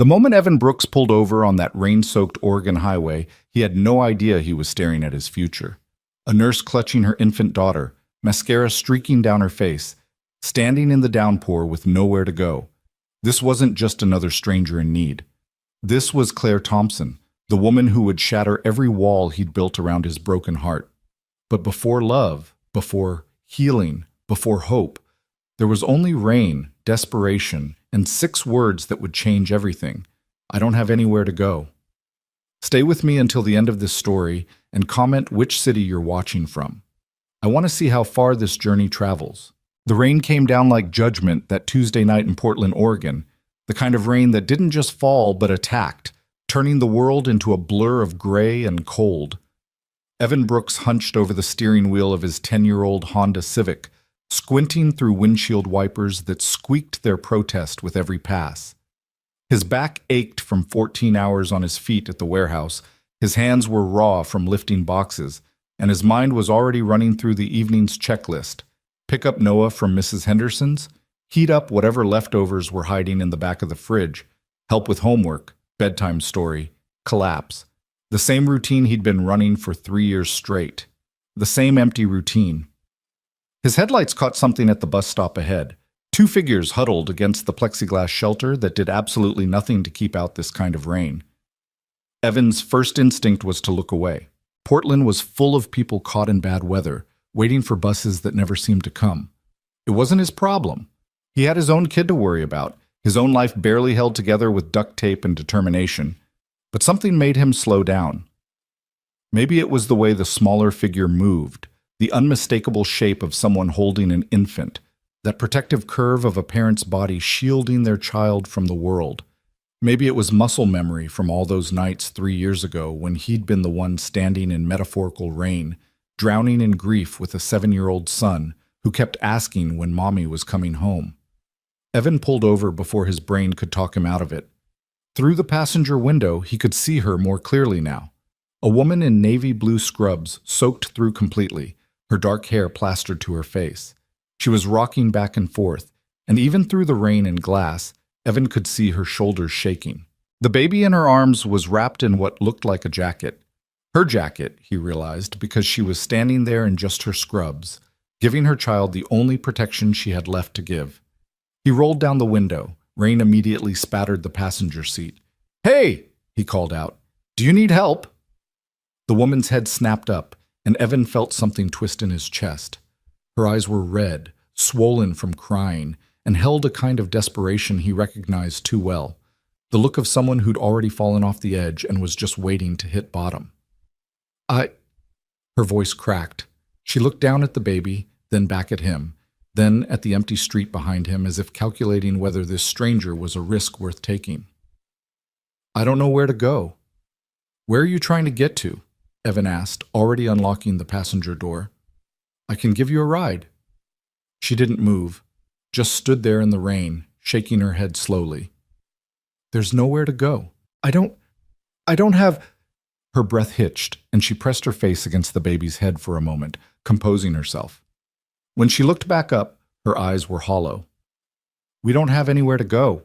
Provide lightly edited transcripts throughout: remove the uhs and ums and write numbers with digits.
The moment Evan Brooks pulled over on that rain-soaked Oregon highway, he had no idea he was staring at his future. A nurse clutching her infant daughter, mascara streaking down her face, standing in the downpour with nowhere to go. This wasn't just another stranger in need. This was Claire Thompson, the woman who would shatter every wall he'd built around his broken heart. But before love, before healing, before hope, there was only rain, desperation, and 6 words that would change everything. I don't have anywhere to go. Stay with me until the end of this story and comment which city you're watching from. I want to see how far this journey travels. The rain came down like judgment that Tuesday night in Portland, Oregon, the kind of rain that didn't just fall but attacked, turning the world into a blur of gray and cold. Evan Brooks hunched over the steering wheel of his 10-year-old Honda Civic, squinting through windshield wipers that squeaked their protest with every pass. His back ached from 14 hours on his feet at the warehouse, his hands were raw from lifting boxes, and his mind was already running through the evening's checklist. Pick up Noah from Mrs. Henderson's, heat up whatever leftovers were hiding in the back of the fridge, help with homework, bedtime story, collapse. The same routine he'd been running for 3 years straight. The same empty routine. His headlights caught something at the bus stop ahead. 2 figures huddled against the plexiglass shelter that did absolutely nothing to keep out this kind of rain. Evan's first instinct was to look away. Portland was full of people caught in bad weather, waiting for buses that never seemed to come. It wasn't his problem. He had his own kid to worry about, his own life barely held together with duct tape and determination. But something made him slow down. Maybe it was the way the smaller figure moved, the unmistakable shape of someone holding an infant, that protective curve of a parent's body shielding their child from the world. Maybe it was muscle memory from all those nights 3 years ago when he'd been the one standing in metaphorical rain, drowning in grief with a 7-year-old son who kept asking when mommy was coming home. Evan pulled over before his brain could talk him out of it. Through the passenger window, he could see her more clearly now. A woman in navy blue scrubs, soaked through completely, her dark hair plastered to her face. She was rocking back and forth, and even through the rain and glass, Evan could see her shoulders shaking. The baby in her arms was wrapped in what looked like a jacket. Her jacket, he realized, because she was standing there in just her scrubs, giving her child the only protection she had left to give. He rolled down the window. Rain immediately spattered the passenger seat. "Hey!" he called out. "Do you need help?" The woman's head snapped up, and Evan felt something twist in his chest. Her eyes were red, swollen from crying, and held a kind of desperation he recognized too well, the look of someone who'd already fallen off the edge and was just waiting to hit bottom. Her voice cracked. She looked down at the baby, then back at him, then at the empty street behind him as if calculating whether this stranger was a risk worth taking. "I don't know where to go." "Where are you trying to get to?" Evan asked, already unlocking the passenger door. "I can give you a ride." She didn't move, just stood there in the rain, shaking her head slowly. "There's nowhere to go. I don't have—" Her breath hitched, and she pressed her face against the baby's head for a moment, composing herself. When she looked back up, her eyes were hollow. "We don't have anywhere to go."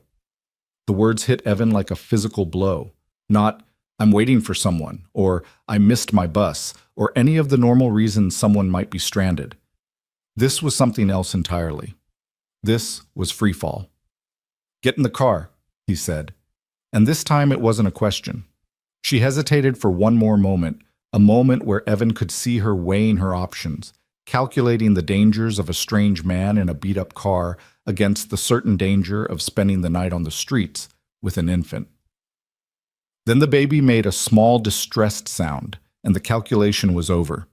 The words hit Evan like a physical blow, not "I'm waiting for someone," or "I missed my bus," or any of the normal reasons someone might be stranded. This was something else entirely. This was free fall. "Get in the car," he said. And this time it wasn't a question. She hesitated for one more moment, a moment where Evan could see her weighing her options, calculating the dangers of a strange man in a beat-up car against the certain danger of spending the night on the streets with an infant. Then the baby made a small, distressed sound, and the calculation was over.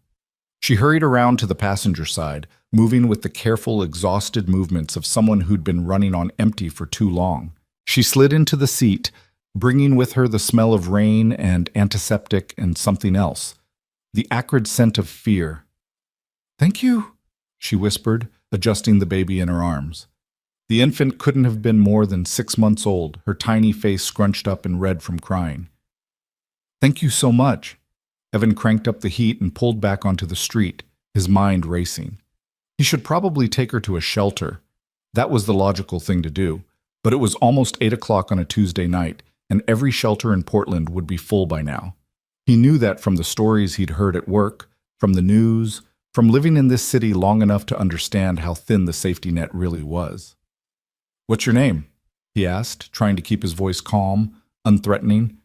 She hurried around to the passenger side, moving with the careful, exhausted movements of someone who'd been running on empty for too long. She slid into the seat, bringing with her the smell of rain and antiseptic and something else, the acrid scent of fear. "Thank you," she whispered, adjusting the baby in her arms. The infant couldn't have been more than 6 months old, her tiny face scrunched up and red from crying. "Thank you so much." Evan cranked up the heat and pulled back onto the street, his mind racing. He should probably take her to a shelter. That was the logical thing to do, but it was almost 8 o'clock on a Tuesday night, and every shelter in Portland would be full by now. He knew that from the stories he'd heard at work, from the news, from living in this city long enough to understand how thin the safety net really was. "What's your name?" he asked, trying to keep his voice calm, unthreatening.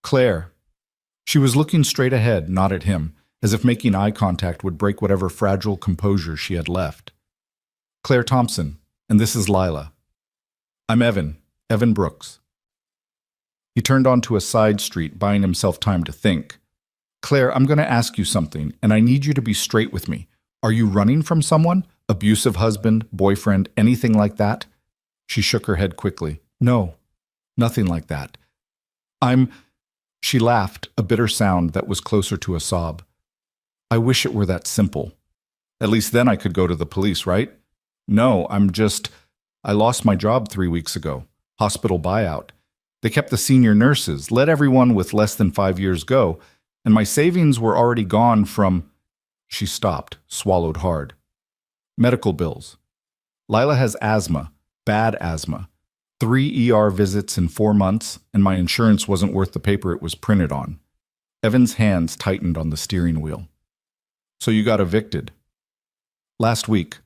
"Claire." She was looking straight ahead, not at him, as if making eye contact would break whatever fragile composure she had left. "Claire Thompson, and this is Lila." "I'm Evan Brooks." He turned onto a side street, buying himself time to think. "Claire, I'm going to ask you something, and I need you to be straight with me. Are you running from someone? Abusive husband, boyfriend, anything like that?" She shook her head quickly. "No, nothing like that. She laughed, a bitter sound that was closer to a sob. "I wish it were that simple. At least then I could go to the police, right? No, I lost my job 3 weeks ago. Hospital buyout. They kept the senior nurses, let everyone with less than 5 years go, and my savings were already gone from—" She stopped, swallowed hard. "Medical bills. Lila has asthma, bad asthma. 3 ER visits in 4 months, and my insurance wasn't worth the paper it was printed on." Evan's hands tightened on the steering wheel. "So you got evicted?" "Last week.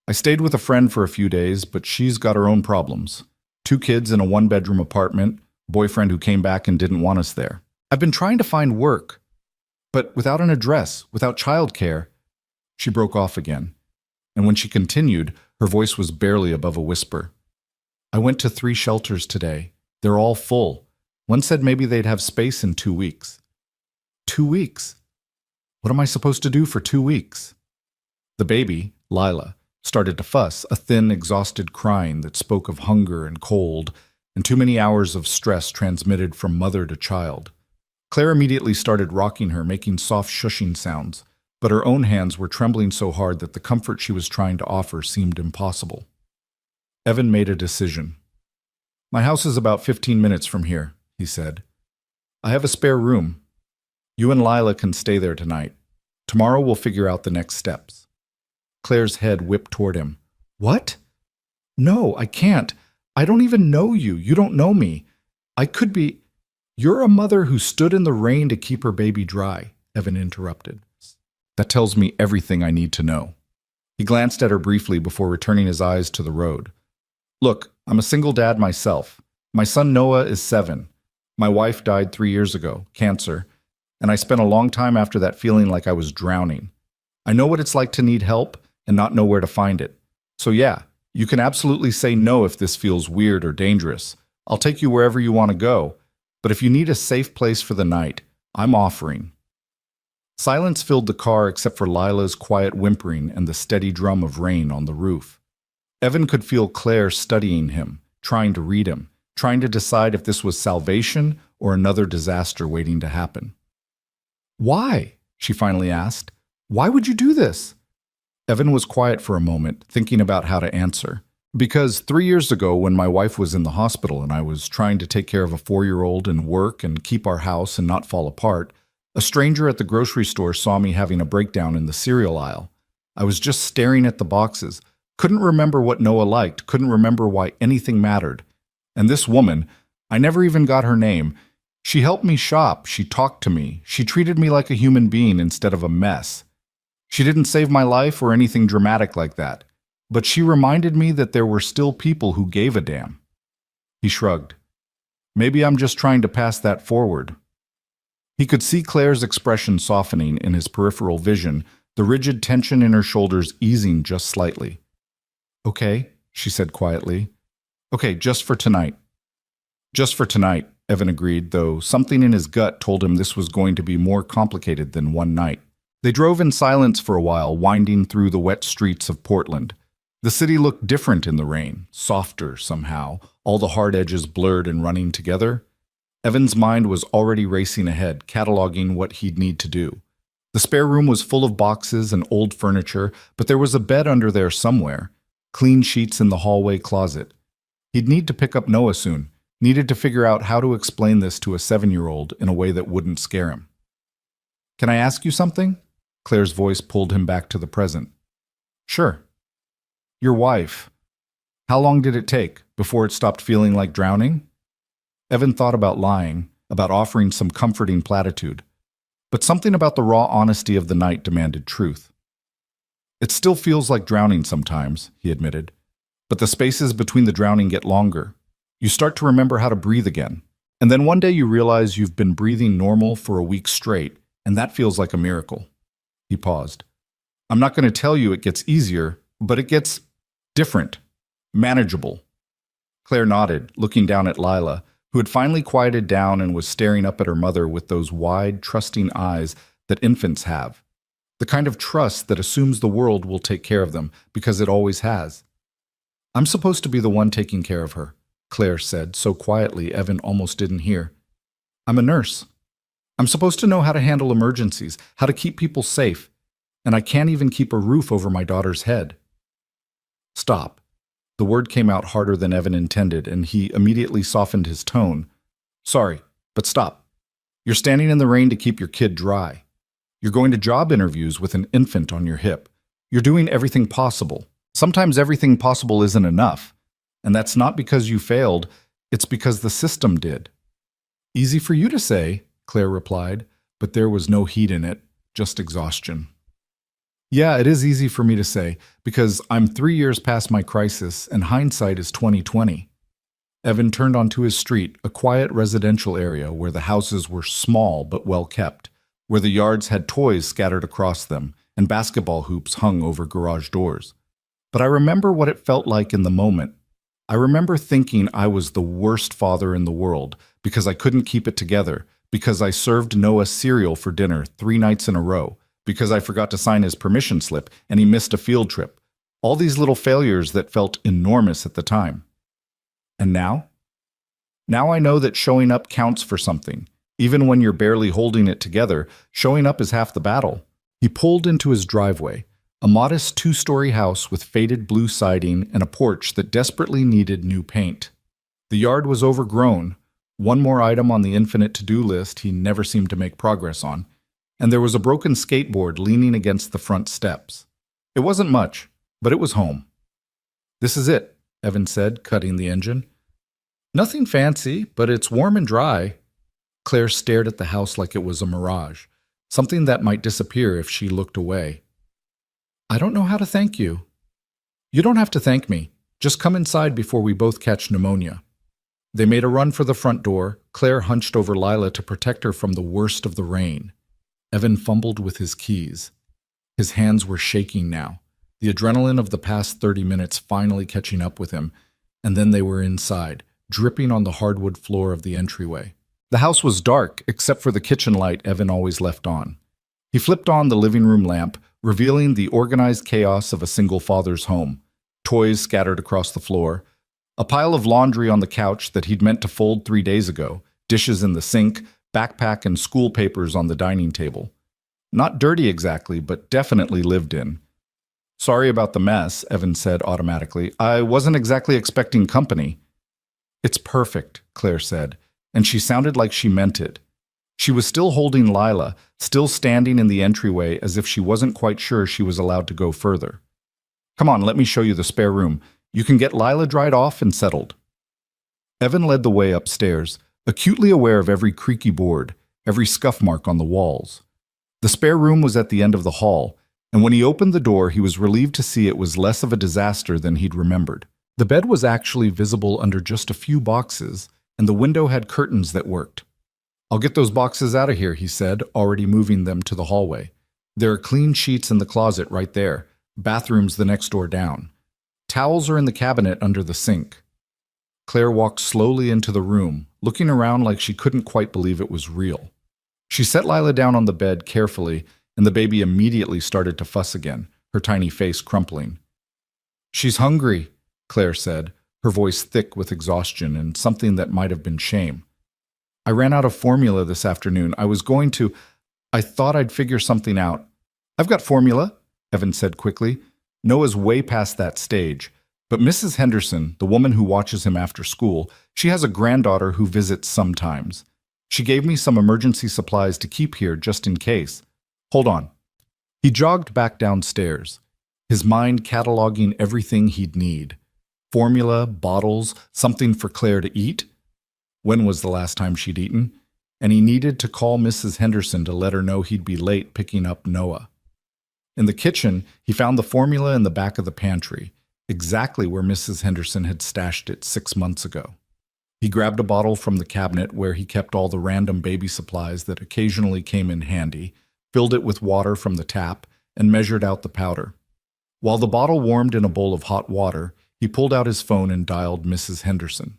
I stayed with a friend for a few days, but she's got her own problems. 2 kids in a 1-bedroom apartment, boyfriend who came back and didn't want us there. I've been trying to find work, but without an address, without childcare." She broke off again, and when she continued, her voice was barely above a whisper. "I went to 3 shelters today. They're all full. One said maybe they'd have space in 2 weeks. 2 weeks? What am I supposed to do for 2 weeks? The baby, Lila, started to fuss, a thin, exhausted crying that spoke of hunger and cold, and too many hours of stress transmitted from mother to child. Claire immediately started rocking her, making soft shushing sounds, but her own hands were trembling so hard that the comfort she was trying to offer seemed impossible. Evan made a decision. "My house is about 15 minutes from here," he said. "I have a spare room. You and Lila can stay there tonight. Tomorrow we'll figure out the next steps." Claire's head whipped toward him. "What? No, I can't. I don't even know you. You don't know me. I could be—" "You're a mother who stood in the rain to keep her baby dry," Evan interrupted. "That tells me everything I need to know." He glanced at her briefly before returning his eyes to the road. "Look, I'm a single dad myself. My son Noah is 7. My wife died 3 years ago, cancer, and I spent a long time after that feeling like I was drowning. I know what it's like to need help and not know where to find it. So yeah, you can absolutely say no if this feels weird or dangerous. I'll take you wherever you want to go, but if you need a safe place for the night, I'm offering." Silence filled the car except for Lila's quiet whimpering and the steady drum of rain on the roof. Evan could feel Claire studying him, trying to read him, trying to decide if this was salvation or another disaster waiting to happen. "Why?" she finally asked. "Why would you do this?" Evan was quiet for a moment, thinking about how to answer. "Because 3 years ago, when my wife was in the hospital and I was trying to take care of a 4-year-old and work and keep our house and not fall apart, a stranger at the grocery store saw me having a breakdown in the cereal aisle. I was just staring at the boxes, couldn't remember what Noah liked, couldn't remember why anything mattered. And this woman, I never even got her name, she helped me shop, she talked to me, she treated me like a human being instead of a mess. She didn't save my life or anything dramatic like that, but she reminded me that there were still people who gave a damn." He shrugged. "Maybe I'm just trying to pass that forward." He could see Claire's expression softening in his peripheral vision, the rigid tension in her shoulders easing just slightly. "Okay," she said quietly. "Okay, just for tonight." "Just for tonight," Evan agreed, though something in his gut told him this was going to be more complicated than one night. They drove in silence for a while, winding through the wet streets of Portland. The city looked different in the rain, softer somehow, all the hard edges blurred and running together. Evan's mind was already racing ahead, cataloging what he'd need to do. The spare room was full of boxes and old furniture, but there was a bed under there somewhere, clean sheets in the hallway closet. He'd need to pick up Noah soon, needed to figure out how to explain this to a 7-year-old in a way that wouldn't scare him. "Can I ask you something?" Claire's voice pulled him back to the present. "Sure." "Your wife. How long did it take before it stopped feeling like drowning?" Evan thought about lying, about offering some comforting platitude. But something about the raw honesty of the night demanded truth. It still feels like drowning sometimes, he admitted. But the spaces between the drowning get longer. You start to remember how to breathe again. And then one day you realize you've been breathing normal for a week straight, and that feels like a miracle. He paused. I'm not going to tell you it gets easier, but it gets different, manageable. Claire nodded, looking down at Lila, who had finally quieted down and was staring up at her mother with those wide, trusting eyes that infants have. The kind of trust that assumes the world will take care of them, because it always has. I'm supposed to be the one taking care of her, Claire said, so quietly Evan almost didn't hear. I'm a nurse. I'm supposed to know how to handle emergencies, how to keep people safe, and I can't even keep a roof over my daughter's head. Stop. The word came out harder than Evan intended, and he immediately softened his tone. Sorry, but stop. You're standing in the rain to keep your kid dry. You're going to job interviews with an infant on your hip. You're doing everything possible. Sometimes everything possible isn't enough. And that's not because you failed, it's because the system did. Easy for you to say, Claire replied, but there was no heat in it, just exhaustion. Yeah, it is easy for me to say, because I'm 3 years past my crisis and hindsight is 20/20. Evan turned onto his street, a quiet residential area where the houses were small but well kept, where the yards had toys scattered across them and basketball hoops hung over garage doors. But I remember what it felt like in the moment. I remember thinking I was the worst father in the world because I couldn't keep it together, because I served Noah cereal for dinner 3 nights in a row, because I forgot to sign his permission slip and he missed a field trip. All these little failures that felt enormous at the time. And now? Now I know that showing up counts for something. Even when you're barely holding it together, showing up is half the battle. He pulled into his driveway, a modest 2-story house with faded blue siding and a porch that desperately needed new paint. The yard was overgrown, one more item on the infinite to-do list he never seemed to make progress on, and there was a broken skateboard leaning against the front steps. It wasn't much, but it was home. This is it, Evan said, cutting the engine. Nothing fancy, but it's warm and dry. Claire stared at the house like it was a mirage, something that might disappear if she looked away. I don't know how to thank you. You don't have to thank me. Just come inside before we both catch pneumonia. They made a run for the front door. Claire hunched over Lila to protect her from the worst of the rain. Evan fumbled with his keys. His hands were shaking now, the adrenaline of the past 30 minutes finally catching up with him, and then they were inside, dripping on the hardwood floor of the entryway. The house was dark, except for the kitchen light Evan always left on. He flipped on the living room lamp, revealing the organized chaos of a single father's home. Toys scattered across the floor, a pile of laundry on the couch that he'd meant to fold 3 days ago, dishes in the sink, backpack and school papers on the dining table. Not dirty exactly, but definitely lived in. Sorry about the mess, Evan said automatically. I wasn't exactly expecting company. It's perfect, Claire said, and she sounded like she meant it. She was still holding Lila, still standing in the entryway as if she wasn't quite sure she was allowed to go further. Come on, let me show you the spare room. You can get Lila dried off and settled. Evan led the way upstairs, acutely aware of every creaky board, every scuff mark on the walls. The spare room was at the end of the hall, and when he opened the door, he was relieved to see it was less of a disaster than he'd remembered. The bed was actually visible under just a few boxes, and the window had curtains that worked. I'll get those boxes out of here, he said, already moving them to the hallway. There are clean sheets in the closet right there, bathroom's the next door down. Towels are in the cabinet under the sink. Claire walked slowly into the room, looking around like she couldn't quite believe it was real. She set Lila down on the bed carefully, and the baby immediately started to fuss again, her tiny face crumpling. She's hungry, Claire said, her voice thick with exhaustion and something that might have been shame. I ran out of formula this afternoon. I thought I'd figure something out. I've got formula, Evan said quickly. Noah's way past that stage. But Mrs. Henderson, the woman who watches him after school, she has a granddaughter who visits sometimes. She gave me some emergency supplies to keep here just in case. Hold on. He jogged back downstairs, his mind cataloging everything he'd need. Formula, bottles, something for Claire to eat. When was the last time she'd eaten? And he needed to call Mrs. Henderson to let her know he'd be late picking up Noah. In the kitchen, he found the formula in the back of the pantry, exactly where Mrs. Henderson had stashed it 6 months ago. He grabbed a bottle from the cabinet where he kept all the random baby supplies that occasionally came in handy, filled it with water from the tap, and measured out the powder. While the bottle warmed in a bowl of hot water, he pulled out his phone and dialed Mrs. Henderson.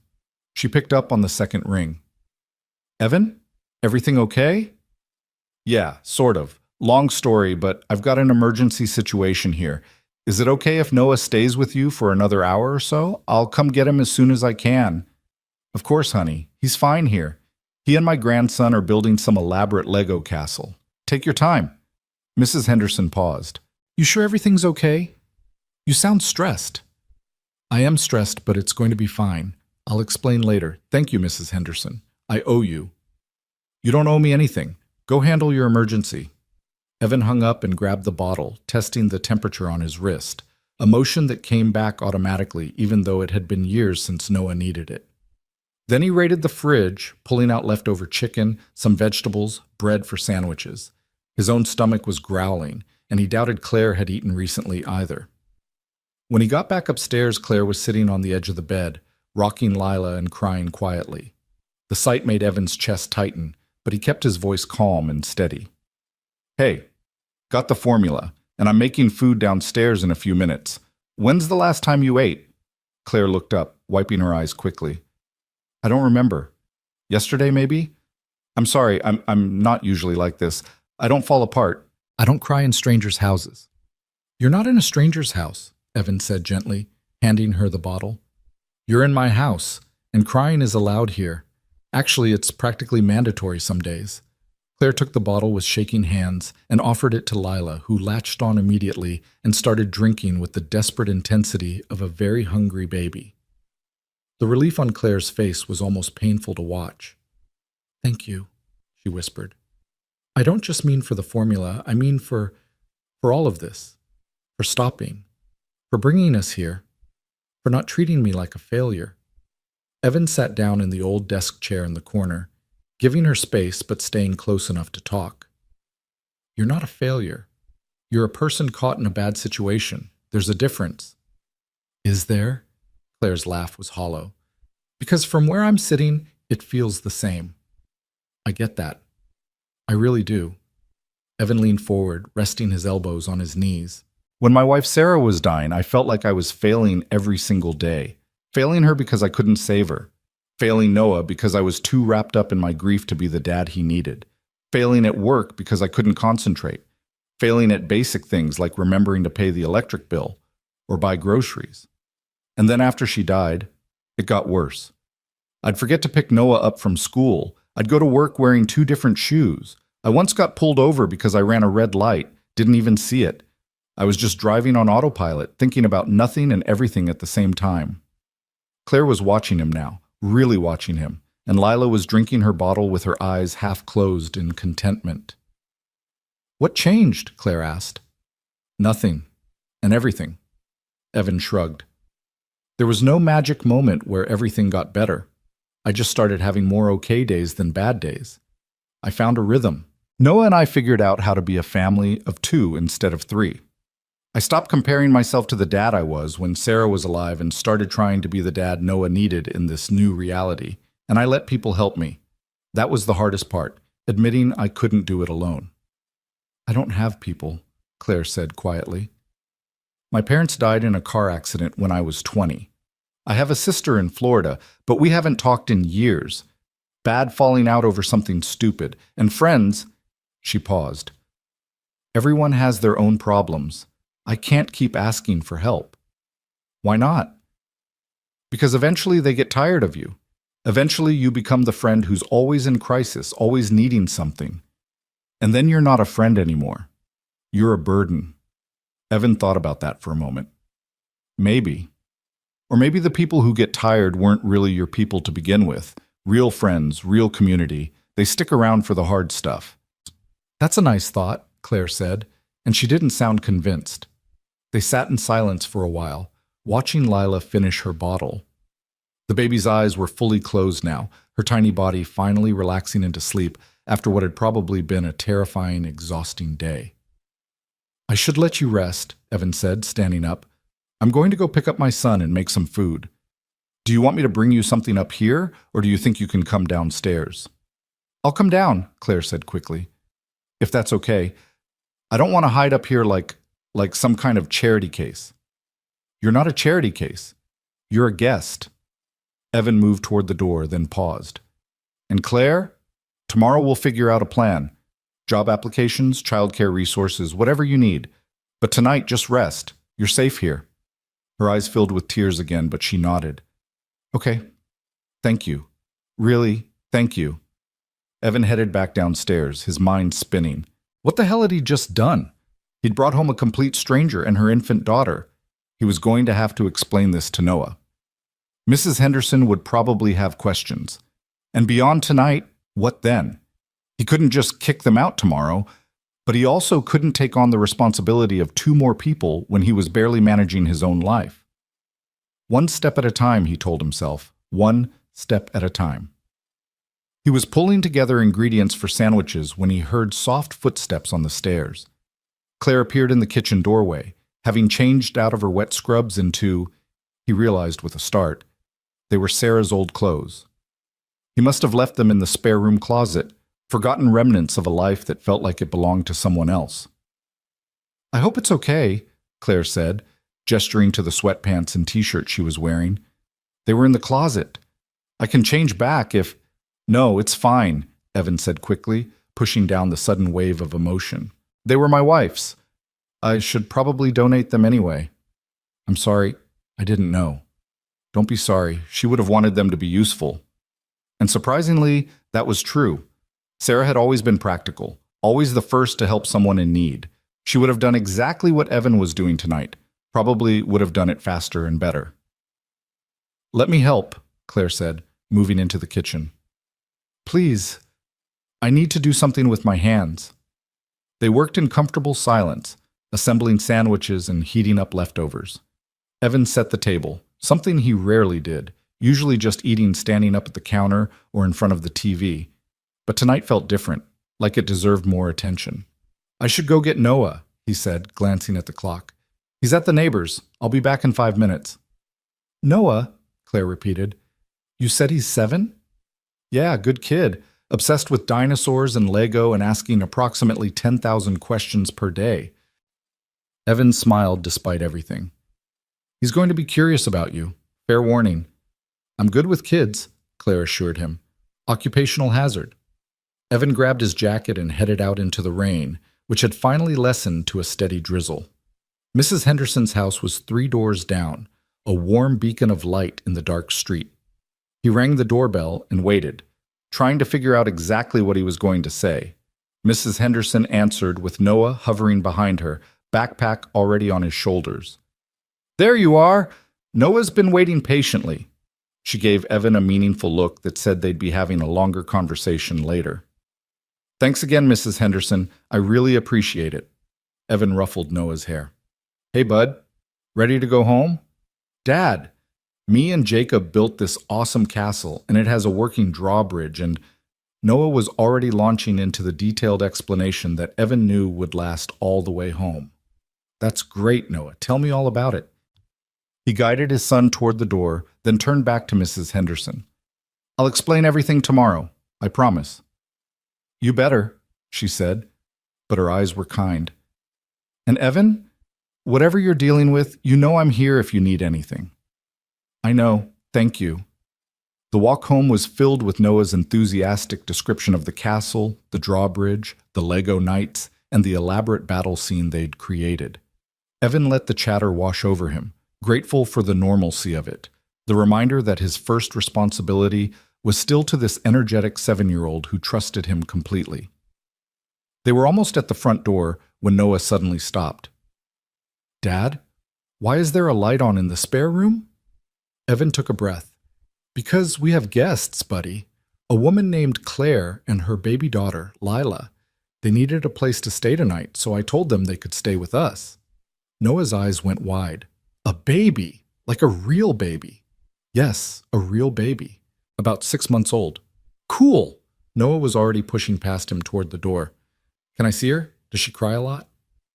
She picked up on the second ring. "Evan? Everything okay?" "Yeah, sort of. Long story, but I've got an emergency situation here. Is it okay if Noah stays with you for another hour or so? I'll come get him as soon as I can." "Of course, honey. He's fine here. He and my grandson are building some elaborate Lego castle. Take your time." Mrs. Henderson paused. "You sure everything's okay? You sound stressed." "I am stressed, but it's going to be fine. I'll explain later. Thank you, Mrs. Henderson. I owe you." "You don't owe me anything. Go handle your emergency." Evan hung up and grabbed the bottle, testing the temperature on his wrist, a motion that came back automatically even though it had been years since Noah needed it. Then he raided the fridge, pulling out leftover chicken, some vegetables, bread for sandwiches. His own stomach was growling, and he doubted Claire had eaten recently either. When he got back upstairs, Claire was sitting on the edge of the bed, rocking Lila and crying quietly. The sight made Evan's chest tighten, but he kept his voice calm and steady. "Hey, got the formula, and I'm making food downstairs in a few minutes. When's the last time you ate?" Claire looked up, wiping her eyes quickly. "I don't remember. Yesterday, maybe? I'm sorry, I'm not usually like this. I don't fall apart. I don't cry in strangers' houses." "You're not in a stranger's house," Evan said gently, handing her the bottle. "You're in my house, and crying is allowed here. Actually, it's practically mandatory some days." Claire took the bottle with shaking hands and offered it to Lila, who latched on immediately and started drinking with the desperate intensity of a very hungry baby. The relief on Claire's face was almost painful to watch. "Thank you," she whispered. "I don't just mean for the formula, I mean for all of this. For stopping. For bringing us here. For not treating me like a failure." Evan sat down in the old desk chair in the corner, giving her space but staying close enough to talk. "You're not a failure. You're a person caught in a bad situation. There's a difference." "Is there?" Claire's laugh was hollow. "Because from where I'm sitting, it feels the same." "I get that. I really do." Evan leaned forward, resting his elbows on his knees. "When my wife Sarah was dying, I felt like I was failing every single day. Failing her because I couldn't save her. Failing Noah because I was too wrapped up in my grief to be the dad he needed. Failing at work because I couldn't concentrate. Failing at basic things like remembering to pay the electric bill or buy groceries. And then after she died, it got worse. I'd forget to pick Noah up from school. I'd go to work wearing 2 different shoes. I once got pulled over because I ran a red light, didn't even see it. I was just driving on autopilot, thinking about nothing and everything at the same time." Claire was watching him now, really watching him, and Lila was drinking her bottle with her eyes half closed in contentment. "What changed?" Claire asked. "Nothing. And everything." Evan shrugged. "There was no magic moment where everything got better. I just started having more okay days than bad days. I found a rhythm. Noah and I figured out how to be a family of 2 instead of 3. I stopped comparing myself to the dad I was when Sarah was alive and started trying to be the dad Noah needed in this new reality, and I let people help me. That was the hardest part, admitting I couldn't do it alone." "I don't have people," Claire said quietly. "My parents died in a car accident when I was 20. I have a sister in Florida, but we haven't talked in years. Bad falling out over something stupid. And friends—" She paused. "Everyone has their own problems. I can't keep asking for help." "Why not?" "Because eventually they get tired of you. Eventually you become the friend who's always in crisis, always needing something. And then you're not a friend anymore. You're a burden." Evan thought about that for a moment. Maybe. Or maybe the people who get tired weren't really your people to begin with. Real friends, real community. They stick around for the hard stuff. "That's a nice thought," Claire said, and she didn't sound convinced. They sat in silence for a while, watching Lila finish her bottle. The baby's eyes were fully closed now, her tiny body finally relaxing into sleep after what had probably been a terrifying, exhausting day. "I should let you rest," Evan said, standing up. "I'm going to go pick up my son and make some food. Do you want me to bring you something up here, or do you think you can come downstairs?" "I'll come down," Claire said quickly. "If that's okay. I don't want to hide up here like some kind of charity case." "You're not a charity case. You're a guest." Evan moved toward the door, then paused. "And Claire, tomorrow we'll figure out a plan. Job applications, childcare resources, whatever you need. But tonight, just rest. You're safe here." Her eyes filled with tears again, but she nodded. "Okay. Thank you. Really, thank you." Evan headed back downstairs, his mind spinning. What the hell had he just done? He'd brought home a complete stranger and her infant daughter. He was going to have to explain this to Noah. Mrs. Henderson would probably have questions. And beyond tonight, what then? He couldn't just kick them out tomorrow, but he also couldn't take on the responsibility of 2 more people when he was barely managing his own life. One step at a time, he told himself. One step at a time. He was pulling together ingredients for sandwiches when he heard soft footsteps on the stairs. Claire appeared in the kitchen doorway, having changed out of her wet scrubs into, he realized with a start, they were Sarah's old clothes. He must have left them in the spare room closet, forgotten remnants of a life that felt like it belonged to someone else. "I hope it's okay," Claire said, gesturing to the sweatpants and t-shirt she was wearing. "They were in the closet. I can change back if—" "No, it's fine," Evan said quickly, pushing down the sudden wave of emotion. "They were my wife's. I should probably donate them anyway. I'm sorry, I didn't know." "Don't be sorry. She would have wanted them to be useful." And surprisingly, that was true. Sarah had always been practical, always the first to help someone in need. She would have done exactly what Evan was doing tonight, probably would have done it faster and better. "Let me help," Claire said, moving into the kitchen. "Please, I need to do something with my hands." They worked in comfortable silence, assembling sandwiches and heating up leftovers. Evan set the table, something he rarely did, usually just eating standing up at the counter or in front of the TV. But tonight felt different, like it deserved more attention. "I should go get Noah," he said, glancing at the clock. "He's at the neighbor's. I'll be back in 5 minutes." "Noah?" Claire repeated. "You said he's 7? "Yeah, good kid. Obsessed with dinosaurs and Lego and asking approximately 10,000 questions per day." Evan smiled despite everything. "He's going to be curious about you. Fair warning." "I'm good with kids," Claire assured him. "Occupational hazard." Evan grabbed his jacket and headed out into the rain, which had finally lessened to a steady drizzle. Mrs. Henderson's house was 3 doors down, a warm beacon of light in the dark street. He rang the doorbell and waited, trying to figure out exactly what he was going to say. Mrs. Henderson answered with Noah hovering behind her, backpack already on his shoulders. "There you are! Noah's been waiting patiently." She gave Evan a meaningful look that said they'd be having a longer conversation later. "Thanks again, Mrs. Henderson. I really appreciate it." Evan ruffled Noah's hair. "Hey, bud. Ready to go home?" "Dad, me and Jacob built this awesome castle, and it has a working drawbridge, and—" Noah was already launching into the detailed explanation that Evan knew would last all the way home. "That's great, Noah. Tell me all about it." He guided his son toward the door, then turned back to Mrs. Henderson. "I'll explain everything tomorrow. I promise." "You better," she said, but her eyes were kind. "And Evan, whatever you're dealing with, you know I'm here if you need anything." "I know. Thank you." The walk home was filled with Noah's enthusiastic description of the castle, the drawbridge, the Lego knights, and the elaborate battle scene they'd created. Evan let the chatter wash over him, grateful for the normalcy of it, the reminder that his first responsibility was still to this energetic 7-year-old who trusted him completely. They were almost at the front door when Noah suddenly stopped. "Dad, why is there a light on in the spare room?" Evan took a breath. "Because we have guests, buddy. A woman named Claire and her baby daughter, Lila. They needed a place to stay tonight, so I told them they could stay with us." Noah's eyes went wide. "A baby? Like a real baby?" "Yes, a real baby. About 6 months old." Cool. Noah was already pushing past him toward the door. Can I see her? Does she cry a lot?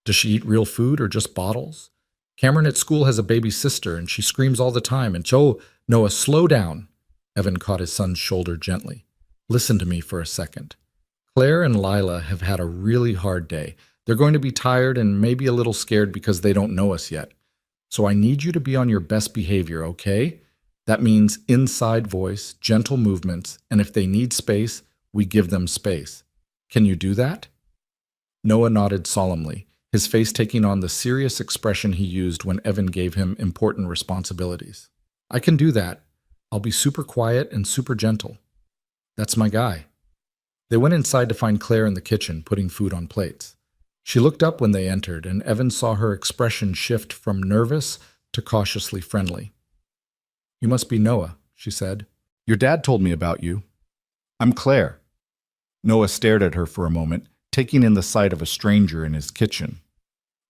Does she eat real food or just bottles? Cameron at school has a baby sister and she screams all the time. And Noah, slow down. Evan caught his son's shoulder gently. Listen to me for a second. Claire and Lila have had a really hard day. They're going to be tired and maybe a little scared because they don't know us yet. So I need you to be on your best behavior, okay? That means inside voice, gentle movements, and if they need space, we give them space. Can you do that? Noah nodded solemnly, his face taking on the serious expression he used when Evan gave him important responsibilities. I can do that. I'll be super quiet and super gentle. That's my guy. They went inside to find Claire in the kitchen, putting food on plates. She looked up when they entered, and Evan saw her expression shift from nervous to cautiously friendly. You must be Noah, she said. Your dad told me about you. I'm Claire. Noah stared at her for a moment, taking in the sight of a stranger in his kitchen.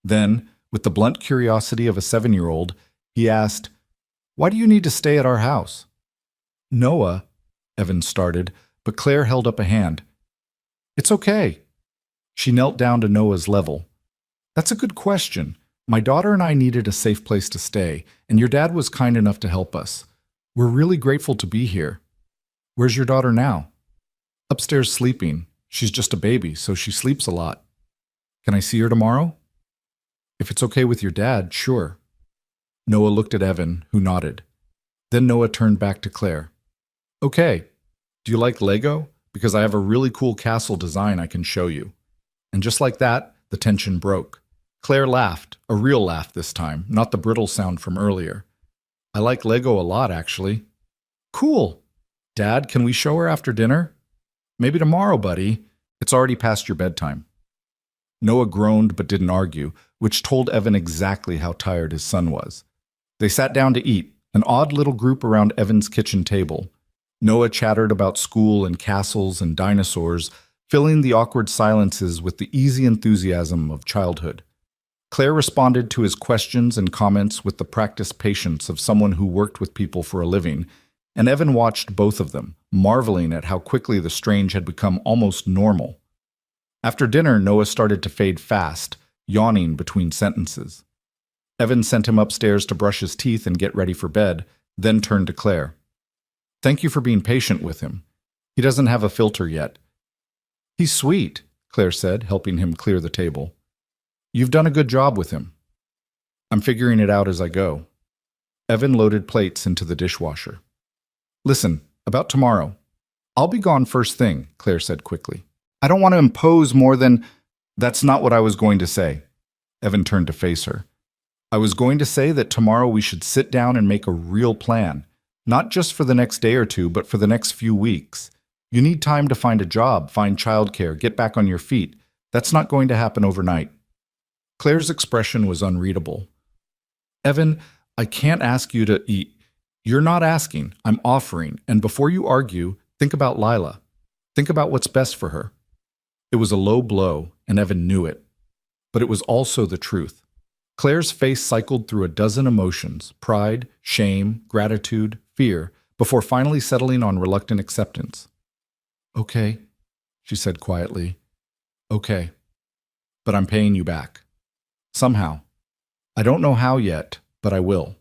Then, with the blunt curiosity of a 7-year-old, he asked, Why do you need to stay at our house? Noah, Evan started, but Claire held up a hand. It's okay. She knelt down to Noah's level. That's a good question. My daughter and I needed a safe place to stay, and your dad was kind enough to help us. We're really grateful to be here. Where's your daughter now? Upstairs sleeping. She's just a baby, so she sleeps a lot. Can I see her tomorrow? If it's okay with your dad, sure. Noah looked at Evan, who nodded. Then Noah turned back to Claire. Okay. Do you like Lego? Because I have a really cool castle design I can show you. And just like that, the tension broke. Claire laughed, a real laugh this time, not the brittle sound from earlier. I like Lego a lot, actually. Cool. Dad, can we show her after dinner? Maybe tomorrow, buddy. It's already past your bedtime. Noah groaned but didn't argue, which told Evan exactly how tired his son was. They sat down to eat, an odd little group around Evan's kitchen table. Noah chattered about school and castles and dinosaurs, filling the awkward silences with the easy enthusiasm of childhood. Claire responded to his questions and comments with the practiced patience of someone who worked with people for a living, and Evan watched both of them, marveling at how quickly the strange had become almost normal. After dinner, Noah started to fade fast, yawning between sentences. Evan sent him upstairs to brush his teeth and get ready for bed, then turned to Claire. Thank you for being patient with him. He doesn't have a filter yet. He's sweet, Claire said, helping him clear the table. You've done a good job with him. I'm figuring it out as I go. Evan loaded plates into the dishwasher. Listen, about tomorrow. I'll be gone first thing, Claire said quickly. I don't want to impose more than... That's not what I was going to say. Evan turned to face her. I was going to say that tomorrow we should sit down and make a real plan, not just for the next day or two, but for the next few weeks. You need time to find a job, find childcare, get back on your feet. That's not going to happen overnight. Claire's expression was unreadable. Evan, I can't ask you to eat. You're not asking, I'm offering, and before you argue, think about Lila. Think about what's best for her. It was a low blow, and Evan knew it. But it was also the truth. Claire's face cycled through a dozen emotions, pride, shame, gratitude, fear, before finally settling on reluctant acceptance. Okay, she said quietly. Okay, but I'm paying you back. Somehow. I don't know how yet, but I will.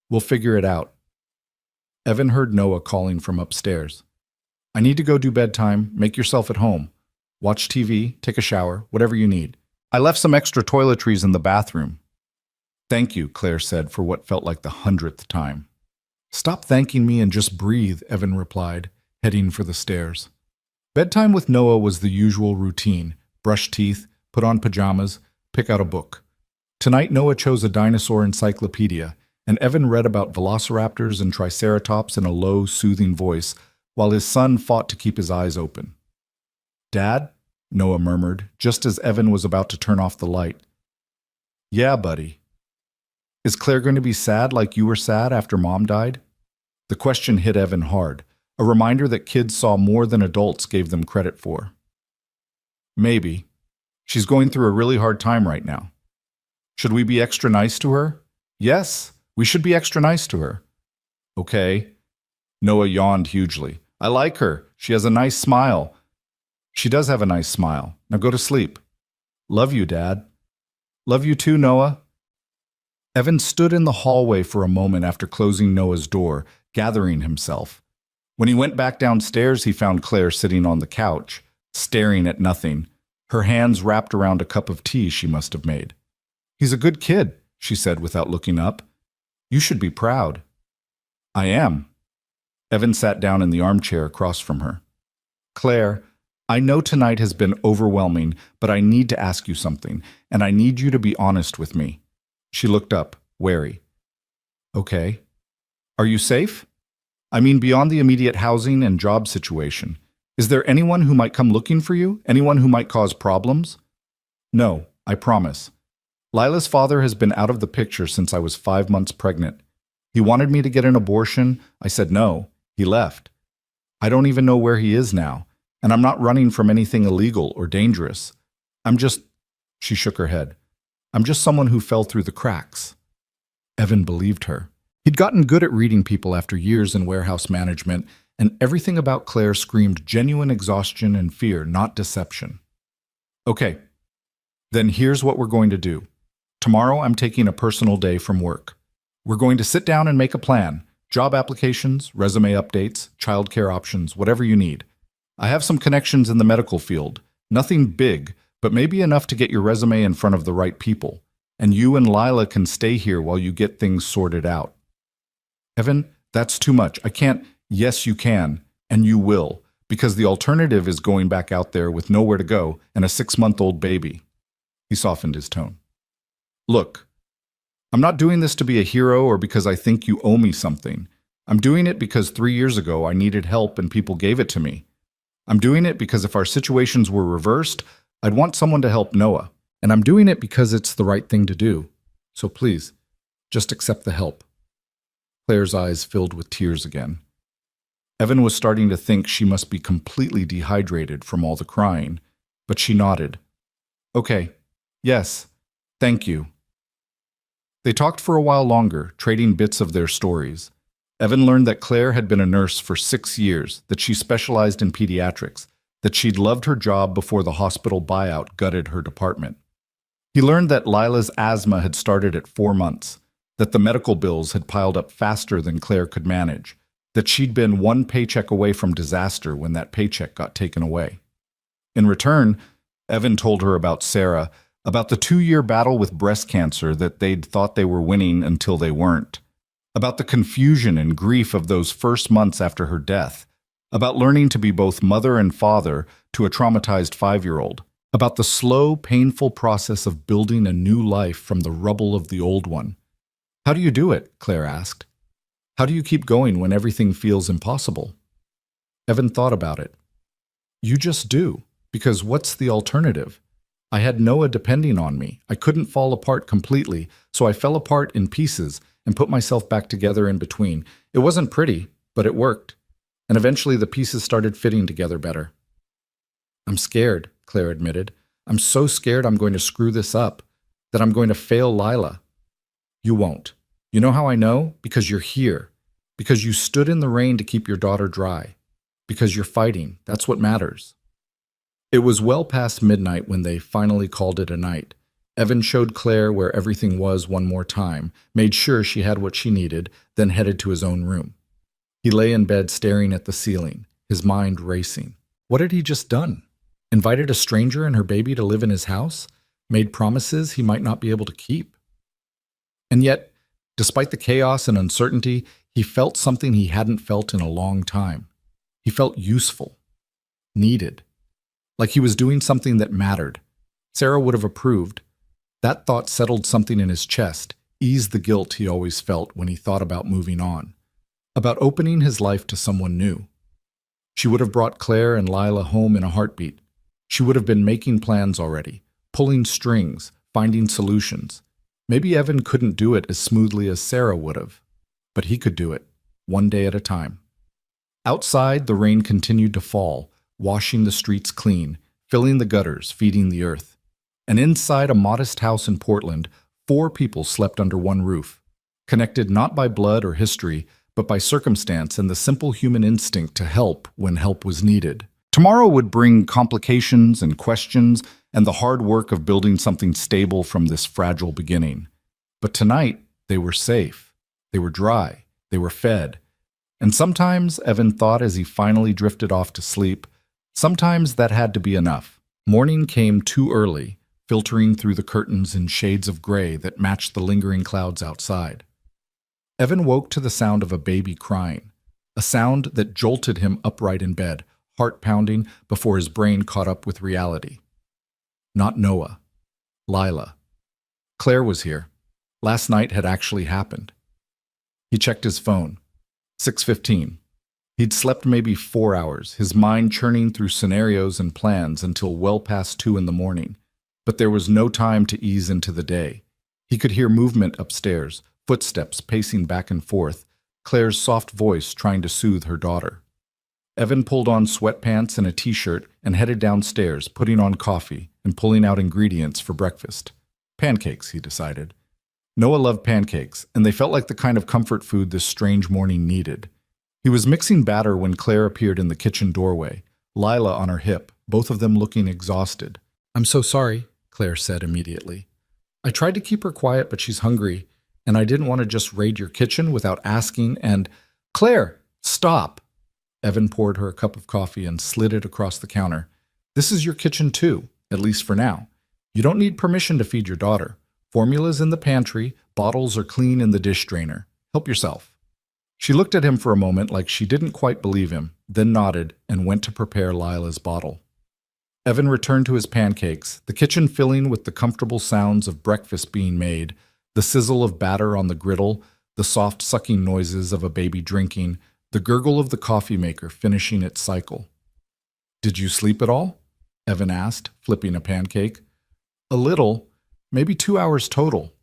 We'll figure it out. Evan heard Noah calling from upstairs. I need to go do bedtime, make yourself at home. Watch TV, take a shower, whatever you need. I left some extra toiletries in the bathroom. Thank you, Claire said for what felt like the 100th time. Stop thanking me and just breathe, Evan replied, heading for the stairs. Bedtime with Noah was the usual routine. Brush teeth, put on pajamas, pick out a book. Tonight, Noah chose a dinosaur encyclopedia, and Evan read about velociraptors and triceratops in a low, soothing voice, while his son fought to keep his eyes open. Dad? Noah murmured, just as Evan was about to turn off the light. Yeah, buddy. Is Claire going to be sad like you were sad after Mom died? The question hit Evan hard, a reminder that kids saw more than adults gave them credit for. Maybe. She's going through a really hard time right now. Should we be extra nice to her? Yes, we should be extra nice to her. Okay. Noah yawned hugely. I like her. She has a nice smile. She does have a nice smile. Now go to sleep. Love you, Dad. Love you too, Noah. Evan stood in the hallway for a moment after closing Noah's door, gathering himself. When he went back downstairs, he found Claire sitting on the couch, staring at nothing, her hands wrapped around a cup of tea she must have made. He's a good kid, she said without looking up. You should be proud. I am. Evan sat down in the armchair across from her. Claire, I know tonight has been overwhelming, but I need to ask you something, and I need you to be honest with me. She looked up, wary. Okay. Are you safe? I mean, beyond the immediate housing and job situation. Is there anyone who might come looking for you? Anyone who might cause problems? No, I promise. Lila's father has been out of the picture since I was 5 months pregnant. He wanted me to get an abortion. I said no. He left. I don't even know where he is now, and I'm not running from anything illegal or dangerous. She shook her head. I'm just someone who fell through the cracks. Evan believed her. He'd gotten good at reading people after years in warehouse management, and everything about Claire screamed genuine exhaustion and fear, not deception. Okay, then here's what we're going to do. Tomorrow I'm taking a personal day from work. We're going to sit down and make a plan. Job applications, resume updates, childcare options, whatever you need. I have some connections in the medical field. Nothing big, but maybe enough to get your resume in front of the right people. And you and Lila can stay here while you get things sorted out. Evan, that's too much. I can't. Yes, you can, and you will, because the alternative is going back out there with nowhere to go and a 6-month-old baby. He softened his tone. Look, I'm not doing this to be a hero or because I think you owe me something. I'm doing it because 3 years ago I needed help and people gave it to me. I'm doing it because if our situations were reversed, I'd want someone to help Noah. And I'm doing it because it's the right thing to do. So please, just accept the help. Claire's eyes filled with tears again. Evan was starting to think she must be completely dehydrated from all the crying, but she nodded. Okay, yes, thank you. They talked for a while longer, trading bits of their stories. Evan learned that Claire had been a nurse for 6 years, that she specialized in pediatrics, that she'd loved her job before the hospital buyout gutted her department. He learned that Lila's asthma had started at 4 months, that the medical bills had piled up faster than Claire could manage, that she'd been 1 paycheck away from disaster when that paycheck got taken away. In return, Evan told her about Sarah, about the 2-year battle with breast cancer that they'd thought they were winning until they weren't, about the confusion and grief of those first months after her death, about learning to be both mother and father to a traumatized 5-year-old, about the slow, painful process of building a new life from the rubble of the old one. How do you do it? Claire asked. How do you keep going when everything feels impossible? Evan thought about it. You just do, because what's the alternative? I had Noah depending on me. I couldn't fall apart completely, so I fell apart in pieces and put myself back together in between. It wasn't pretty, but it worked. And eventually the pieces started fitting together better. I'm scared, Claire admitted. I'm so scared I'm going to screw this up, that I'm going to fail Lila. You won't. You know how I know? Because you're here. Because you stood in the rain to keep your daughter dry. Because you're fighting. That's what matters. It was well past midnight when they finally called it a night. Evan showed Claire where everything was one more time, made sure she had what she needed, then headed to his own room. He lay in bed staring at the ceiling, his mind racing. What had he just done? Invited a stranger and her baby to live in his house? Made promises he might not be able to keep? And yet, despite the chaos and uncertainty, he felt something he hadn't felt in a long time. He felt useful, needed, like he was doing something that mattered. Sarah would have approved. That thought settled something in his chest, eased the guilt he always felt when he thought about moving on, about opening his life to someone new. She would have brought Claire and Lila home in a heartbeat. She would have been making plans already, pulling strings, finding solutions. Maybe Evan couldn't do it as smoothly as Sarah would have, but he could do it, one day at a time. Outside, the rain continued to fall, washing the streets clean, filling the gutters, feeding the earth. And inside a modest house in Portland, 4 people slept under one roof, connected not by blood or history, but by circumstance and the simple human instinct to help when help was needed. Tomorrow would bring complications and questions and the hard work of building something stable from this fragile beginning. But tonight, they were safe. They were dry. They were fed. And sometimes, Evan thought as he finally drifted off to sleep, sometimes that had to be enough. Morning came too early, filtering through the curtains in shades of gray that matched the lingering clouds outside. Evan woke to the sound of a baby crying, a sound that jolted him upright in bed, heart pounding before his brain caught up with reality. Not Noah. Lila. Claire was here. Last night had actually happened. He checked his phone. 6:15. He'd slept maybe 4 hours, his mind churning through scenarios and plans until well past 2 in the morning. But there was no time to ease into the day. He could hear movement upstairs, footsteps pacing back and forth, Claire's soft voice trying to soothe her daughter. Evan pulled on sweatpants and a t-shirt and headed downstairs, putting on coffee and pulling out ingredients for breakfast. Pancakes, he decided. Noah loved pancakes, and they felt like the kind of comfort food this strange morning needed. He was mixing batter when Claire appeared in the kitchen doorway, Lila on her hip, both of them looking exhausted. "I'm so sorry," Claire said immediately. "I tried to keep her quiet, but she's hungry, and I didn't want to just raid your kitchen without asking and—" "Claire, stop!" Evan poured her a cup of coffee and slid it across the counter. "This is your kitchen too, at least for now. You don't need permission to feed your daughter. Formula's in the pantry, bottles are clean in the dish drainer. Help yourself." She looked at him for a moment like she didn't quite believe him, then nodded and went to prepare Lila's bottle. Evan returned to his pancakes, the kitchen filling with the comfortable sounds of breakfast being made, the sizzle of batter on the griddle, the soft sucking noises of a baby drinking, the gurgle of the coffee maker finishing its cycle. "Did you sleep at all?" Evan asked, flipping a pancake. "A little, maybe 2 hours total."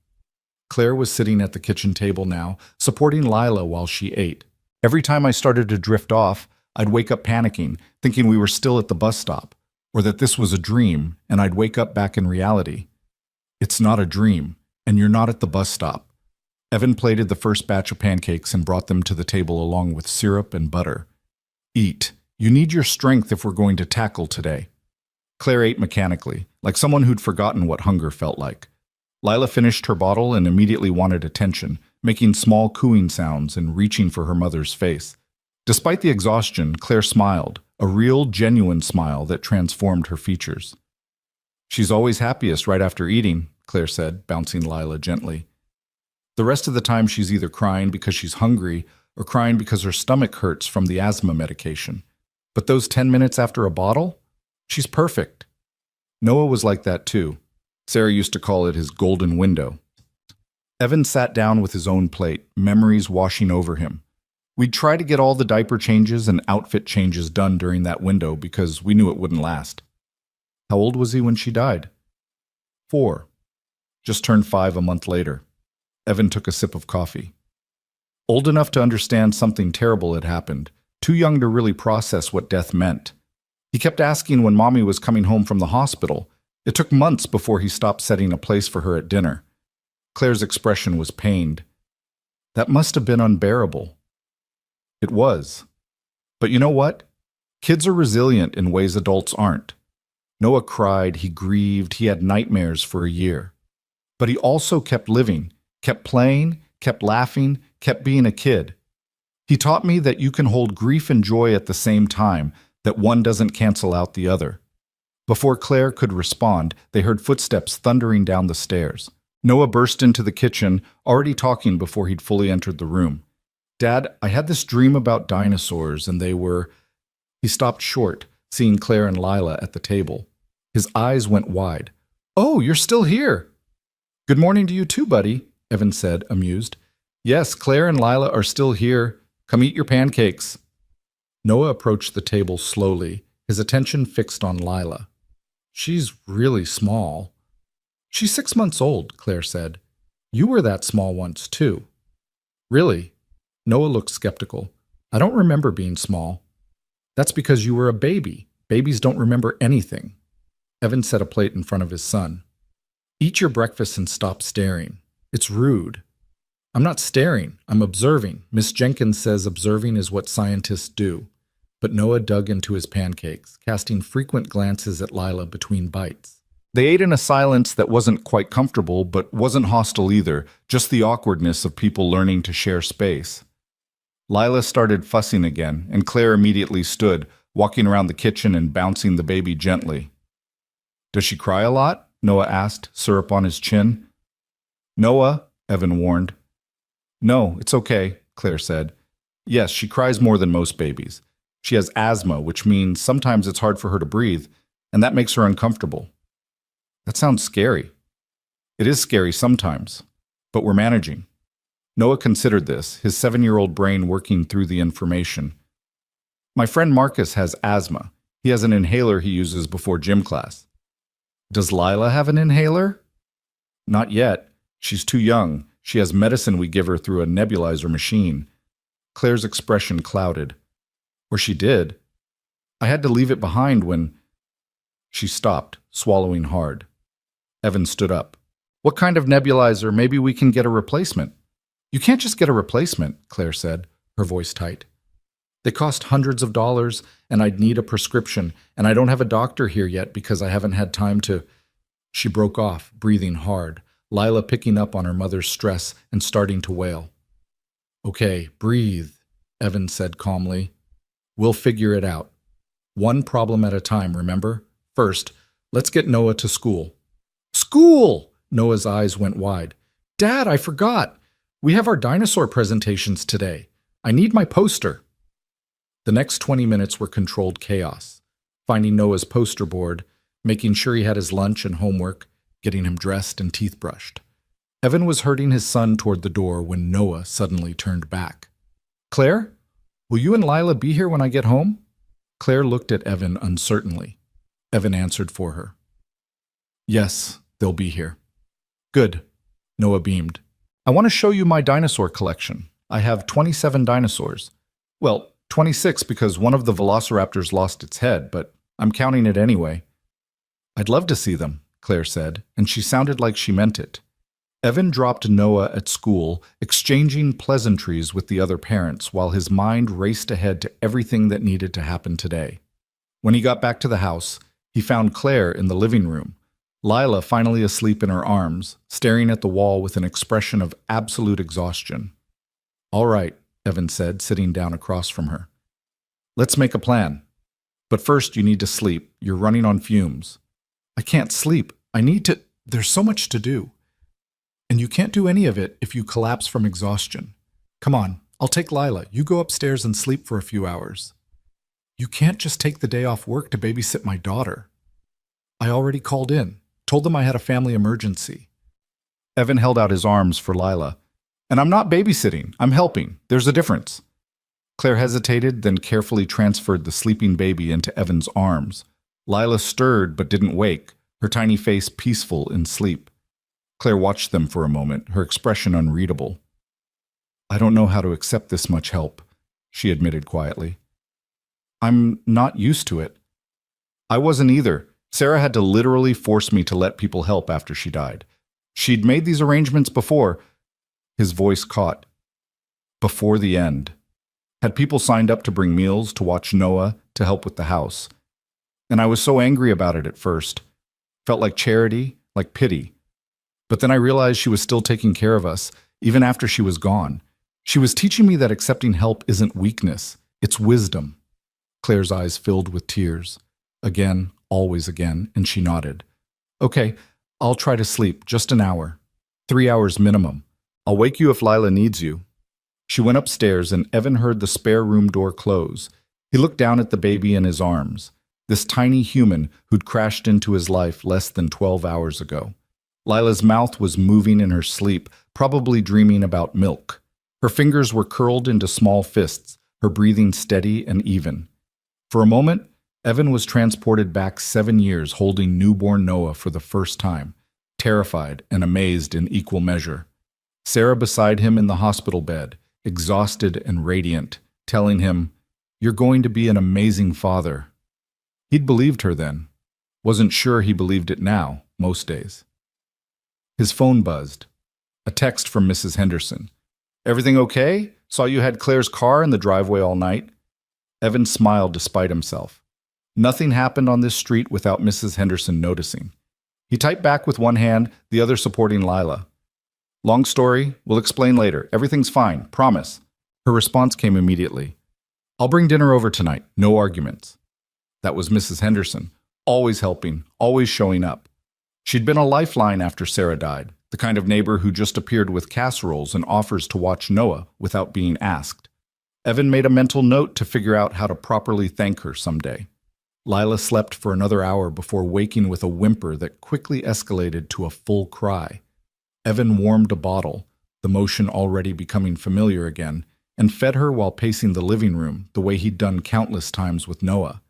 Claire was sitting at the kitchen table now, supporting Lila while she ate. "Every time I started to drift off, I'd wake up panicking, thinking we were still at the bus stop, or that this was a dream, and I'd wake up back in reality. It's not a dream, and you're not at the bus stop." Evan plated the first batch of pancakes and brought them to the table along with syrup and butter. "Eat. You need your strength if we're going to tackle today." Claire ate mechanically, like someone who'd forgotten what hunger felt like. Lila finished her bottle and immediately wanted attention, making small cooing sounds and reaching for her mother's face. Despite the exhaustion, Claire smiled, a real, genuine smile that transformed her features. "She's always happiest right after eating," Claire said, bouncing Lila gently. "The rest of the time she's either crying because she's hungry or crying because her stomach hurts from the asthma medication. But those 10 minutes after a bottle? She's perfect." Noah was like that too. Sarah used to call it his golden window. Evan sat down with his own plate, memories washing over him. We'd try to get all the diaper changes and outfit changes done during that window because we knew it wouldn't last. How old was he when she died? 4. Just turned 5 a month later. Evan took a sip of coffee. Old enough to understand something terrible had happened, too young to really process what death meant. He kept asking when Mommy was coming home from the hospital. It took months before he stopped setting a place for her at dinner. Claire's expression was pained. That must have been unbearable. It was. But you know what? Kids are resilient in ways adults aren't. Noah cried, he grieved, he had nightmares for a year. But he also kept living, kept playing, kept laughing, kept being a kid. He taught me that you can hold grief and joy at the same time, that one doesn't cancel out the other. Before Claire could respond, they heard footsteps thundering down the stairs. Noah burst into the kitchen, already talking before he'd fully entered the room. "Dad, I had this dream about dinosaurs, and they were—" He stopped short, seeing Claire and Lila at the table. His eyes went wide. "Oh, you're still here!" "Good morning to you too, buddy," Evan said, amused. "Yes, Claire and Lila are still here. Come eat your pancakes." Noah approached the table slowly, his attention fixed on Lila. "She's really small." "She's 6 months old," Claire said. "You were that small once, too." "Really?" Noah looked skeptical. "I don't remember being small." "That's because you were a baby. Babies don't remember anything." Evan set a plate in front of his son. "Eat your breakfast and stop staring. It's rude." I'm not staring, I'm observing. Miss Jenkins says observing is what scientists do. But Noah dug into his pancakes, casting frequent glances at Lila between bites. They ate in a silence that wasn't quite comfortable, but wasn't hostile either, just the awkwardness of people learning to share space. Lila started fussing again, and Claire immediately stood, walking around the kitchen and bouncing the baby gently. Does she cry a lot? Noah asked, syrup on his chin. Noah, Evan warned. No, it's okay, Claire said. Yes, she cries more than most babies. She has asthma, which means sometimes it's hard for her to breathe, and that makes her uncomfortable. That sounds scary. It is scary sometimes, but we're managing. Noah considered this, his 7-year-old brain working through the information. My friend Marcus has asthma. He has an inhaler he uses before gym class. Does Lila have an inhaler? Not yet. She's too young. She has medicine we give her through a nebulizer machine. Claire's expression clouded. Or she did. I had to leave it behind when... She stopped, swallowing hard. Evan stood up. What kind of nebulizer? Maybe we can get a replacement. You can't just get a replacement, Claire said, her voice tight. They cost hundreds of dollars, and I'd need a prescription, and I don't have a doctor here yet because I haven't had time to... She broke off, breathing hard, Lila picking up on her mother's stress and starting to wail. Okay, breathe, Evan said calmly. We'll figure it out. One problem at a time, remember? First, let's get Noah to school. School! Noah's eyes went wide. Dad, I forgot. We have our dinosaur presentations today. I need my poster. The next 20 minutes were controlled chaos. Finding Noah's poster board, making sure he had his lunch and homework, getting him dressed and teeth brushed. Evan was herding his son toward the door when Noah suddenly turned back. Claire, will you and Lila be here when I get home? Claire looked at Evan uncertainly. Evan answered for her. Yes, they'll be here. Good. Noah beamed. I want to show you my dinosaur collection. I have 27 dinosaurs. Well, 26 because one of the velociraptors lost its head, but I'm counting it anyway. I'd love to see them, Claire said, and she sounded like she meant it. Evan dropped Noah at school, exchanging pleasantries with the other parents while his mind raced ahead to everything that needed to happen today. When he got back to the house, he found Claire in the living room, Lila finally asleep in her arms, staring at the wall with an expression of absolute exhaustion. All right, Evan said, sitting down across from her. Let's make a plan. But first you need to sleep. You're running on fumes. I can't sleep. I need to... There's so much to do. And you can't do any of it if you collapse from exhaustion. Come on, I'll take Lila. You go upstairs and sleep for a few hours. You can't just take the day off work to babysit my daughter. I already called in. Told them I had a family emergency. Evan held out his arms for Lila. And I'm not babysitting. I'm helping. There's a difference. Claire hesitated, then carefully transferred the sleeping baby into Evan's arms. Lila stirred but didn't wake, her tiny face peaceful in sleep. Claire watched them for a moment, her expression unreadable. I don't know how to accept this much help, she admitted quietly. I'm not used to it. I wasn't either. Sarah had to literally force me to let people help after she died. She'd made these arrangements before. His voice caught. Before the end. Had people signed up to bring meals, to watch Noah, to help with the house. And I was so angry about it at first. Felt like charity, like pity. But then I realized she was still taking care of us, even after she was gone. She was teaching me that accepting help isn't weakness, it's wisdom. Claire's eyes filled with tears. Again, always again, and she nodded. Okay, I'll try to sleep, just an hour. 3 hours minimum. I'll wake you if Lila needs you. She went upstairs and Evan heard the spare room door close. He looked down at the baby in his arms, this tiny human who'd crashed into his life less than 12 hours ago. Lila's mouth was moving in her sleep, probably dreaming about milk. Her fingers were curled into small fists, her breathing steady and even. For a moment, Evan was transported back 7 years holding newborn Noah for the first time, terrified and amazed in equal measure. Sarah beside him in the hospital bed, exhausted and radiant, telling him, "You're going to be an amazing father." He'd believed her then. Wasn't sure he believed it now, most days. His phone buzzed. A text from Mrs. Henderson. Everything okay? Saw you had Claire's car in the driveway all night. Evan smiled despite himself. Nothing happened on this street without Mrs. Henderson noticing. He typed back with one hand, the other supporting Lila. Long story, we'll explain later. Everything's fine, promise. Her response came immediately. I'll bring dinner over tonight, no arguments. That was Mrs. Henderson, always helping, always showing up. She'd been a lifeline after Sarah died, the kind of neighbor who just appeared with casseroles and offers to watch Noah without being asked. Evan made a mental note to figure out how to properly thank her someday. Lila slept for another hour before waking with a whimper that quickly escalated to a full cry. Evan warmed a bottle, the motion already becoming familiar again, and fed her while pacing the living room the way he'd done countless times with Noah.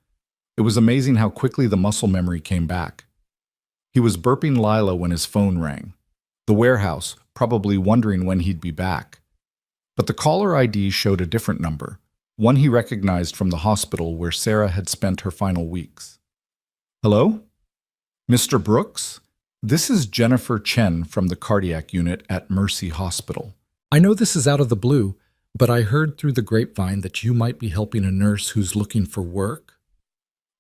It was amazing how quickly the muscle memory came back. He was burping Lila when his phone rang. The warehouse, probably wondering when he'd be back. But the caller ID showed a different number, one he recognized from the hospital where Sarah had spent her final weeks. Hello? Mr. Brooks? This is Jennifer Chen from the cardiac unit at Mercy Hospital. I know this is out of the blue, but I heard through the grapevine that you might be helping a nurse who's looking for work.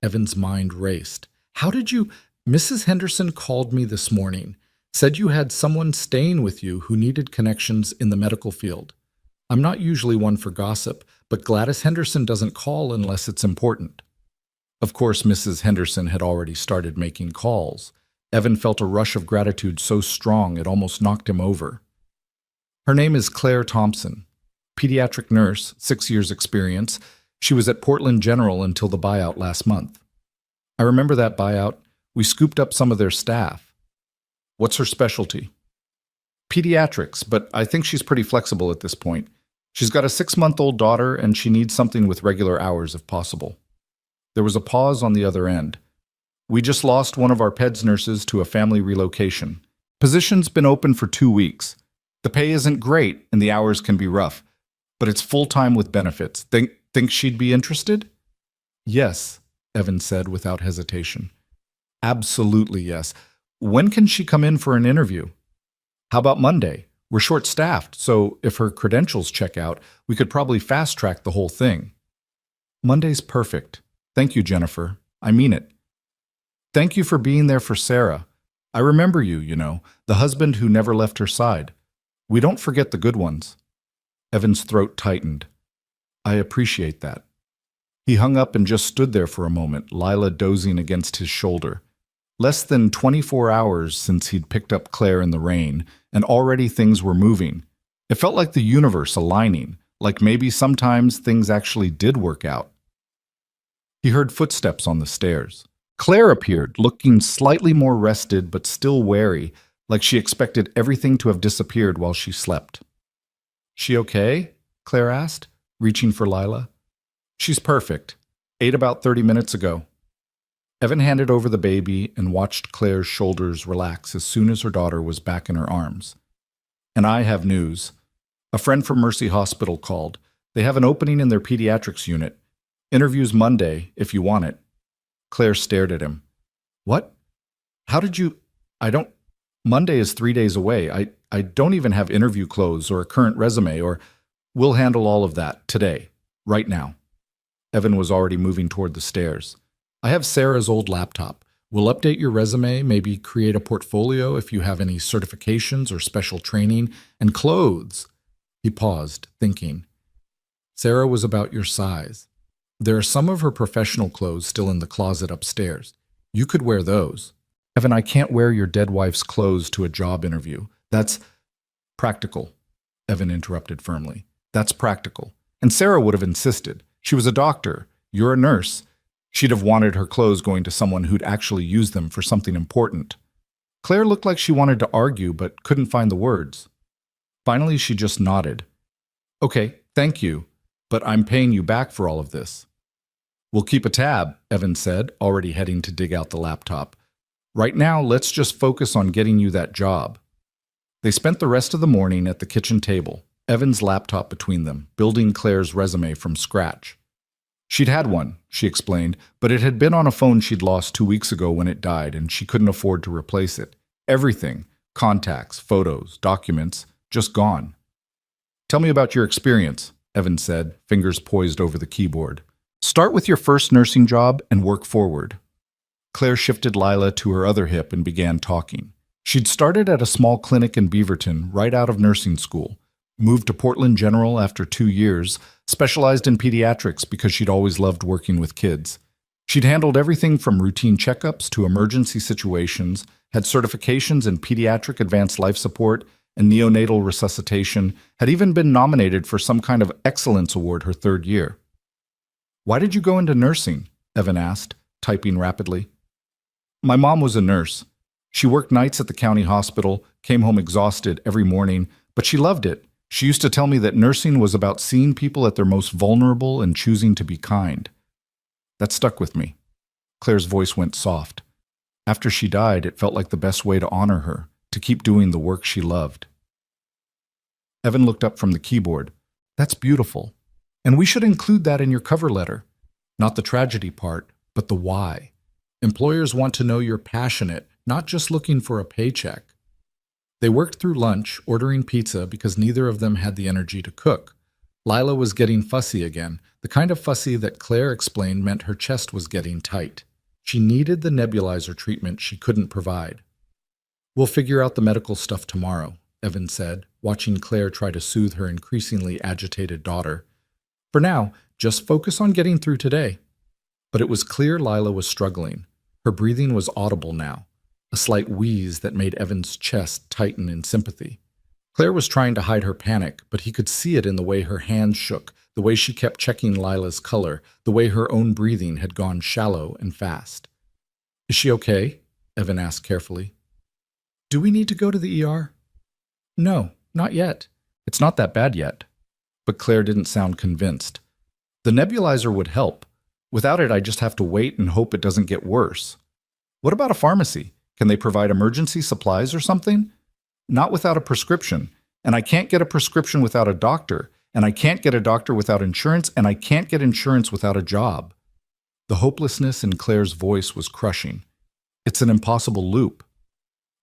Evan's mind raced. How did you... Mrs. Henderson called me this morning, said you had someone staying with you who needed connections in the medical field. I'm not usually one for gossip, but Gladys Henderson doesn't call unless it's important. Of course, Mrs. Henderson had already started making calls. Evan felt a rush of gratitude so strong it almost knocked him over. Her name is Claire Thompson, pediatric nurse, 6 years experience. She was at Portland General until the buyout last month. I remember that buyout. We scooped up some of their staff. What's her specialty? Pediatrics, but I think she's pretty flexible at this point. She's got a 6-month-old daughter, and she needs something with regular hours if possible. There was a pause on the other end. We just lost one of our PEDS nurses to a family relocation. Position's been open for 2 weeks. The pay isn't great, and the hours can be rough, but it's full-time with benefits. Think she'd be interested? Yes, Evan said without hesitation. Absolutely yes. When can she come in for an interview? How about Monday? We're short-staffed, so if her credentials check out, we could probably fast-track the whole thing. Monday's perfect. Thank you, Jennifer. I mean it. Thank you for being there for Sarah. I remember you, the husband who never left her side. We don't forget the good ones. Evan's throat tightened. I appreciate that. He hung up and just stood there for a moment, Lila dozing against his shoulder. Less than 24 hours since he'd picked up Claire in the rain, and already things were moving. It felt like the universe aligning, like maybe sometimes things actually did work out. He heard footsteps on the stairs. Claire appeared, looking slightly more rested but still wary, like she expected everything to have disappeared while she slept. She okay? Claire asked, reaching for Lila. She's perfect. Ate about 30 minutes ago. Evan handed over the baby and watched Claire's shoulders relax as soon as her daughter was back in her arms. And I have news. A friend from Mercy Hospital called. They have an opening in their pediatrics unit. Interviews Monday, if you want it. Claire stared at him. What? How did you... Monday is 3 days away. I don't even have interview clothes or a current resume or... We'll handle all of that today, right now. Evan was already moving toward the stairs. I have Sarah's old laptop. We'll update your resume, maybe create a portfolio if you have any certifications or special training, and clothes. He paused, thinking. Sarah was about your size. There are some of her professional clothes still in the closet upstairs. You could wear those. Evan, I can't wear your dead wife's clothes to a job interview. That's practical, Evan interrupted firmly. That's practical. And Sarah would have insisted. She was a doctor. You're a nurse. She'd have wanted her clothes going to someone who'd actually use them for something important. Claire looked like she wanted to argue but couldn't find the words. Finally, she just nodded. Okay, thank you, but I'm paying you back for all of this. We'll keep a tab, Evan said, already heading to dig out the laptop. Right now, let's just focus on getting you that job. They spent the rest of the morning at the kitchen table, Evan's laptop between them, building Claire's resume from scratch. She'd had one, she explained, but it had been on a phone she'd lost 2 weeks ago when it died, and she couldn't afford to replace it. Everything, contacts, photos, documents, just gone. Tell me about your experience, Evan said, fingers poised over the keyboard. Start with your first nursing job and work forward. Claire shifted Lila to her other hip and began talking. She'd started at a small clinic in Beaverton right out of nursing school, moved to Portland General after 2 years, specialized in pediatrics because she'd always loved working with kids. She'd handled everything from routine checkups to emergency situations, had certifications in pediatric advanced life support and neonatal resuscitation, had even been nominated for some kind of excellence award her 3rd year. Why did you go into nursing? Evan asked, typing rapidly. My mom was a nurse. She worked nights at the county hospital, came home exhausted every morning, but she loved it. She used to tell me that nursing was about seeing people at their most vulnerable and choosing to be kind. That stuck with me. Claire's voice went soft. After she died, it felt like the best way to honor her, to keep doing the work she loved. Evan looked up from the keyboard. That's beautiful. And we should include that in your cover letter. Not the tragedy part, but the why. Employers want to know you're passionate, not just looking for a paycheck. They worked through lunch, ordering pizza because neither of them had the energy to cook. Lila was getting fussy again, the kind of fussy that Claire explained meant her chest was getting tight. She needed the nebulizer treatment she couldn't provide. We'll figure out the medical stuff tomorrow, Evan said, watching Claire try to soothe her increasingly agitated daughter. For now, just focus on getting through today. But it was clear Lila was struggling. Her breathing was audible now, a slight wheeze that made Evan's chest tighten in sympathy. Claire was trying to hide her panic, but he could see it in the way her hands shook, the way she kept checking Lila's color, the way her own breathing had gone shallow and fast. Is she okay? Evan asked carefully. Do we need to go to the ER? No, not yet. It's not that bad yet. But Claire didn't sound convinced. The nebulizer would help. Without it, I just have to wait and hope it doesn't get worse. What about a pharmacy? Can they provide emergency supplies or something? Not without a prescription. And I can't get a prescription without a doctor. And I can't get a doctor without insurance. And I can't get insurance without a job. The hopelessness in Claire's voice was crushing. It's an impossible loop.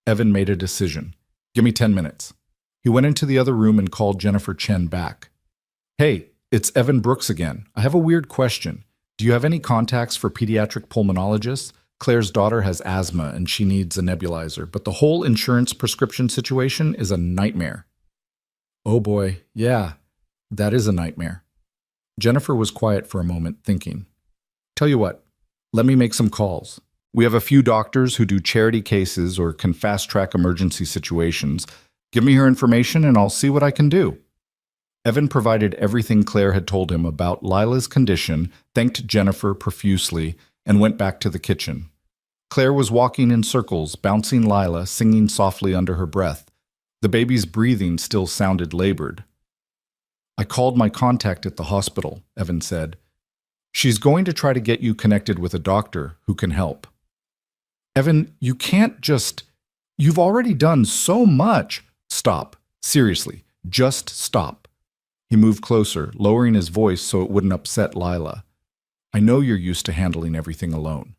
Evan made a decision. Give me 10 minutes. He went into the other room and called Jennifer Chen back. Hey, it's Evan Brooks again. I have a weird question. Do you have any contacts for pediatric pulmonologists? Claire's daughter has asthma and she needs a nebulizer, but the whole insurance prescription situation is a nightmare. Oh boy, yeah, that is a nightmare. Jennifer was quiet for a moment, thinking. Tell you what, let me make some calls. We have a few doctors who do charity cases or can fast-track emergency situations. Give me her information and I'll see what I can do. Evan provided everything Claire had told him about Lila's condition, thanked Jennifer profusely, and went back to the kitchen. Claire was walking in circles, bouncing Lila, singing softly under her breath. The baby's breathing still sounded labored. I called my contact at the hospital, Evan said. She's going to try to get you connected with a doctor who can help. Evan, you can't just... You've already done so much. Stop. Seriously, just stop. He moved closer, lowering his voice so it wouldn't upset Lila. I know you're used to handling everything alone.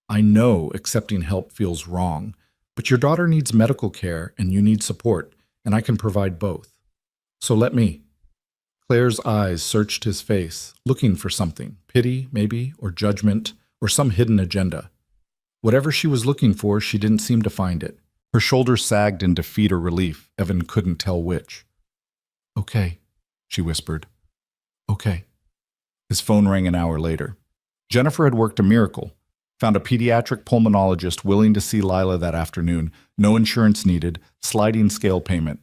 I know accepting help feels wrong, but your daughter needs medical care and you need support, and I can provide both. So let me. Claire's eyes searched his face, looking for something, pity, maybe, or judgment, or some hidden agenda. Whatever she was looking for, she didn't seem to find it. Her shoulders sagged in defeat or relief. Evan couldn't tell which. Okay, she whispered. Okay. His phone rang an hour later. Jennifer had worked a miracle. Found a pediatric pulmonologist willing to see Lila that afternoon. No insurance needed. Sliding scale payment.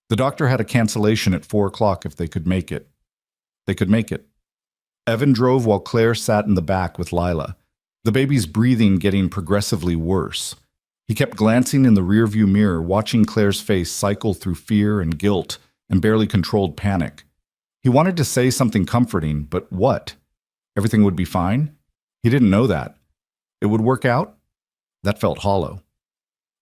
The doctor had a cancellation at 4 o'clock if they could make it. They could make it. Evan drove while Claire sat in the back with Lila. The baby's breathing getting progressively worse. He kept glancing in the rearview mirror, watching Claire's face cycle through fear and guilt and barely controlled panic. He wanted to say something comforting, but what? Everything would be fine? He didn't know that. It would work out? That felt hollow.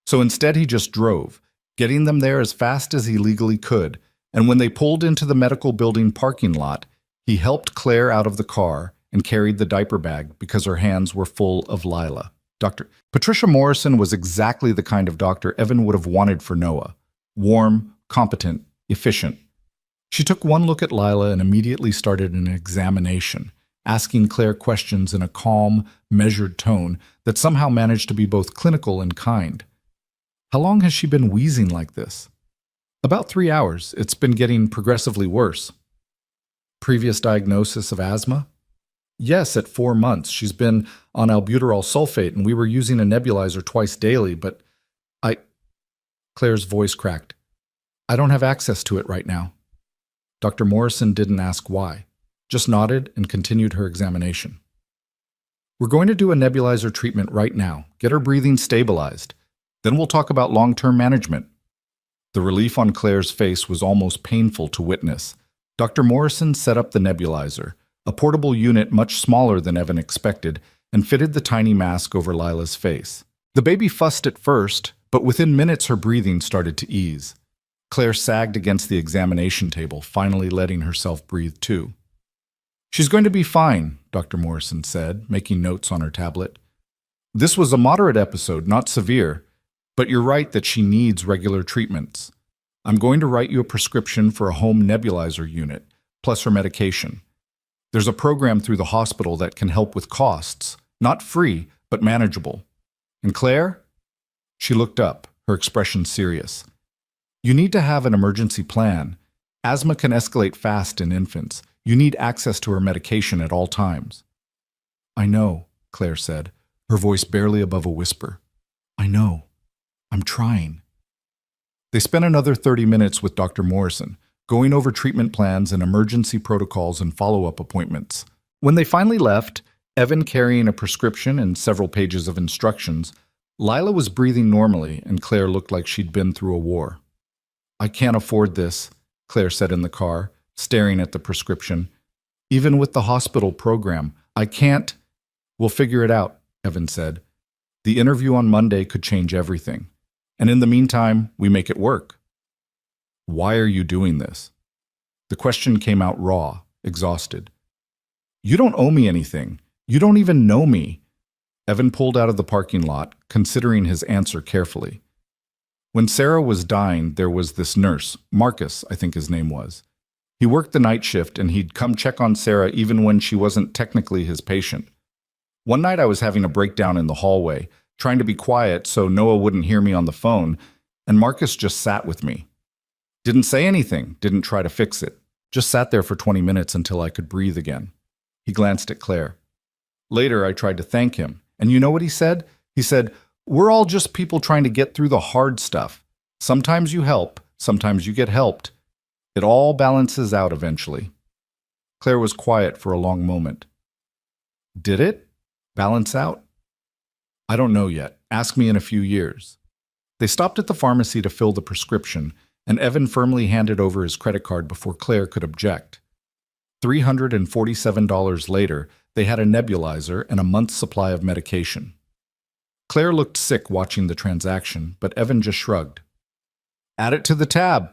So instead he just drove, getting them there as fast as he legally could, and when they pulled into the medical building parking lot, he helped Claire out of the car and carried the diaper bag because her hands were full of Lila. Dr. Patricia Morrison was exactly the kind of doctor Evan would have wanted for Noah. Warm, competent, efficient. She took one look at Lila and immediately started an examination, asking Claire questions in a calm, measured tone that somehow managed to be both clinical and kind. How long has she been wheezing like this? About 3 hours. It's been getting progressively worse. Previous diagnosis of asthma? Yes, at 4 months. She's been on albuterol sulfate and we were using a nebulizer twice daily, but Claire's voice cracked. I don't have access to it right now. Dr. Morrison didn't ask why, just nodded and continued her examination. We're going to do a nebulizer treatment right now, get her breathing stabilized. Then we'll talk about long-term management. The relief on Claire's face was almost painful to witness. Dr. Morrison set up the nebulizer, a portable unit much smaller than Evan expected, and fitted the tiny mask over Lila's face. The baby fussed at first, but within minutes her breathing started to ease. Claire sagged against the examination table, finally letting herself breathe too. She's going to be fine, Dr. Morrison said, making notes on her tablet. This was a moderate episode, not severe, but you're right that she needs regular treatments. I'm going to write you a prescription for a home nebulizer unit, plus her medication. There's a program through the hospital that can help with costs, not free, but manageable. And Claire? She looked up, her expression serious. You need to have an emergency plan. Asthma can escalate fast in infants. You need access to her medication at all times. I know, Claire said, her voice barely above a whisper. I know. I'm trying. They spent another 30 minutes with Dr. Morrison, going over treatment plans and emergency protocols and follow-up appointments. When they finally left, Evan carrying a prescription and several pages of instructions, Lila was breathing normally and Claire looked like she'd been through a war. I can't afford this, Claire said in the car, staring at the prescription. Even with the hospital program, I can't. We'll figure it out, Evan said. The interview on Monday could change everything. And in the meantime, we make it work. Why are you doing this? The question came out raw, exhausted. You don't owe me anything. You don't even know me. Evan pulled out of the parking lot, considering his answer carefully. When Sarah was dying, there was this nurse, Marcus, I think his name was. He worked the night shift and he'd come check on Sarah even when she wasn't technically his patient. One night I was having a breakdown in the hallway, trying to be quiet so Noah wouldn't hear me on the phone, and Marcus just sat with me. Didn't say anything, didn't try to fix it. Just sat there for 20 minutes until I could breathe again. He glanced at Claire. Later, I tried to thank him, and you know what he said? He said, we're all just people trying to get through the hard stuff. Sometimes you help, sometimes you get helped. It all balances out eventually. Claire was quiet for a long moment. Did it balance out? I don't know yet. Ask me in a few years. They stopped at the pharmacy to fill the prescription, and Evan firmly handed over his credit card before Claire could object. $347 later, they had a nebulizer and a month's supply of medication. Claire looked sick watching the transaction, but Evan just shrugged. Add it to the tab,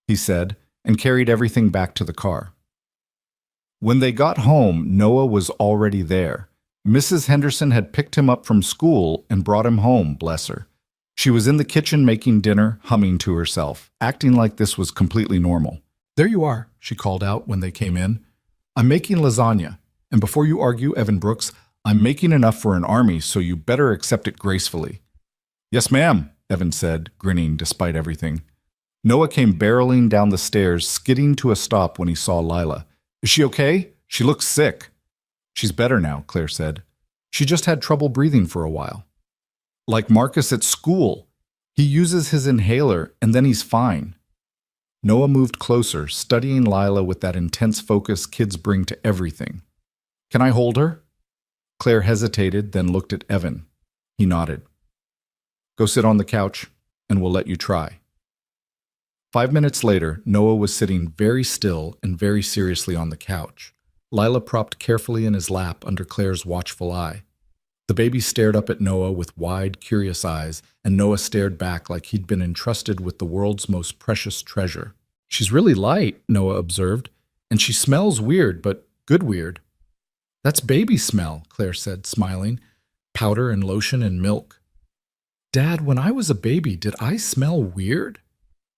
he said, and carried everything back to the car. When they got home, Noah was already there. Mrs. Henderson had picked him up from school and brought him home, bless her. She was in the kitchen making dinner, humming to herself, acting like this was completely normal. There you are, she called out when they came in. I'm making lasagna, and before you argue, Evan Brooks, I'm making enough for an army, so you better accept it gracefully. Yes, ma'am, Evan said, grinning despite everything. Noah came barreling down the stairs, skidding to a stop when he saw Lila. Is she okay? She looks sick. She's better now, Claire said. She just had trouble breathing for a while. Like Marcus at school. He uses his inhaler, and then he's fine. Noah moved closer, studying Lila with that intense focus kids bring to everything. Can I hold her? Claire hesitated, then looked at Evan. He nodded. Go sit on the couch, and we'll let you try. 5 minutes later, Noah was sitting very still and very seriously on the couch, Lila propped carefully in his lap under Claire's watchful eye. The baby stared up at Noah with wide, curious eyes, and Noah stared back like he'd been entrusted with the world's most precious treasure. She's really light, Noah observed, and she smells weird, but good weird. That's baby smell, Claire said, smiling. Powder and lotion and milk. Dad, when I was a baby, did I smell weird?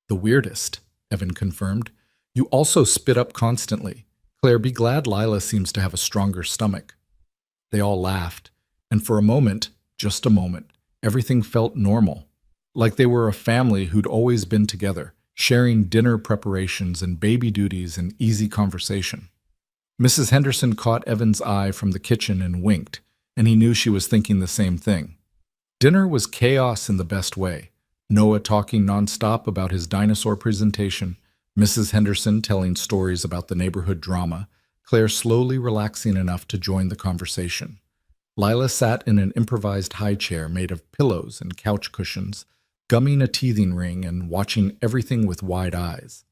The weirdest, Evan confirmed. You also spit up constantly. Claire, be glad Lila seems to have a stronger stomach. They all laughed, and for a moment, just a moment, everything felt normal, like they were a family who'd always been together, sharing dinner preparations and baby duties and easy conversation. Mrs. Henderson caught Evan's eye from the kitchen and winked, and he knew she was thinking the same thing. Dinner was chaos in the best way. Noah talking nonstop about his dinosaur presentation, Mrs. Henderson telling stories about the neighborhood drama, Claire slowly relaxing enough to join the conversation. Lila sat in an improvised high chair made of pillows and couch cushions, gumming a teething ring and watching everything with wide eyes.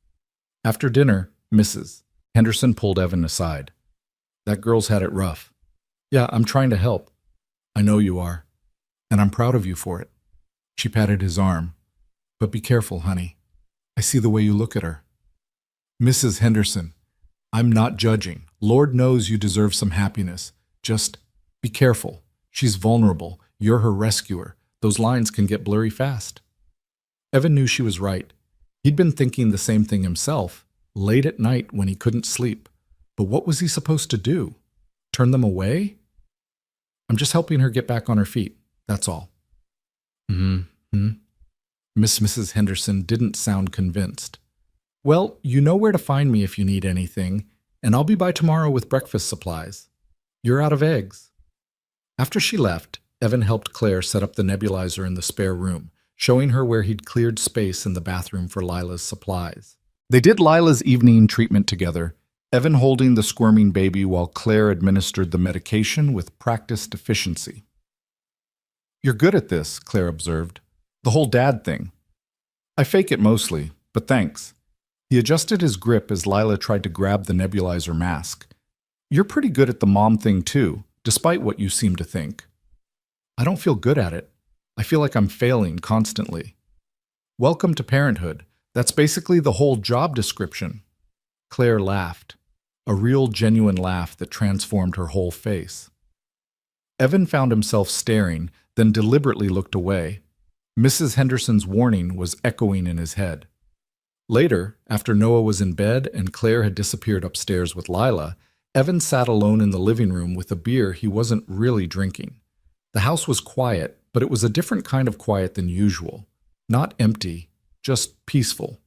After dinner, Mrs. Henderson pulled Evan aside. That girl's had it rough. Yeah, I'm trying to help. I know you are. And I'm proud of you for it. She patted his arm. But be careful, honey. I see the way you look at her. Mrs. Henderson, I'm not judging. Lord knows you deserve some happiness. Just be careful. She's vulnerable. You're her rescuer. Those lines can get blurry fast. Evan knew she was right. He'd been thinking the same thing himself, late at night when he couldn't sleep. But what was he supposed to do? Turn them away? I'm just helping her get back on her feet. That's all. Mrs. Henderson didn't sound convinced. Well, you know where to find me if you need anything, and I'll be by tomorrow with breakfast supplies. You're out of eggs. After she left, Evan helped Claire set up the nebulizer in the spare room, showing her where he'd cleared space in the bathroom for Lila's supplies. They did Lila's evening treatment together, Evan holding the squirming baby while Claire administered the medication with practiced efficiency. You're good at this, Claire observed. The whole dad thing. I fake it mostly, but thanks. He adjusted his grip as Lila tried to grab the nebulizer mask. You're pretty good at the mom thing too, despite what you seem to think. I don't feel good at it. I feel like I'm failing constantly. Welcome to parenthood. That's basically the whole job description. Claire laughed, a real genuine laugh that transformed her whole face. Evan found himself staring, then deliberately looked away. Mrs. Henderson's warning was echoing in his head. Later, after Noah was in bed and Claire had disappeared upstairs with Lila, Evan sat alone in the living room with a beer he wasn't really drinking. The house was quiet, but it was a different kind of quiet than usual. Not empty, just peaceful.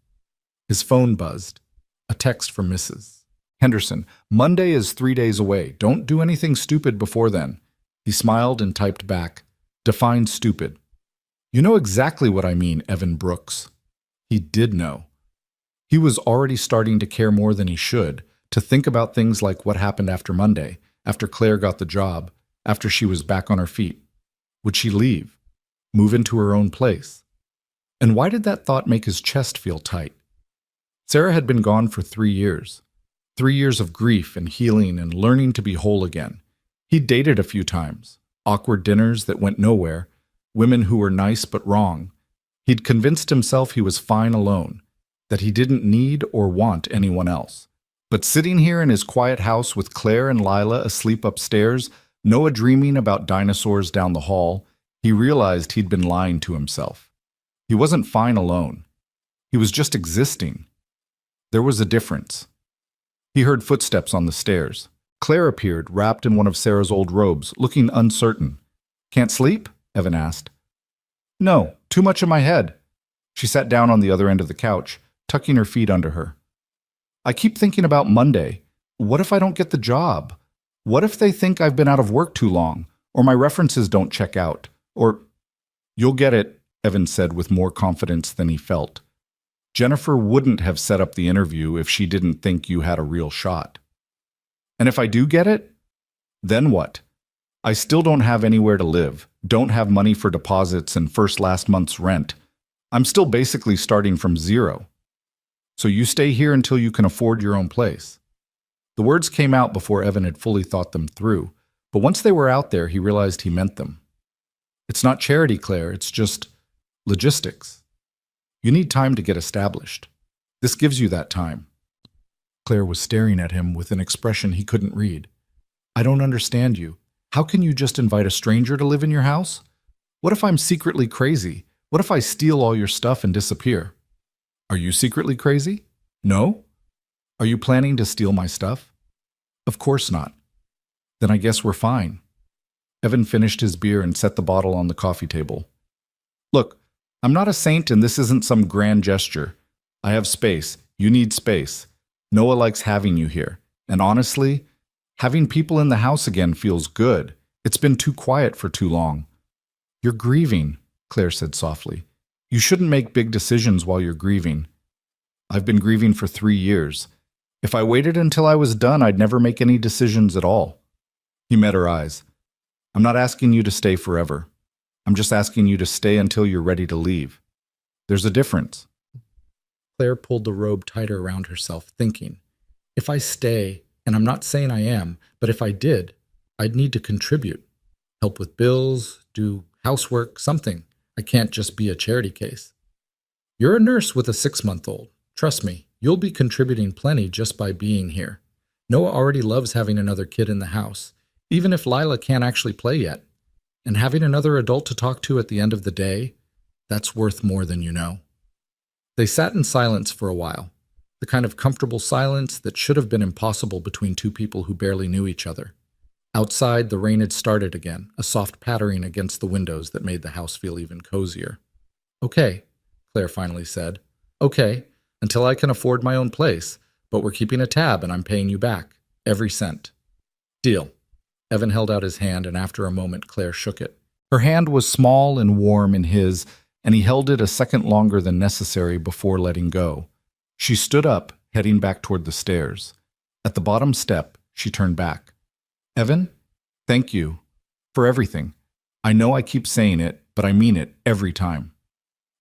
His phone buzzed. A text from Mrs. Henderson. Monday is 3 days away. Don't do anything stupid before then. He smiled and typed back. Define stupid. You know exactly what I mean, Evan Brooks. He did know. He was already starting to care more than he should, to think about things like what happened after Monday, after Claire got the job, after she was back on her feet. Would she leave? Move into her own place? And why did that thought make his chest feel tight? Sarah had been gone for 3 years. 3 years of grief and healing and learning to be whole again. He'd dated a few times, awkward dinners that went nowhere, women who were nice but wrong. He'd convinced himself he was fine alone, that he didn't need or want anyone else. But sitting here in his quiet house with Claire and Lila asleep upstairs, Noah dreaming about dinosaurs down the hall, he realized he'd been lying to himself. He wasn't fine alone. He was just existing. There was a difference. He heard footsteps on the stairs. Claire appeared, wrapped in one of Sarah's old robes, looking uncertain. Can't sleep? Evan asked. No, too much in my head. She sat down on the other end of the couch, tucking her feet under her. I keep thinking about Monday. What if I don't get the job? What if they think I've been out of work too long, or my references don't check out, or... You'll get it, Evan said with more confidence than he felt. Jennifer wouldn't have set up the interview if she didn't think you had a real shot. And if I do get it? Then what? I still don't have anywhere to live, don't have money for deposits and last month's rent. I'm still basically starting from zero. So you stay here until you can afford your own place. The words came out before Evan had fully thought them through, but once they were out there, he realized he meant them. It's not charity, Claire, it's just logistics. You need time to get established. This gives you that time. Claire was staring at him with an expression he couldn't read. I don't understand you. How can you just invite a stranger to live in your house? What if I'm secretly crazy? What if I steal all your stuff and disappear? Are you secretly crazy? No? Are you planning to steal my stuff? Of course not. Then I guess we're fine. Evan finished his beer and set the bottle on the coffee table. Look, I'm not a saint and this isn't some grand gesture. I have space. You need space. Noah likes having you here. And honestly, having people in the house again feels good. It's been too quiet for too long. You're grieving, Claire said softly. You shouldn't make big decisions while you're grieving. I've been grieving for 3 years. If I waited until I was done, I'd never make any decisions at all. He met her eyes. I'm not asking you to stay forever. I'm just asking you to stay until you're ready to leave. There's a difference. Claire pulled the robe tighter around herself, thinking, if I stay, and I'm not saying I am, but if I did, I'd need to contribute. Help with bills, do housework, something. I can't just be a charity case. You're a nurse with a 6-month-old. Trust me, you'll be contributing plenty just by being here. Noah already loves having another kid in the house, even if Lila can't actually play yet. And having another adult to talk to at the end of the day, that's worth more than you know. They sat in silence for a while, the kind of comfortable silence that should have been impossible between two people who barely knew each other. Outside, the rain had started again, a soft pattering against the windows that made the house feel even cozier. Okay, Claire finally said. Okay, until I can afford my own place, but we're keeping a tab and I'm paying you back, every cent. Deal. Evan held out his hand, and after a moment, Claire shook it. Her hand was small and warm in his, and he held it a second longer than necessary before letting go. She stood up, heading back toward the stairs. At the bottom step, she turned back. Evan, thank you for everything. I know I keep saying it, but I mean it every time.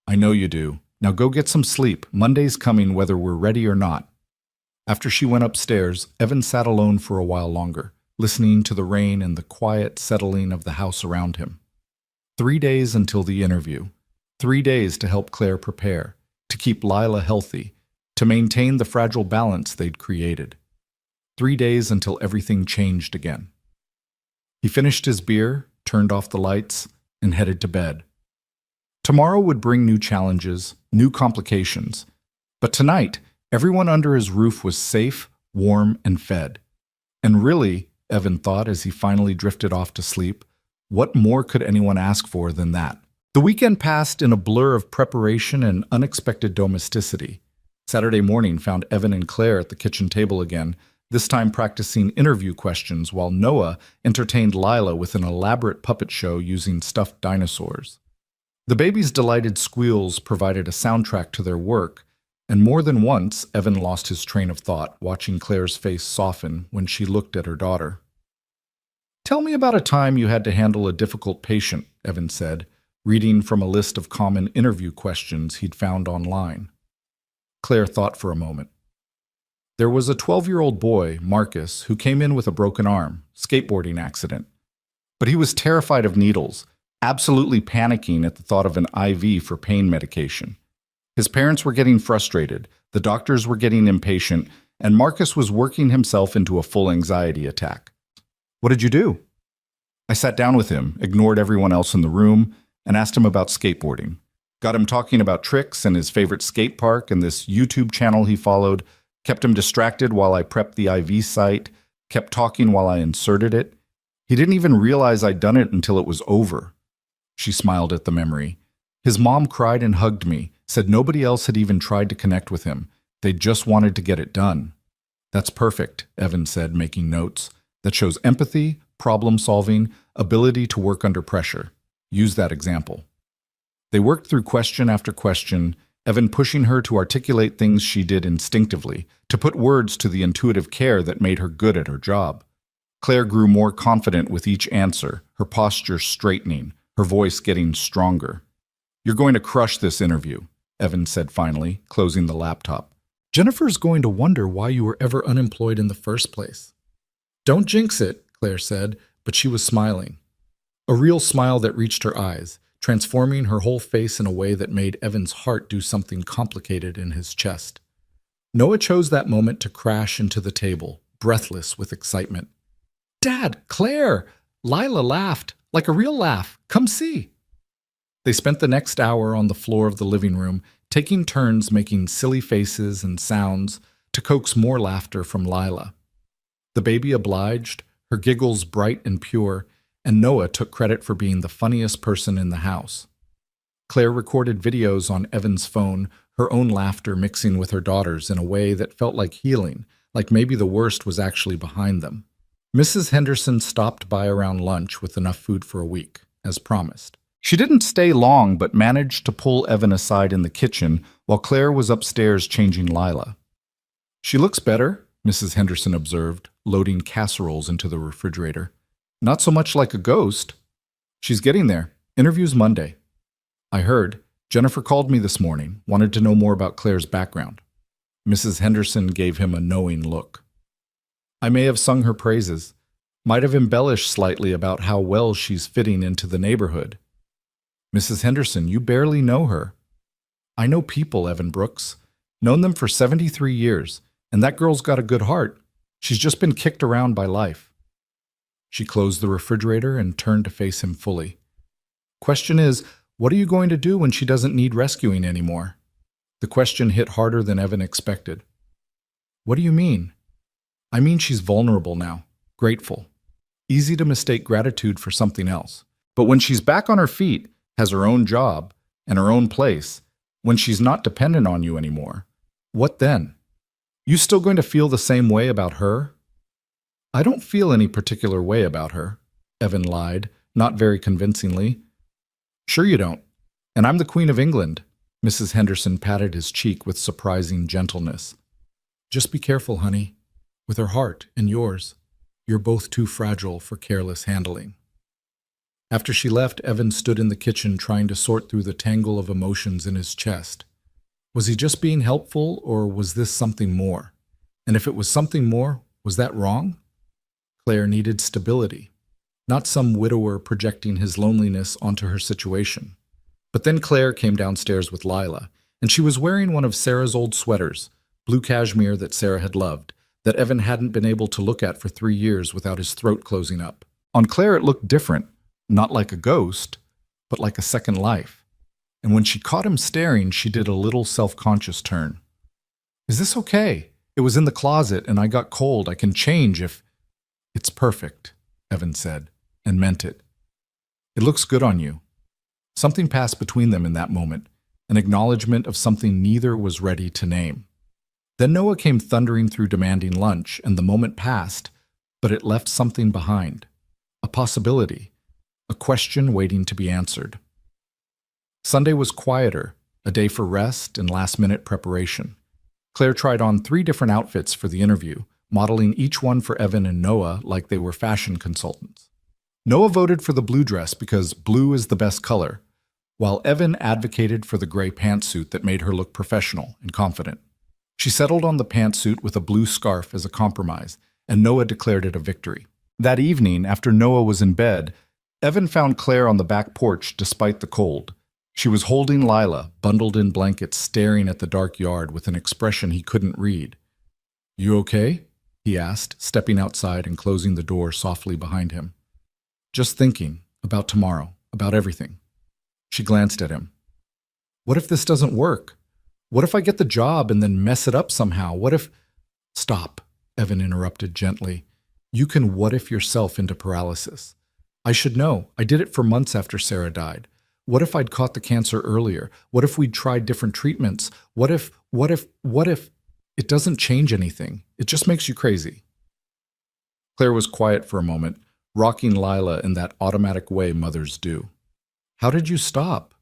I know you do. Now go get some sleep. Monday's coming whether we're ready or not. After she went upstairs, Evan sat alone for a while longer, listening to the rain and the quiet settling of the house around him. 3 days until the interview. 3 days to help Claire prepare, to keep Lila healthy, to maintain the fragile balance they'd created. 3 days until everything changed again. He finished his beer, turned off the lights, and headed to bed. Tomorrow would bring new challenges, new complications. But tonight, everyone under his roof was safe, warm, and fed. And really, Evan thought as he finally drifted off to sleep, what more could anyone ask for than that? The weekend passed in a blur of preparation and unexpected domesticity. Saturday morning found Evan and Claire at the kitchen table again, this time practicing interview questions while Noah entertained Lila with an elaborate puppet show using stuffed dinosaurs. The baby's delighted squeals provided a soundtrack to their work, and more than once Evan lost his train of thought, watching Claire's face soften when she looked at her daughter. Tell me about a time you had to handle a difficult patient, Evan said, reading from a list of common interview questions he'd found online. Claire thought for a moment. There was a 12-year-old boy, Marcus, who came in with a broken arm, skateboarding accident. But he was terrified of needles, absolutely panicking at the thought of an IV for pain medication. His parents were getting frustrated, the doctors were getting impatient, and Marcus was working himself into a full anxiety attack. What did you do? I sat down with him, ignored everyone else in the room, and asked him about skateboarding. Got him talking about tricks and his favorite skate park and this YouTube channel he followed, kept him distracted while I prepped the IV site, kept talking while I inserted it. He didn't even realize I'd done it until it was over. She smiled at the memory. His mom cried and hugged me, said nobody else had even tried to connect with him. They just wanted to get it done. That's perfect, Evan said, making notes. That shows empathy, problem-solving, ability to work under pressure. Use that example. They worked through question after question, Evan pushing her to articulate things she did instinctively, to put words to the intuitive care that made her good at her job. Claire grew more confident with each answer, her posture straightening, her voice getting stronger. You're going to crush this interview, Evan said finally, closing the laptop. Jennifer's going to wonder why you were ever unemployed in the first place. Don't jinx it, Claire said, but she was smiling. A real smile that reached her eyes, transforming her whole face in a way that made Evan's heart do something complicated in his chest. Noah chose that moment to crash into the table, breathless with excitement. Dad, Claire! Lila laughed, like a real laugh. Come see. They spent the next hour on the floor of the living room, taking turns making silly faces and sounds, to coax more laughter from Lila. The baby obliged, her giggles bright and pure, and Noah took credit for being the funniest person in the house. Claire recorded videos on Evan's phone, her own laughter mixing with her daughter's in a way that felt like healing, like maybe the worst was actually behind them. Mrs. Henderson stopped by around lunch with enough food for a week, as promised. She didn't stay long, but managed to pull Evan aside in the kitchen while Claire was upstairs changing Lila. "She looks better," Mrs. Henderson observed, loading casseroles into the refrigerator. "Not so much like a ghost." "She's getting there. Interview's Monday." "I heard. Jennifer called me this morning, wanted to know more about Claire's background." Mrs. Henderson gave him a knowing look. "I may have sung her praises. Might have embellished slightly about how well she's fitting into the neighborhood." "Mrs. Henderson, you barely know her." "I know people, Evan Brooks. Known them for 73 years, and that girl's got a good heart. She's just been kicked around by life." She closed the refrigerator and turned to face him fully. "Question is, what are you going to do when she doesn't need rescuing anymore?" The question hit harder than Evan expected. "What do you mean?" "I mean she's vulnerable now, grateful. Easy to mistake gratitude for something else. But when she's back on her feet, has her own job and her own place, when she's not dependent on you anymore, what then? You still going to feel the same way about her?" "I don't feel any particular way about her," Evan lied, not very convincingly. "Sure you don't. And I'm the Queen of England." Mrs. Henderson patted his cheek with surprising gentleness. "Just be careful, honey. With her heart and yours, you're both too fragile for careless handling." After she left, Evan stood in the kitchen trying to sort through the tangle of emotions in his chest. Was he just being helpful, or was this something more? And if it was something more, was that wrong? Claire needed stability, not some widower projecting his loneliness onto her situation. But then Claire came downstairs with Lila, and she was wearing one of Sarah's old sweaters, blue cashmere that Sarah had loved, that Evan hadn't been able to look at for 3 years without his throat closing up. On Claire it looked different, not like a ghost, but like a second life. And when she caught him staring, she did a little self-conscious turn. "Is this okay? It was in the closet and I got cold. I can change if—" "It's perfect," Evan said, and meant it. "It looks good on you." Something passed between them in that moment, an acknowledgement of something neither was ready to name. Then Noah came thundering through demanding lunch, and the moment passed, but it left something behind. A possibility, a question waiting to be answered. Sunday was quieter, a day for rest and last-minute preparation. Claire tried on 3 different outfits for the interview, modeling each one for Evan and Noah like they were fashion consultants. Noah voted for the blue dress because blue is the best color, while Evan advocated for the gray pantsuit that made her look professional and confident. She settled on the pantsuit with a blue scarf as a compromise, and Noah declared it a victory. That evening, after Noah was in bed, Evan found Claire on the back porch despite the cold. She was holding Lila, bundled in blankets, staring at the dark yard with an expression he couldn't read. "You okay?" he asked, stepping outside and closing the door softly behind him. "Just thinking about tomorrow, about everything." She glanced at him. "What if this doesn't work? What if I get the job and then mess it up somehow? What if—" "Stop," Evan interrupted gently. "You can what if yourself into paralysis. I should know. I did it for months after Sarah died. What if I'd caught the cancer earlier? What if we'd tried different treatments? What if... It doesn't change anything. It just makes you crazy." Claire was quiet for a moment, rocking Lila in that automatic way mothers do. "How did you stop?"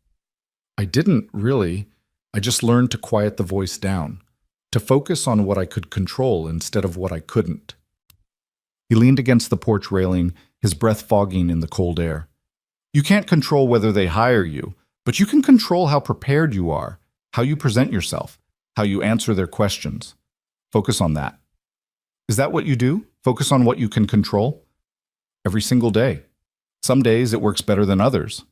"I didn't, really. I just learned to quiet the voice down, to focus on what I could control instead of what I couldn't." He leaned against the porch railing, his breath fogging in the cold air. "You can't control whether they hire you, but you can control how prepared you are, how you present yourself, how you answer their questions. Focus on that." "Is that what you do? Focus on what you can control?" "Every single day. Some days it works better than others."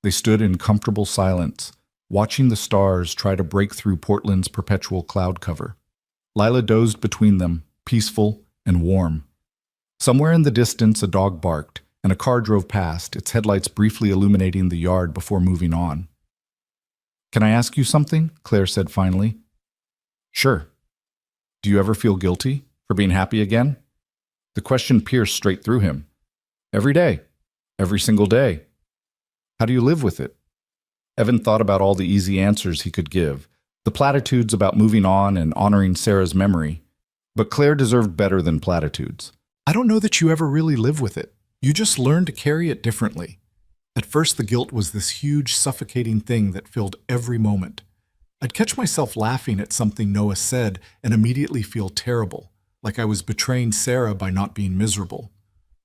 They stood in comfortable silence, watching the stars try to break through Portland's perpetual cloud cover. Lila dozed between them, peaceful and warm. Somewhere in the distance a dog barked, and a car drove past, its headlights briefly illuminating the yard before moving on. "Can I ask you something?" Claire said finally. "Sure." Do you ever feel guilty for being happy again? The question pierced straight through him. Every day. Every single day. How do you live with it? Evan thought about all the easy answers he could give, the platitudes about moving on and honoring Sarah's memory. But Claire deserved better than platitudes. I don't know that you ever really live with it. You just learn to carry it differently. At first, the guilt was this huge, suffocating thing that filled every moment. I'd catch myself laughing at something Noah said and immediately feel terrible, like I was betraying Sarah by not being miserable.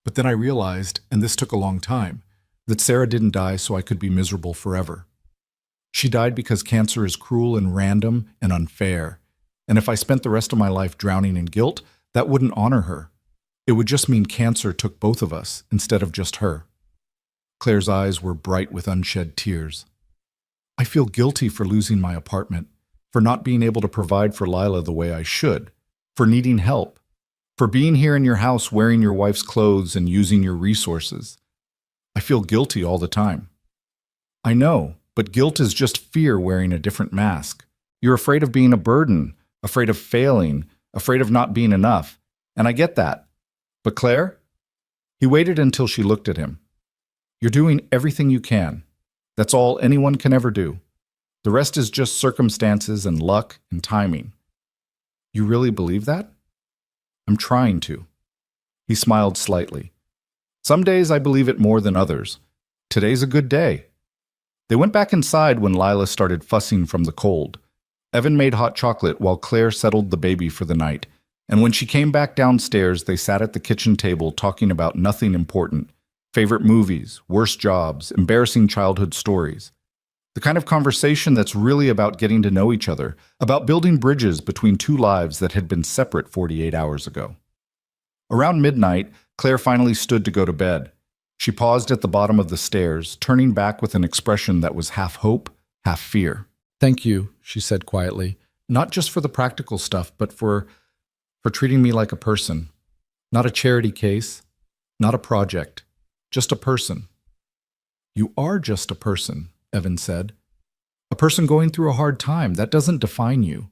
But then I realized, and this took a long time, that Sarah didn't die so I could be miserable forever. She died because cancer is cruel and random and unfair. And if I spent the rest of my life drowning in guilt, that wouldn't honor her. It would just mean cancer took both of us instead of just her. Claire's eyes were bright with unshed tears. I feel guilty for losing my apartment, for not being able to provide for Lila the way I should, for needing help, for being here in your house wearing your wife's clothes and using your resources. I feel guilty all the time. I know, but guilt is just fear wearing a different mask. You're afraid of being a burden, afraid of failing, afraid of not being enough, and I get that. But Claire? He waited until she looked at him. You're doing everything you can. That's all anyone can ever do. The rest is just circumstances and luck and timing. You really believe that? I'm trying to. He smiled slightly. Some days I believe it more than others. Today's a good day. They went back inside when Lila started fussing from the cold. Evan made hot chocolate while Claire settled the baby for the night, and when she came back downstairs, they sat at the kitchen table talking about nothing important. Favorite movies, worst jobs, embarrassing childhood stories. The kind of conversation that's really about getting to know each other, about building bridges between two lives that had been separate 48 hours ago. Around midnight, Claire finally stood to go to bed. She paused at the bottom of the stairs, turning back with an expression that was half hope, half fear. Thank you, she said quietly, not just for the practical stuff, but for treating me like a person. Not a charity case, not a project. Just a person. You are just a person, Evan said. A person going through a hard time. That doesn't define you.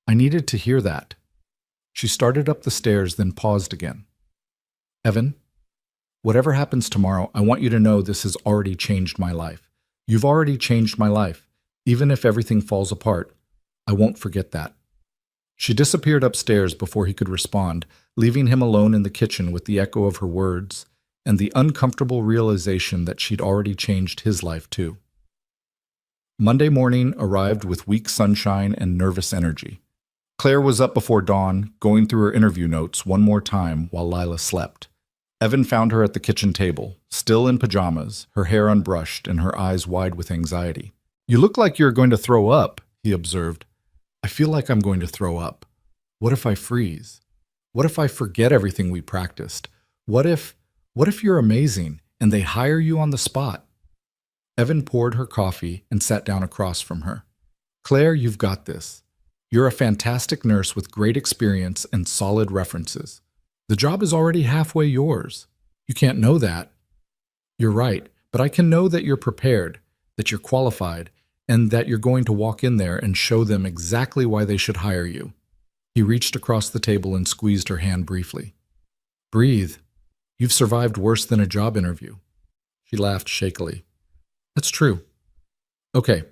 I needed to hear that. She started up the stairs, then paused again. Evan, whatever happens tomorrow, I want you to know this has already changed my life. You've already changed my life. Even if everything falls apart, I won't forget that. She disappeared upstairs before he could respond, leaving him alone in the kitchen with the echo of her words and the uncomfortable realization that she'd already changed his life too. Monday morning arrived with weak sunshine and nervous energy. Claire was up before dawn, going through her interview notes one more time while Lila slept. Evan found her at the kitchen table, still in pajamas, her hair unbrushed and her eyes wide with anxiety. You look like you're going to throw up, he observed. I feel like I'm going to throw up. What if I freeze? What if I forget everything we practiced? What if you're amazing and they hire you on the spot? Evan poured her coffee and sat down across from her. Claire, you've got this. You're a fantastic nurse with great experience and solid references. The job is already halfway yours. You can't know that. You're right, but I can know that you're prepared, that you're qualified, and that you're going to walk in there and show them exactly why they should hire you. He reached across the table and squeezed her hand briefly. Breathe. You've survived worse than a job interview. She laughed shakily. That's true. Okay,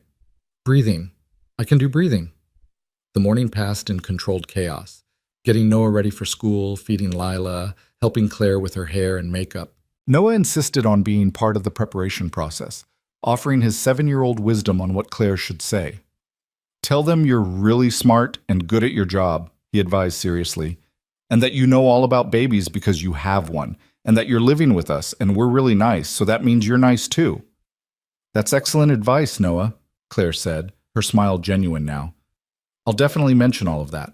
breathing. I can do breathing. The morning passed in controlled chaos, getting Noah ready for school, feeding Lila, helping Claire with her hair and makeup. Noah insisted on being part of the preparation process, offering his 7-year-old wisdom on what Claire should say. Tell them you're really smart and good at your job, he advised seriously, and that you know all about babies because you have one, and that you're living with us and we're really nice, so that means you're nice too. That's excellent advice, Noah, Claire said, her smile genuine now. I'll definitely mention all of that.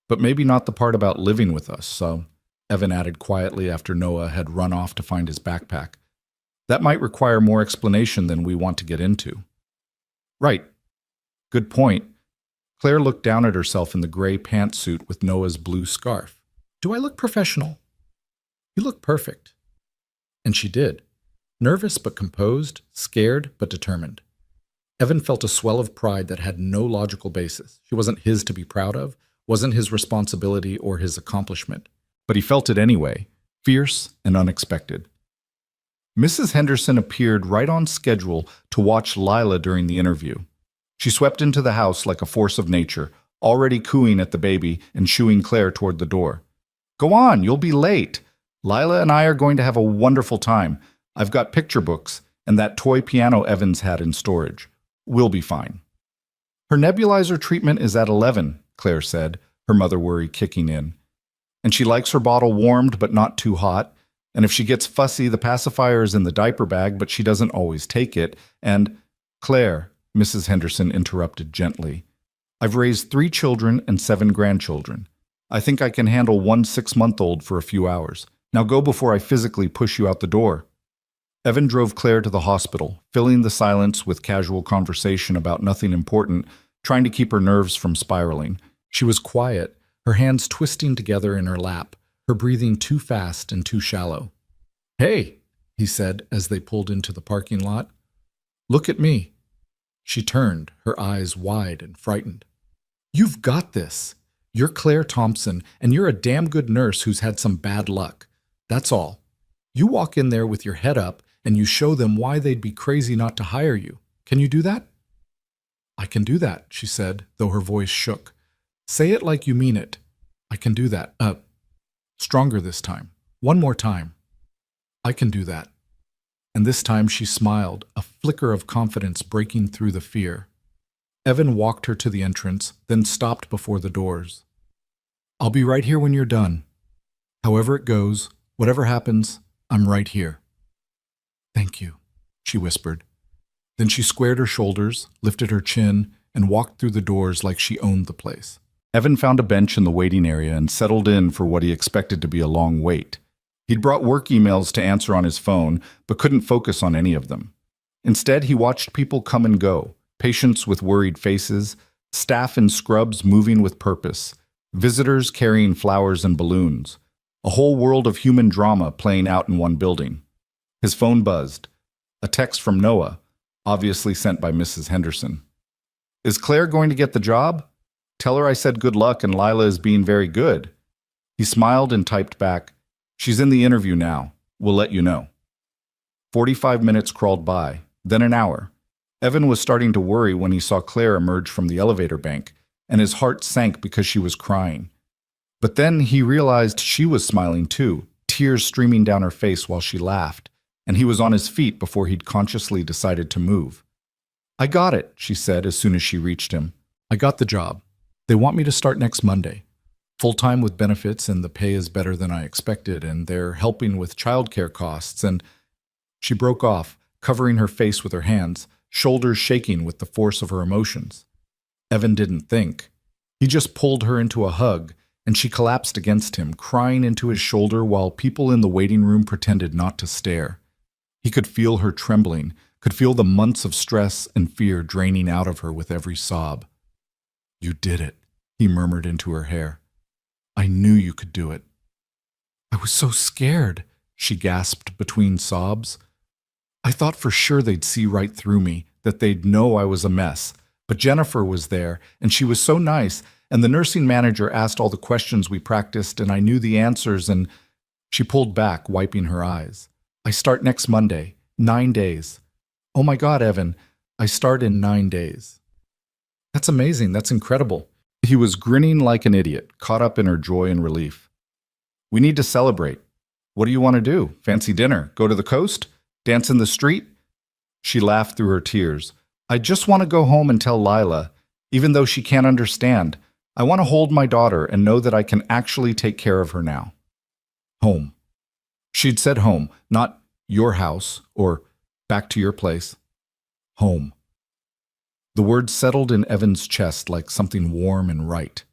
But maybe not the part about living with us, so, Evan added quietly after Noah had run off to find his backpack. That might require more explanation than we want to get into. Right. Good point. Claire looked down at herself in the gray pantsuit with Noah's blue scarf. Do I look professional? You look perfect. And she did. Nervous but composed, scared but determined. Evan felt a swell of pride that had no logical basis. She wasn't his to be proud of, wasn't his responsibility or his accomplishment. But he felt it anyway, fierce and unexpected. Mrs. Henderson appeared right on schedule to watch Lila during the interview. She swept into the house like a force of nature, already cooing at the baby and shooing Claire toward the door. "Go on, you'll be late. Lila and I are going to have a wonderful time. I've got picture books and that toy piano Evans had in storage. We'll be fine." "Her nebulizer treatment is at 11, Claire said, her mother worry kicking in. "And she likes her bottle warmed but not too hot. And if she gets fussy, the pacifier is in the diaper bag, but she doesn't always take it. And—" "Claire," Mrs. Henderson interrupted gently, "I've raised 3 children and 7 grandchildren. I think I can handle one 6-month-old for a few hours. Now go before I physically push you out the door." Evan drove Claire to the hospital, filling the silence with casual conversation about nothing important, trying to keep her nerves from spiraling. She was quiet, her hands twisting together in her lap, her breathing too fast and too shallow. "Hey," he said as they pulled into the parking lot. "Look at me." She turned, her eyes wide and frightened. "You've got this. You're Claire Thompson, and you're a damn good nurse who's had some bad luck. That's all. You walk in there with your head up, and you show them why they'd be crazy not to hire you. Can you do that?" "I can do that," she said, though her voice shook. "Say it like you mean it. I can do that. Stronger this time. One more time. I can do that." And this time she smiled, a flicker of confidence breaking through the fear. Evan walked her to the entrance, then stopped before the doors. "I'll be right here when you're done. However it goes, whatever happens, I'm right here." "Thank you," she whispered. Then she squared her shoulders, lifted her chin, and walked through the doors like she owned the place. Evan found a bench in the waiting area and settled in for what he expected to be a long wait. He'd brought work emails to answer on his phone, but couldn't focus on any of them. Instead, he watched people come and go, patients with worried faces, staff in scrubs moving with purpose, visitors carrying flowers and balloons, a whole world of human drama playing out in one building. His phone buzzed. A text from Noah, obviously sent by Mrs. Henderson. "Is Claire going to get the job? Tell her I said good luck and Lila is being very good." He smiled and typed back, "She's in the interview now. We'll let you know." 45 minutes crawled by, then an hour. Evan was starting to worry when he saw Claire emerge from the elevator bank, and his heart sank because she was crying. But then he realized she was smiling too, tears streaming down her face while she laughed, and he was on his feet before he'd consciously decided to move. "I got it," she said as soon as she reached him. "I got the job. They want me to start next Monday. Full-time with benefits, and the pay is better than I expected, and they're helping with childcare costs, and—" She broke off, covering her face with her hands, shoulders shaking with the force of her emotions. Evan didn't think. He just pulled her into a hug, and she collapsed against him, crying into his shoulder while people in the waiting room pretended not to stare. He could feel her trembling, could feel the months of stress and fear draining out of her with every sob. "You did it," he murmured into her hair. "I knew you could do it." "I was so scared," she gasped between sobs. "I thought for sure they'd see right through me, that they'd know I was a mess. But Jennifer was there, and she was so nice, and the nursing manager asked all the questions we practiced, and I knew the answers, and—" She pulled back, wiping her eyes. "I start next Monday. 9 days. Oh my God, Evan, I start in 9 days." "That's amazing. That's incredible." He was grinning like an idiot, caught up in her joy and relief. "We need to celebrate. What do you want to do? Fancy dinner? Go to the coast? Dance in the street?" She laughed through her tears. "I just want to go home and tell Lila, even though she can't understand. I want to hold my daughter and know that I can actually take care of her now." Home. She'd said home, not your house or back to your place. Home. The word settled in Evan's chest like something warm and right.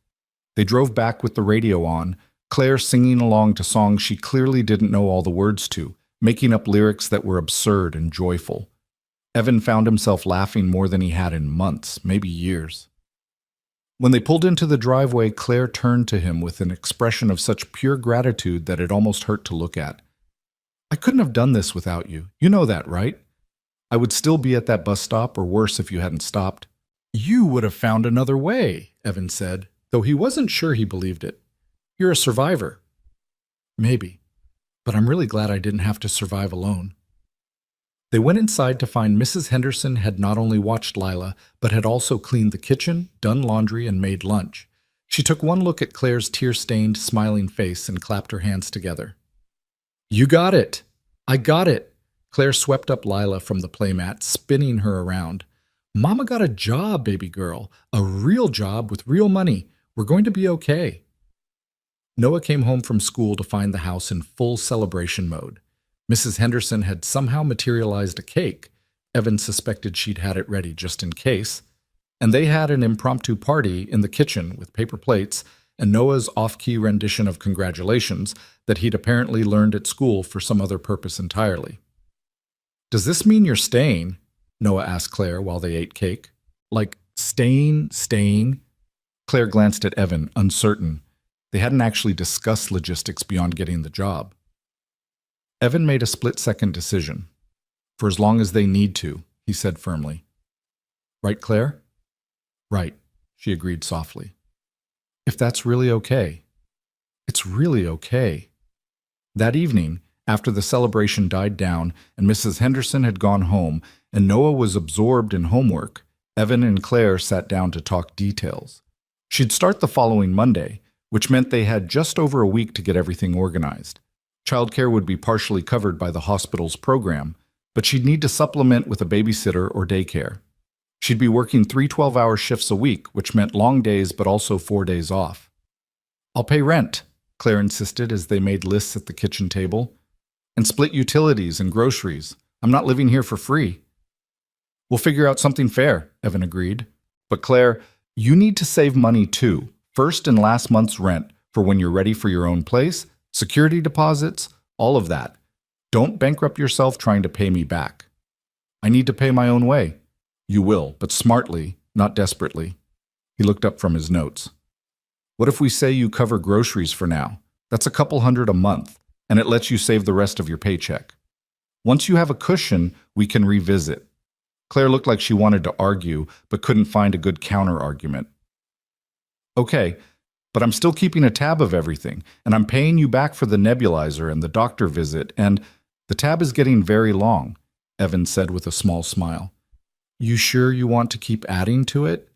They drove back with the radio on, Claire singing along to songs she clearly didn't know all the words to, making up lyrics that were absurd and joyful. Evan found himself laughing more than he had in months, maybe years. When they pulled into the driveway, Claire turned to him with an expression of such pure gratitude that it almost hurt to look at. "I couldn't have done this without you. You know that, right? I would still be at that bus stop, or worse if you hadn't stopped." "You would have found another way," Evan said, though he wasn't sure he believed it. "You're a survivor." "Maybe, but I'm really glad I didn't have to survive alone." They went inside to find Mrs. Henderson had not only watched Lila, but had also cleaned the kitchen, done laundry, and made lunch. She took one look at Claire's tear-stained, smiling face and clapped her hands together. "You got it! I got it!" Claire swept up Lila from the playmat, spinning her around. "Mama got a job, baby girl. A real job with real money. We're going to be okay." Noah came home from school to find the house in full celebration mode. Mrs. Henderson had somehow materialized a cake. Evan suspected she'd had it ready just in case. And they had an impromptu party in the kitchen with paper plates and Noah's off-key rendition of congratulations that he'd apparently learned at school for some other purpose entirely. "Does this mean you're staying?" Noah asked Claire while they ate cake. "Like, staying? Claire glanced at Evan, uncertain. They hadn't actually discussed logistics beyond getting the job. Evan made a split-second decision. "For as long as they need to," he said firmly. "Right, Claire?" "Right," she agreed softly. "If that's really okay." "It's really okay." That evening, after the celebration died down and Mrs. Henderson had gone home and Noah was absorbed in homework, Evan and Claire sat down to talk details. She'd start the following Monday, which meant they had just over a week to get everything organized. Childcare would be partially covered by the hospital's program, but she'd need to supplement with a babysitter or daycare. She'd be working 3 12-hour shifts a week, which meant long days but also 4 days off. "I'll pay rent," Claire insisted as they made lists at the kitchen table, "and split utilities and groceries. I'm not living here for free." "We'll figure out something fair," Evan agreed. "But Claire, you need to save money too, first and last month's rent for when you're ready for your own place, security deposits, all of that. Don't bankrupt yourself trying to pay me back." "I need to pay my own way." "You will, but smartly, not desperately." He looked up from his notes. "What if we say you cover groceries for now? That's a couple $100 a month, and it lets you save the rest of your paycheck. Once you have a cushion, we can revisit." Claire looked like she wanted to argue, but couldn't find a good counter-argument. "Okay, but I'm still keeping a tab of everything, and I'm paying you back for the nebulizer and the doctor visit, and the tab is getting very long," Evan said with a small smile. "You sure you want to keep adding to it?"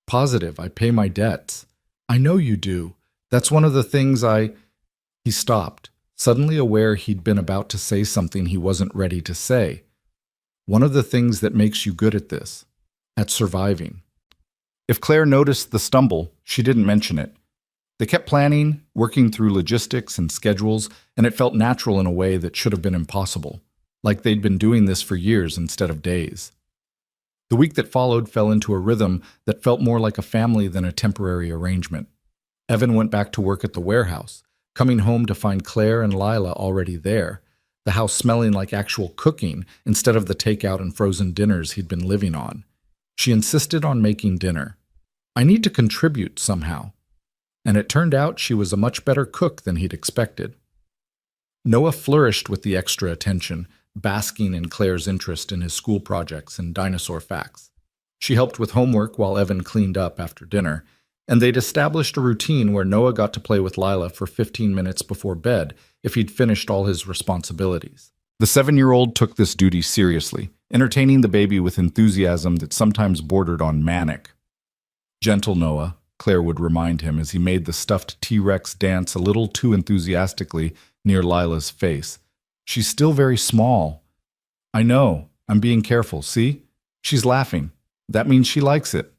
"Positive, I pay my debts." "I know you do. That's one of the things He stopped, suddenly aware he'd been about to say something he wasn't ready to say. "One of the things that makes you good at this, at surviving." If Claire noticed the stumble, she didn't mention it. They kept planning, working through logistics and schedules, and it felt natural in a way that should have been impossible, like they'd been doing this for years instead of days. The week that followed fell into a rhythm that felt more like a family than a temporary arrangement. Evan went back to work at the warehouse, coming home to find Claire and Lila already there, the house smelling like actual cooking instead of the takeout and frozen dinners he'd been living on. She insisted on making dinner. "I need to contribute somehow." And it turned out she was a much better cook than he'd expected. Noah flourished with the extra attention, basking in Claire's interest in his school projects and dinosaur facts. She helped with homework while Evan cleaned up after dinner, and they'd established a routine where Noah got to play with Lila for 15 minutes before bed if he'd finished all his responsibilities. The 7-year-old took this duty seriously, entertaining the baby with enthusiasm that sometimes bordered on manic. "Gentle, Noah," Claire would remind him as he made the stuffed T-Rex dance a little too enthusiastically near Lila's face. "She's still very small." "I know. I'm being careful. See? She's laughing. That means she likes it."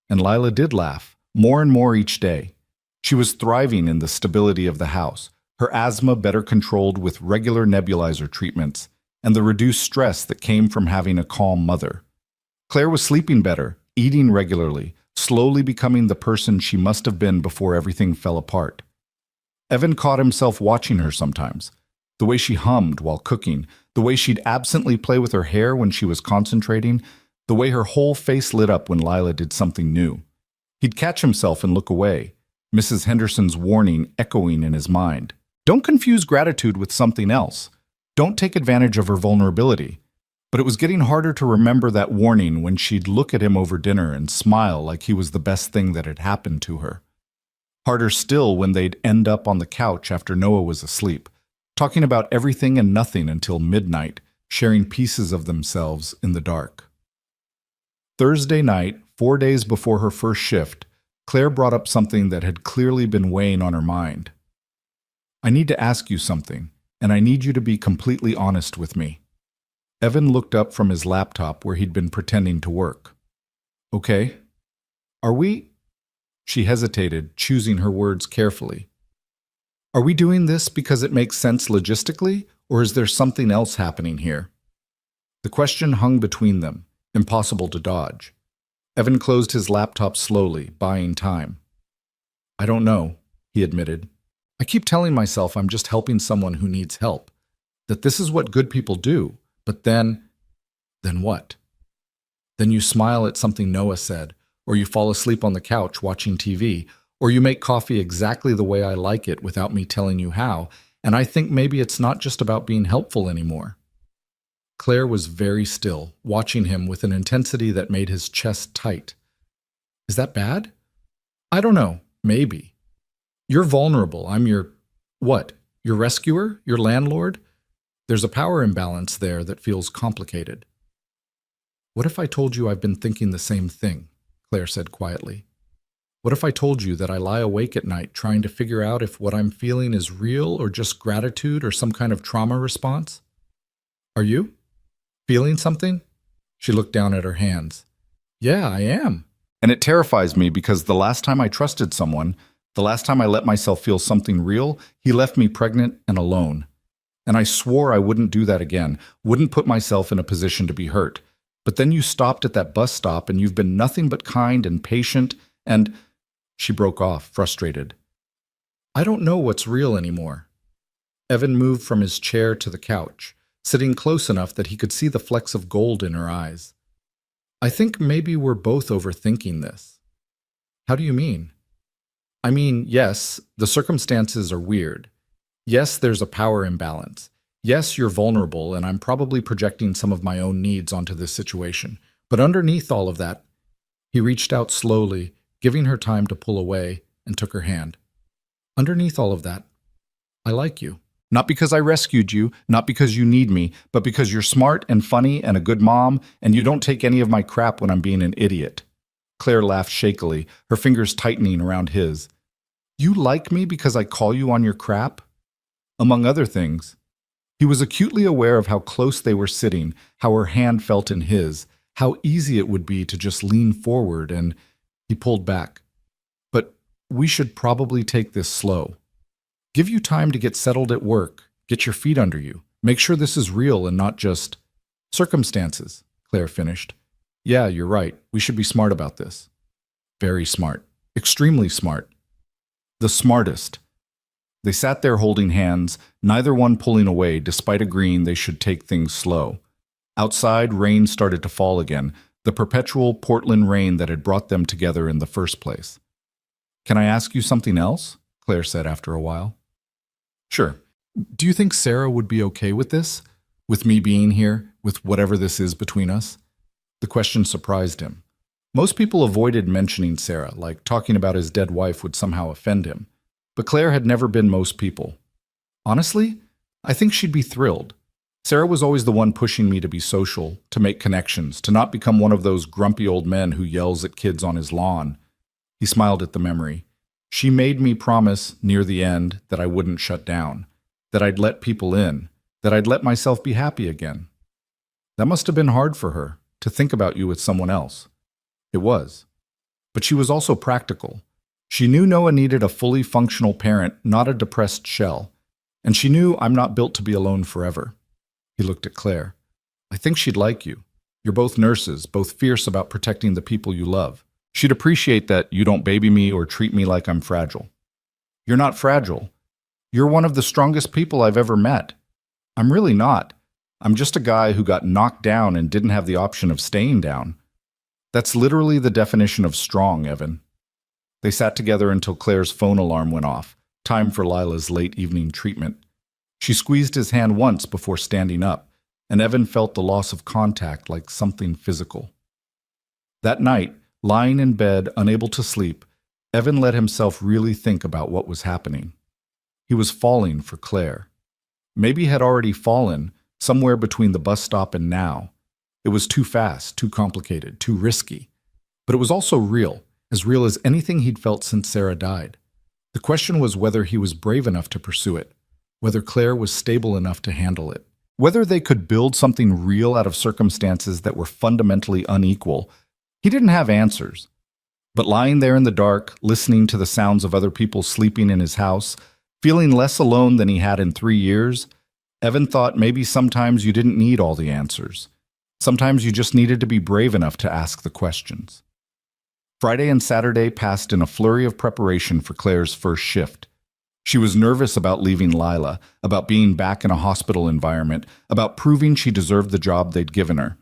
And Lila did laugh, more and more each day. She was thriving in the stability of the house, her asthma better controlled with regular nebulizer treatments, and the reduced stress that came from having a calm mother. Claire was sleeping better, eating regularly, slowly becoming the person she must have been before everything fell apart. Evan caught himself watching her sometimes. The way she hummed while cooking, the way she'd absently play with her hair when she was concentrating, the way her whole face lit up when Lila did something new. He'd catch himself and look away, Mrs. Henderson's warning echoing in his mind. Don't confuse gratitude with something else. Don't take advantage of her vulnerability. But it was getting harder to remember that warning when she'd look at him over dinner and smile like he was the best thing that had happened to her. Harder still when they'd end up on the couch after Noah was asleep, talking about everything and nothing until midnight, sharing pieces of themselves in the dark. Thursday night, 4 days before her first shift, Claire brought up something that had clearly been weighing on her mind. "I need to ask you something, and I need you to be completely honest with me." Evan looked up from his laptop where he'd been pretending to work. "Okay. Are we—" She hesitated, choosing her words carefully. "Are we doing this because it makes sense logistically, or is there something else happening here?" The question hung between them, impossible to dodge. Evan closed his laptop slowly, buying time. "I don't know," he admitted. "I keep telling myself I'm just helping someone who needs help, that this is what good people do, but then what? Then you smile at something Noah said, or you fall asleep on the couch watching TV, or you make coffee exactly the way I like it without me telling you how, and I think maybe it's not just about being helpful anymore." Claire was very still, watching him with an intensity that made his chest tight. "Is that bad?" "I don't know. Maybe. You're vulnerable. I'm what? Your rescuer? Your landlord? There's a power imbalance there that feels complicated." "What if I told you I've been thinking the same thing?" Claire said quietly. "What if I told you that I lie awake at night trying to figure out if what I'm feeling is real or just gratitude or some kind of trauma response? Are you? Feeling something?" She looked down at her hands. "Yeah, I am. And it terrifies me because the last time I trusted someone, the last time I let myself feel something real, he left me pregnant and alone. And I swore I wouldn't do that again, wouldn't put myself in a position to be hurt. But then you stopped at that bus stop and you've been nothing but kind and patient and—" She broke off, frustrated. "I don't know what's real anymore." Evan moved from his chair to the couch, sitting close enough that he could see the flecks of gold in her eyes. "I think maybe we're both overthinking this." "How do you mean?" "I mean, yes, the circumstances are weird. Yes, there's a power imbalance. Yes, you're vulnerable, and I'm probably projecting some of my own needs onto this situation. But underneath all of that—" He reached out slowly, giving her time to pull away, and took her hand. "Underneath all of that, I like you. Not because I rescued you, not because you need me, but because you're smart and funny and a good mom, and you don't take any of my crap when I'm being an idiot." Claire laughed shakily, her fingers tightening around his. "You like me because I call you on your crap?" Among other things. He was acutely aware of how close they were sitting, how her hand felt in his, how easy it would be to just lean forward, and he pulled back. "But we should probably take this slow. Give you time to get settled at work, get your feet under you, make sure this is real and not just circumstances," Claire finished. "Yeah, you're right. We should be smart about this." Very smart. Extremely smart. The smartest. They sat there holding hands, neither one pulling away despite agreeing they should take things slow. Outside, rain started to fall again, the perpetual Portland rain that had brought them together in the first place. "Can I ask you something else?" Claire said after a while. "Sure. Do you think Sarah would be okay with this? With me being here, with whatever this is between us?" The question surprised him. Most people avoided mentioning Sarah, like talking about his dead wife would somehow offend him. But Claire had never been most people. "Honestly, I think she'd be thrilled. Sarah was always the one pushing me to be social, to make connections, to not become one of those grumpy old men who yells at kids on his lawn." He smiled at the memory. "She made me promise, near the end, that I wouldn't shut down, that I'd let people in, that I'd let myself be happy again." That must have been hard for her, to think about you with someone else. It was. But she was also practical. She knew Noah needed a fully functional parent, not a depressed shell. And she knew I'm not built to be alone forever. He looked at Claire. "I think she'd like you. You're both nurses, both fierce about protecting the people you love. She'd appreciate that you don't baby me or treat me like I'm fragile." "You're not fragile. You're one of the strongest people I've ever met." "I'm really not. I'm just a guy who got knocked down and didn't have the option of staying down." That's literally the definition of strong, Evan. They sat together until Claire's phone alarm went off, time for Lila's late evening treatment. She squeezed his hand once before standing up, and Evan felt the loss of contact like something physical. That night, lying in bed, unable to sleep, Evan let himself really think about what was happening. He was falling for Claire. Maybe had already fallen somewhere between the bus stop and now. It was too fast, too complicated, too risky. But it was also real as anything he'd felt since Sarah died. The question was whether he was brave enough to pursue it, whether Claire was stable enough to handle it, whether they could build something real out of circumstances that were fundamentally unequal. He didn't have answers. But lying there in the dark, listening to the sounds of other people sleeping in his house, feeling less alone than he had in 3 years, Evan thought maybe sometimes you didn't need all the answers. Sometimes you just needed to be brave enough to ask the questions. Friday and Saturday passed in a flurry of preparation for Claire's first shift. She was nervous about leaving Lila, about being back in a hospital environment, about proving she deserved the job they'd given her.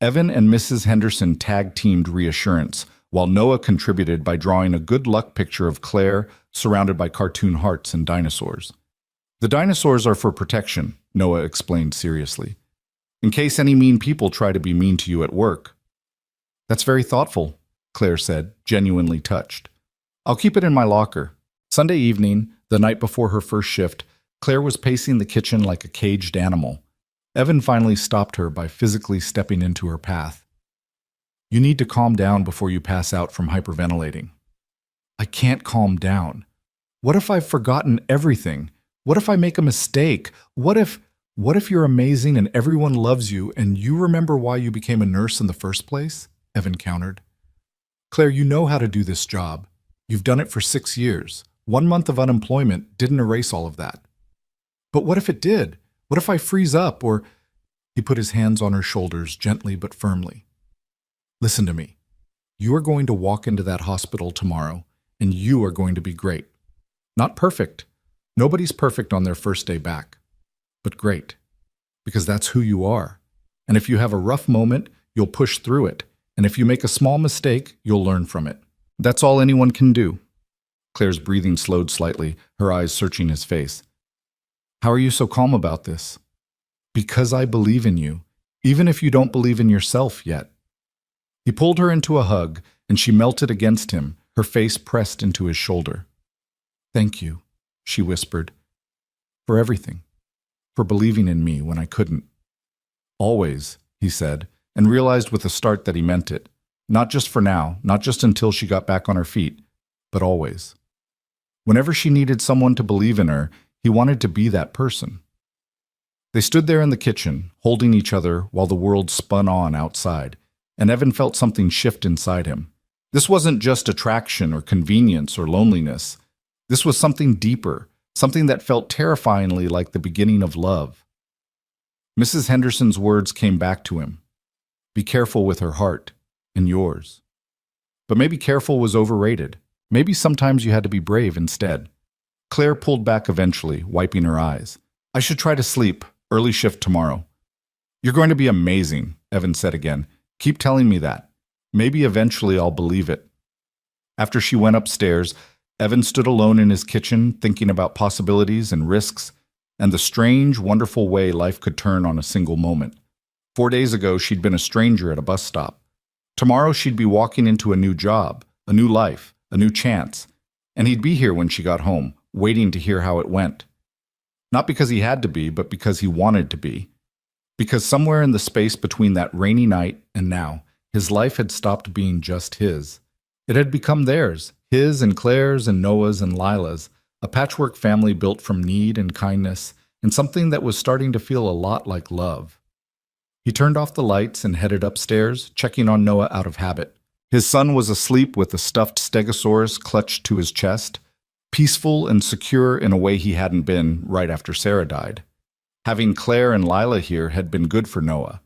Evan and Mrs. Henderson tag-teamed reassurance, while Noah contributed by drawing a good luck picture of Claire surrounded by cartoon hearts and dinosaurs. The dinosaurs are for protection, Noah explained seriously, in case any mean people try to be mean to you at work. That's very thoughtful, Claire said, genuinely touched. I'll keep it in my locker. Sunday evening, the night before her first shift, Claire was pacing the kitchen like a caged animal. Evan finally stopped her by physically stepping into her path. You need to calm down before you pass out from hyperventilating. I can't calm down. What if I've forgotten everything? What if I make a mistake? What if you're amazing and everyone loves you and you remember why you became a nurse in the first place? Evan countered. Claire, you know how to do this job. You've done it for 6 years. 1 month of unemployment didn't erase all of that. But what if it did? What if I freeze up or... He put his hands on her shoulders gently but firmly. Listen to me. You are going to walk into that hospital tomorrow, and you are going to be great. Not perfect. Nobody's perfect on their first day back. But great. Because that's who you are. And if you have a rough moment, you'll push through it. And if you make a small mistake, you'll learn from it. That's all anyone can do. Claire's breathing slowed slightly, her eyes searching his face. How are you so calm about this? Because I believe in you, even if you don't believe in yourself yet. He pulled her into a hug, and she melted against him, her face pressed into his shoulder. Thank you, she whispered, for everything, for believing in me when I couldn't. Always, he said, and realized with a start that he meant it. Not just for now, not just until she got back on her feet, but always. Whenever she needed someone to believe in her, he wanted to be that person. They stood there in the kitchen, holding each other while the world spun on outside, and Evan felt something shift inside him. This wasn't just attraction or convenience or loneliness. This was something deeper, something that felt terrifyingly like the beginning of love. Mrs. Henderson's words came back to him. Be careful with her heart, and yours. But maybe careful was overrated. Maybe sometimes you had to be brave instead. Claire pulled back eventually, wiping her eyes. I should try to sleep. Early shift tomorrow. You're going to be amazing, Evan said again. Keep telling me that. Maybe eventually I'll believe it. After she went upstairs, Evan stood alone in his kitchen, thinking about possibilities and risks, and the strange, wonderful way life could turn on a single moment. 4 days ago, she'd been a stranger at a bus stop. Tomorrow, she'd be walking into a new job, a new life, a new chance, and he'd be here when she got home, waiting to hear how it went. Not because he had to be, but because he wanted to be. Because somewhere in the space between that rainy night and now, his life had stopped being just his. It had become theirs, his and Claire's and Noah's and Lila's, a patchwork family built from need and kindness, and something that was starting to feel a lot like love. He turned off the lights and headed upstairs, checking on Noah out of habit. His son was asleep with a stuffed stegosaurus clutched to his chest, peaceful and secure in a way he hadn't been right after Sarah died. Having Claire and Lila here had been good for Noah,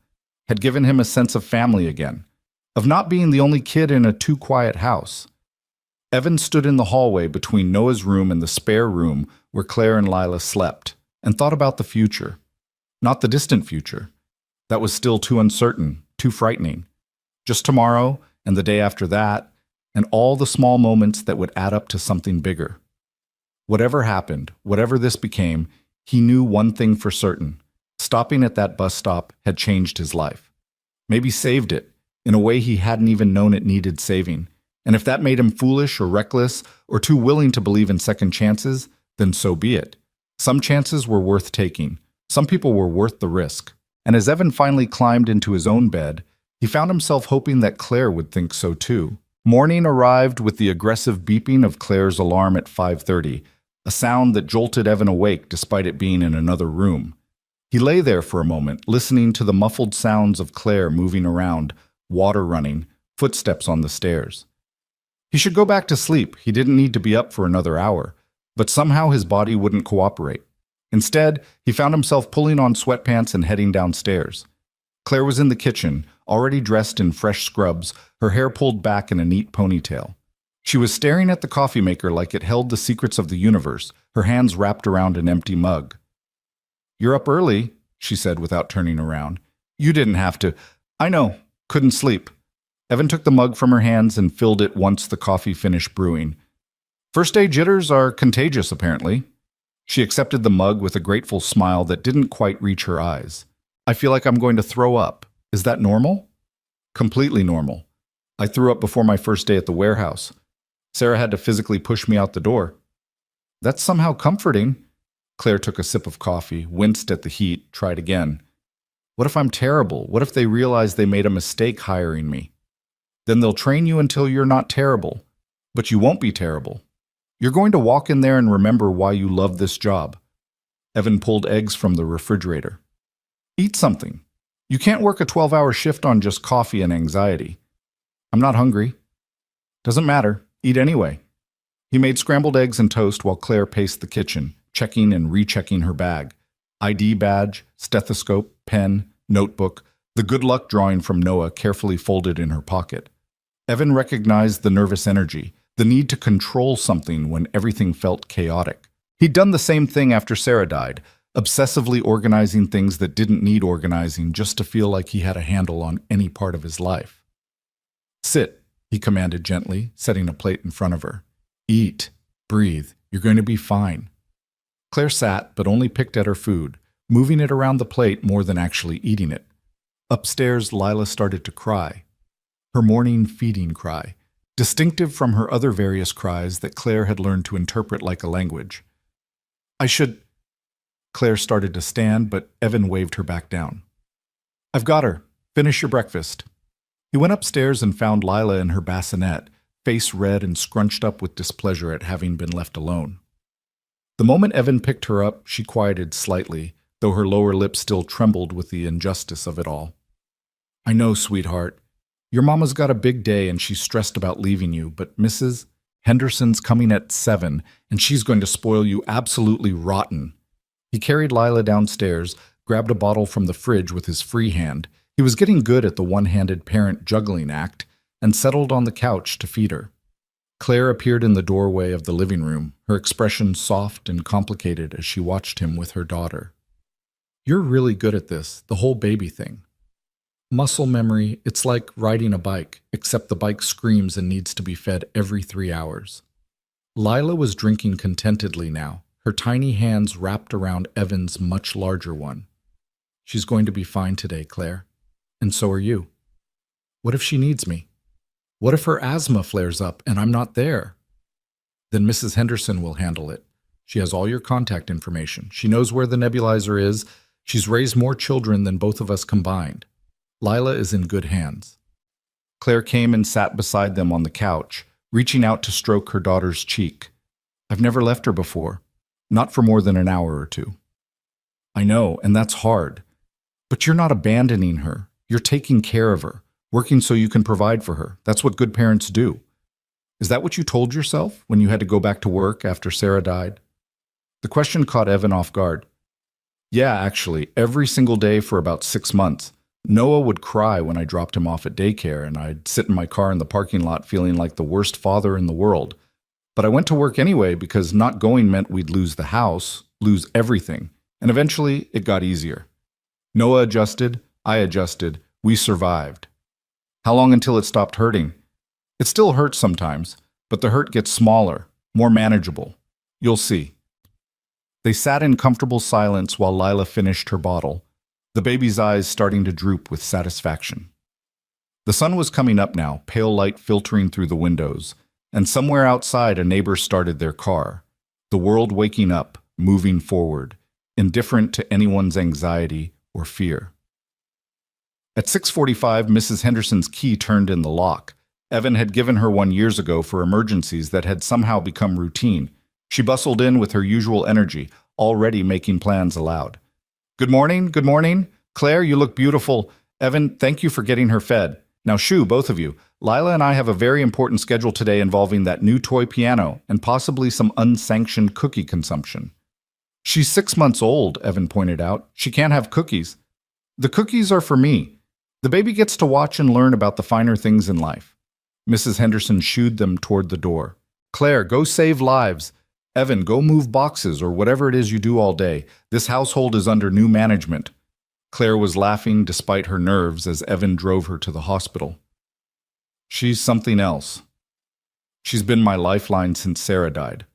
had given him a sense of family again, of not being the only kid in a too-quiet house. Evan stood in the hallway between Noah's room and the spare room where Claire and Lila slept, and thought about the future. Not the distant future. That was still too uncertain, too frightening. Just tomorrow, and the day after that, and all the small moments that would add up to something bigger. Whatever happened, whatever this became, he knew one thing for certain. Stopping at that bus stop had changed his life. Maybe saved it, in a way he hadn't even known it needed saving. And if that made him foolish or reckless or too willing to believe in second chances, then so be it. Some chances were worth taking. Some people were worth the risk. And as Evan finally climbed into his own bed, he found himself hoping that Claire would think so too. Morning arrived with the aggressive beeping of Claire's alarm at 5:30, a sound that jolted Evan awake despite it being in another room. He lay there for a moment, listening to the muffled sounds of Claire moving around, water running, footsteps on the stairs. He should go back to sleep. He didn't need to be up for another hour, but somehow his body wouldn't cooperate. Instead, he found himself pulling on sweatpants and heading downstairs. Claire was in the kitchen, already dressed in fresh scrubs, her hair pulled back in a neat ponytail. She was staring at the coffee maker like it held the secrets of the universe, her hands wrapped around an empty mug. "You're up early," she said without turning around. "You didn't have to." "I know. Couldn't sleep." Evan took the mug from her hands and filled it once the coffee finished brewing. "First day jitters are contagious, apparently." She accepted the mug with a grateful smile that didn't quite reach her eyes. "I feel like I'm going to throw up. Is that normal?" "Completely normal. I threw up before my first day at the warehouse. Sarah had to physically push me out the door." "That's somehow comforting." Claire took a sip of coffee, winced at the heat, tried again. "What if I'm terrible? What if they realize they made a mistake hiring me?" "Then they'll train you until you're not terrible. But you won't be terrible. You're going to walk in there and remember why you love this job." Evan pulled eggs from the refrigerator. "Eat something. You can't work a 12-hour shift on just coffee and anxiety." "I'm not hungry." "Doesn't matter. Eat anyway." He made scrambled eggs and toast while Claire paced the kitchen, checking and rechecking her bag. ID badge, stethoscope, pen, notebook, the good luck drawing from Noah carefully folded in her pocket. Evan recognized the nervous energy, the need to control something when everything felt chaotic. He'd done the same thing after Sarah died, obsessively organizing things that didn't need organizing just to feel like he had a handle on any part of his life. "Sit," he commanded gently, setting a plate in front of her. "Eat. Breathe. You're going to be fine." Claire sat, but only picked at her food, moving it around the plate more than actually eating it. Upstairs, Lila started to cry. Her morning feeding cry, distinctive from her other various cries that Claire had learned to interpret like a language. "I should—" Claire started to stand, but Evan waved her back down. "I've got her. Finish your breakfast." He went upstairs and found Lila in her bassinet, face red and scrunched up with displeasure at having been left alone. The moment Evan picked her up, she quieted slightly, though her lower lip still trembled with the injustice of it all. "I know, sweetheart. Your mama's got a big day and she's stressed about leaving you, but Mrs. Henderson's coming at 7, and she's going to spoil you absolutely rotten." He carried Lila downstairs, grabbed a bottle from the fridge with his free hand. He was getting good at the one-handed parent juggling act, and settled on the couch to feed her. Claire appeared in the doorway of the living room, her expression soft and complicated as she watched him with her daughter. "You're really good at this, the whole baby thing. Muscle memory, it's like riding a bike, except the bike screams and needs to be fed every 3 hours." Lila was drinking contentedly now, her tiny hands wrapped around Evan's much larger one. "She's going to be fine today, Claire. And so are you. What if she needs me? What if her asthma flares up and I'm not there?" "Then Mrs. Henderson will handle it. She has all your contact information. She knows where the nebulizer is. She's raised more children than both of us combined. Lila is in good hands." Claire came and sat beside them on the couch, reaching out to stroke her daughter's cheek. "I've never left her before. Not for more than an hour or two." "I know, and that's hard. But you're not abandoning her. You're taking care of her, working so you can provide for her. That's what good parents do. Is that what you told yourself when you had to go back to work after Sarah died?" The question caught Evan off guard. "Yeah, actually, every single day for about 6 months. Noah would cry when I dropped him off at daycare, and I'd sit in my car in the parking lot feeling like the worst father in the world. But I went to work anyway because not going meant we'd lose the house, lose everything, and eventually it got easier. Noah adjusted, I adjusted, we survived." "How long until it stopped hurting?" "It still hurts sometimes, but the hurt gets smaller, more manageable. You'll see." They sat in comfortable silence while Lila finished her bottle, the baby's eyes starting to droop with satisfaction. The sun was coming up now, pale light filtering through the windows, and somewhere outside a neighbor started their car. The world waking up, moving forward, indifferent to anyone's anxiety or fear. At 6:45, Mrs. Henderson's key turned in the lock. Evan had given her one years ago for emergencies that had somehow become routine. She bustled in with her usual energy, already making plans aloud. Good morning, good morning. Claire, you look beautiful. Evan, thank you for getting her fed. Now shoo, both of you. Lila and I have a very important schedule today involving that new toy piano and possibly some unsanctioned cookie consumption. She's 6 months old, Evan pointed out. She can't have cookies. The cookies are for me. The baby gets to watch and learn about the finer things in life. Mrs. Henderson shooed them toward the door. Claire, go save lives. Evan, go move boxes or whatever it is you do all day. This household is under new management. Claire was laughing despite her nerves as Evan drove her to the hospital. She's something else. She's been my lifeline since Sarah died.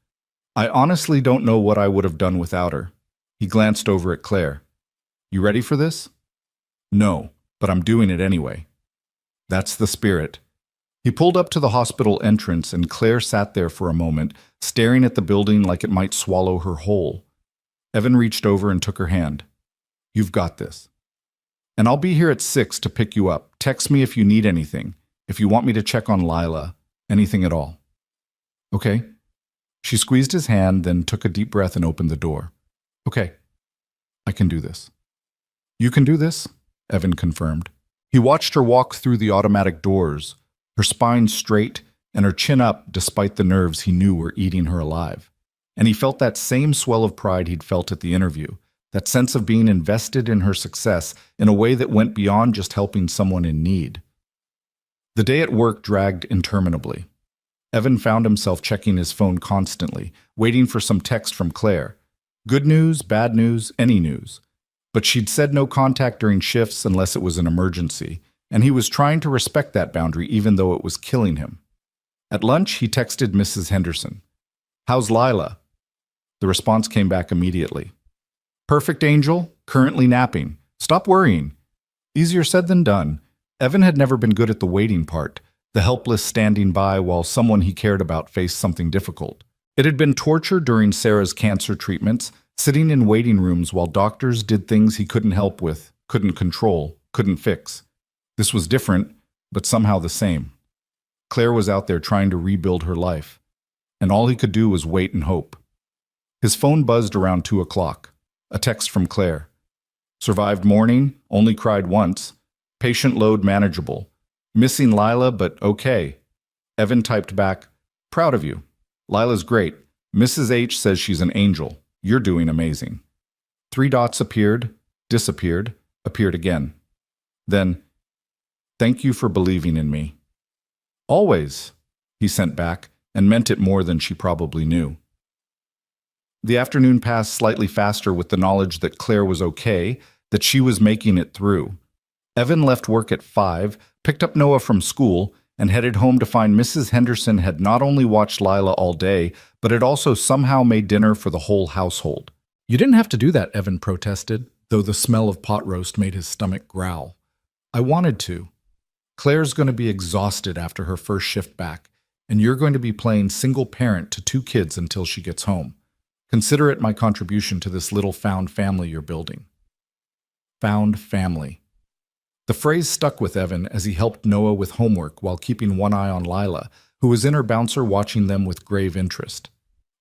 I honestly don't know what I would have done without her. He glanced over at Claire. You ready for this? No, but I'm doing it anyway. That's the spirit. He pulled up to the hospital entrance and Claire sat there for a moment, staring at the building like it might swallow her whole. Evan reached over and took her hand. You've got this. And I'll be here at 6 to pick you up. Text me if you need anything, if you want me to check on Lila, anything at all. Okay. She squeezed his hand, then took a deep breath and opened the door. Okay, I can do this. You can do this? Evan confirmed. He watched her walk through the automatic doors, her spine straight and her chin up despite the nerves he knew were eating her alive. And he felt that same swell of pride he'd felt at the interview, that sense of being invested in her success in a way that went beyond just helping someone in need. The day at work dragged interminably. Evan found himself checking his phone constantly, waiting for some text from Claire. Good news, bad news, any news. But she'd said no contact during shifts unless it was an emergency, and he was trying to respect that boundary even though it was killing him. At lunch, he texted Mrs. Henderson. How's Lila? The response came back immediately. Perfect angel, currently napping. Stop worrying. Easier said than done. Evan had never been good at the waiting part, the helpless standing by while someone he cared about faced something difficult. It had been torture during Sarah's cancer treatments, sitting in waiting rooms while doctors did things he couldn't help with, couldn't control, couldn't fix. This was different, but somehow the same. Claire was out there trying to rebuild her life, and all he could do was wait and hope. His phone buzzed around 2 o'clock. A text from Claire. Survived morning, only cried once. Patient load manageable. Missing Lila, but okay. Evan typed back, proud of you. Lila's great. Mrs. H says she's an angel. You're doing amazing. 3 dots appeared, disappeared, appeared again. Then, thank you for believing in me. Always, he sent back, and meant it more than she probably knew. The afternoon passed slightly faster with the knowledge that Claire was okay, that she was making it through. Evan left work at 5, picked up Noah from school, and headed home to find Mrs. Henderson had not only watched Lila all day, but had also somehow made dinner for the whole household. You didn't have to do that, Evan protested, though the smell of pot roast made his stomach growl. I wanted to. Claire's going to be exhausted after her first shift back, and you're going to be playing single parent to 2 kids until she gets home. Consider it my contribution to this little found family you're building. Found family. The phrase stuck with Evan as he helped Noah with homework while keeping one eye on Lila, who was in her bouncer watching them with grave interest.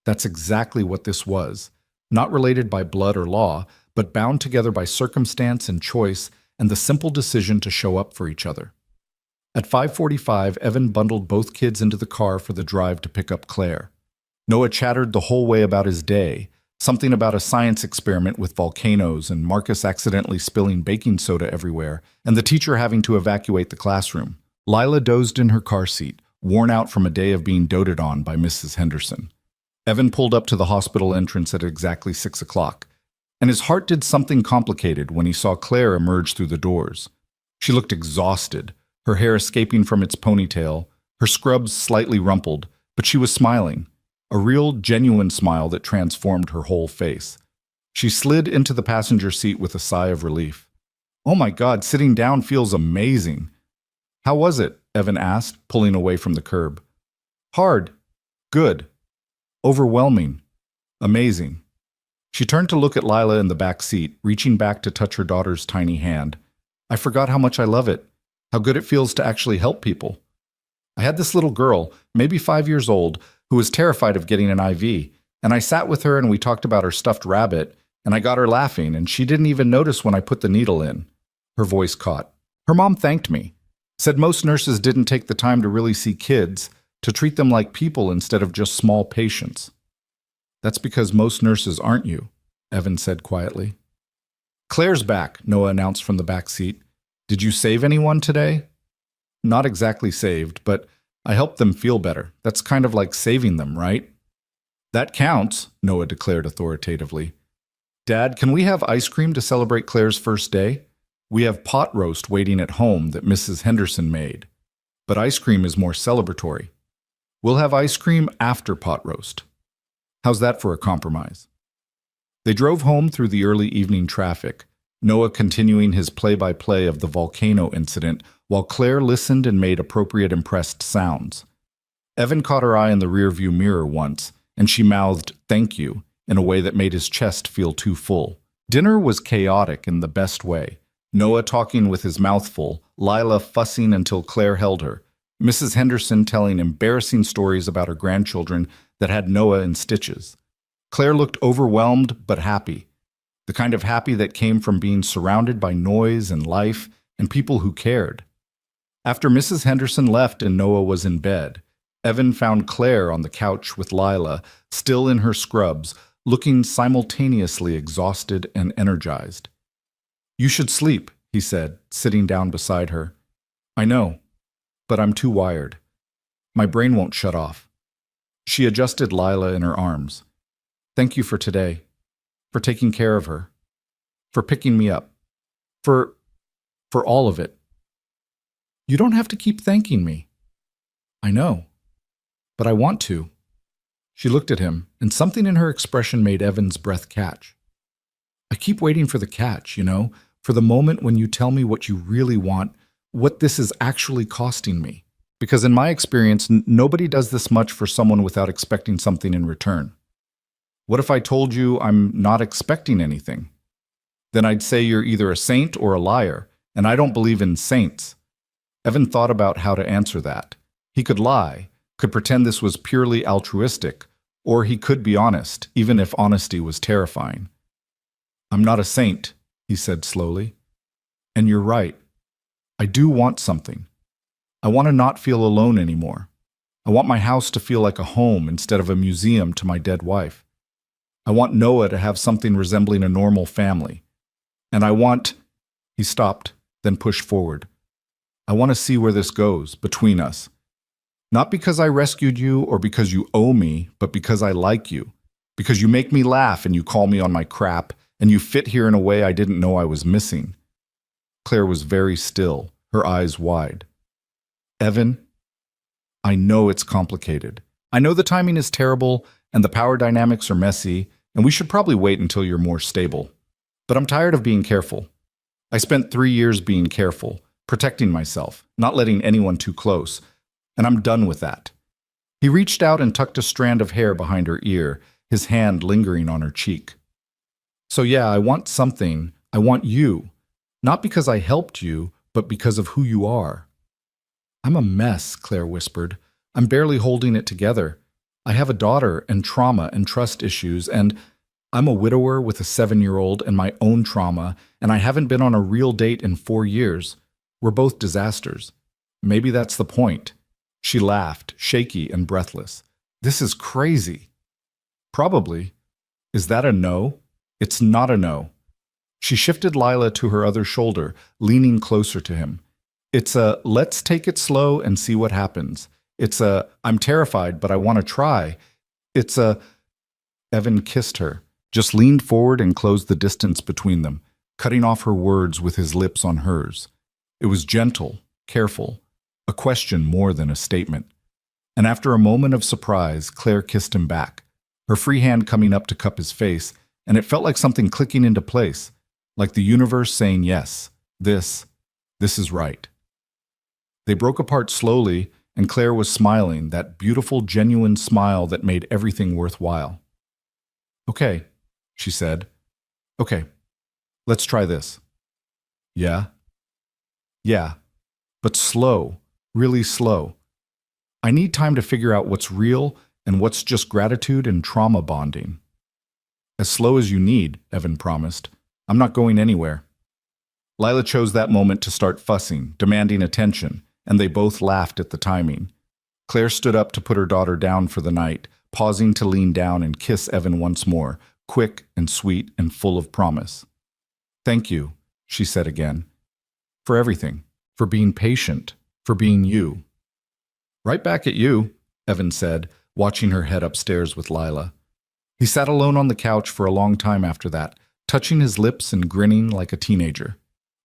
That's exactly what this was, not related by blood or law, but bound together by circumstance and choice and the simple decision to show up for each other. At 5:45, Evan bundled both kids into the car for the drive to pick up Claire. Noah chattered the whole way about his day, something about a science experiment with volcanoes and Marcus accidentally spilling baking soda everywhere, and the teacher having to evacuate the classroom. Lila dozed in her car seat, worn out from a day of being doted on by Mrs. Henderson. Evan pulled up to the hospital entrance at exactly 6 o'clock, and his heart did something complicated when he saw Claire emerge through the doors. She looked exhausted, her hair escaping from its ponytail, her scrubs slightly rumpled, but she was smiling. A real, genuine smile that transformed her whole face. She slid into the passenger seat with a sigh of relief. Oh my God, sitting down feels amazing. How was it? Evan asked, pulling away from the curb. Hard. Good. Overwhelming. Amazing. She turned to look at Lila in the back seat, reaching back to touch her daughter's tiny hand. I forgot how much I love it, how good it feels to actually help people. I had this little girl, maybe 5 years old, who was terrified of getting an IV, and I sat with her and we talked about her stuffed rabbit, and I got her laughing, and she didn't even notice when I put the needle in. Her voice caught. Her mom thanked me, said most nurses didn't take the time to really see kids, to treat them like people instead of just small patients. That's because most nurses aren't you, Evan said quietly. Claire's back, Noah announced from the back seat. Did you save anyone today? Not exactly saved, but I helped them feel better. That's kind of like saving them, right? That counts, Noah declared authoritatively. Dad, can we have ice cream to celebrate Claire's first day? We have pot roast waiting at home that Mrs. Henderson made. But ice cream is more celebratory. We'll have ice cream after pot roast. How's that for a compromise? They drove home through the early evening traffic, Noah continuing his play-by-play of the volcano incident while Claire listened and made appropriate impressed sounds. Evan caught her eye in the rearview mirror once, and she mouthed, "Thank you," in a way that made his chest feel too full. Dinner was chaotic in the best way. Noah talking with his mouth full, Lila fussing until Claire held her, Mrs. Henderson telling embarrassing stories about her grandchildren that had Noah in stitches. Claire looked overwhelmed but happy, the kind of happy that came from being surrounded by noise and life and people who cared. After Mrs. Henderson left and Noah was in bed, Evan found Claire on the couch with Lila, still in her scrubs, looking simultaneously exhausted and energized. You should sleep, he said, sitting down beside her. I know, but I'm too wired. My brain won't shut off. She adjusted Lila in her arms. Thank you for today, for taking care of her, for picking me up, for all of it. You don't have to keep thanking me. I know, but I want to. She looked at him, and something in her expression made Evan's breath catch. I keep waiting for the catch, for the moment when you tell me what you really want, what this is actually costing me. Because in my experience, nobody does this much for someone without expecting something in return. What if I told you I'm not expecting anything? Then I'd say you're either a saint or a liar, and I don't believe in saints. Evan thought about how to answer that. He could lie, could pretend this was purely altruistic, or he could be honest, even if honesty was terrifying. I'm not a saint, he said slowly. And you're right. I do want something. I want to not feel alone anymore. I want my house to feel like a home instead of a museum to my dead wife. I want Noah to have something resembling a normal family. And I want... He stopped, then pushed forward. I want to see where this goes, between us. Not because I rescued you or because you owe me, but because I like you. Because you make me laugh and you call me on my crap, and you fit here in a way I didn't know I was missing. Claire was very still, her eyes wide. Evan, I know it's complicated. I know the timing is terrible, and the power dynamics are messy, and we should probably wait until you're more stable. But I'm tired of being careful. I spent 3 years being careful, protecting myself, not letting anyone too close, and I'm done with that. He reached out and tucked a strand of hair behind her ear, his hand lingering on her cheek. So yeah, I want something. I want you. Not because I helped you, but because of who you are. I'm a mess, Claire whispered. I'm barely holding it together. I have a daughter and trauma and trust issues, and I'm a widower with a 7-year-old and my own trauma, and I haven't been on a real date in 4 years. We're both disasters. Maybe that's the point. She laughed, shaky and breathless. This is crazy. Probably. Is that a no? It's not a no. She shifted Lila to her other shoulder, leaning closer to him. It's a, let's take it slow and see what happens. It's a, I'm terrified, but I want to try. It's a, Evan kissed her, just leaned forward and closed the distance between them, cutting off her words with his lips on hers. It was gentle, careful, a question more than a statement. And after a moment of surprise, Claire kissed him back, her free hand coming up to cup his face, and it felt like something clicking into place, like the universe saying yes, this is right. They broke apart slowly, and Claire was smiling, that beautiful, genuine smile that made everything worthwhile. "Okay," she said. "Okay, let's try this." "Yeah?" "Yeah, but slow, really slow. I need time to figure out what's real and what's just gratitude and trauma bonding." "As slow as you need," Evan promised. "I'm not going anywhere." Lila chose that moment to start fussing, demanding attention, and they both laughed at the timing. Claire stood up to put her daughter down for the night, pausing to lean down and kiss Evan once more, quick and sweet and full of promise. "Thank you," she said again, "for everything, for being patient, for being you." "Right back at you," Evan said, watching her head upstairs with Lila. He sat alone on the couch for a long time after that, touching his lips and grinning like a teenager.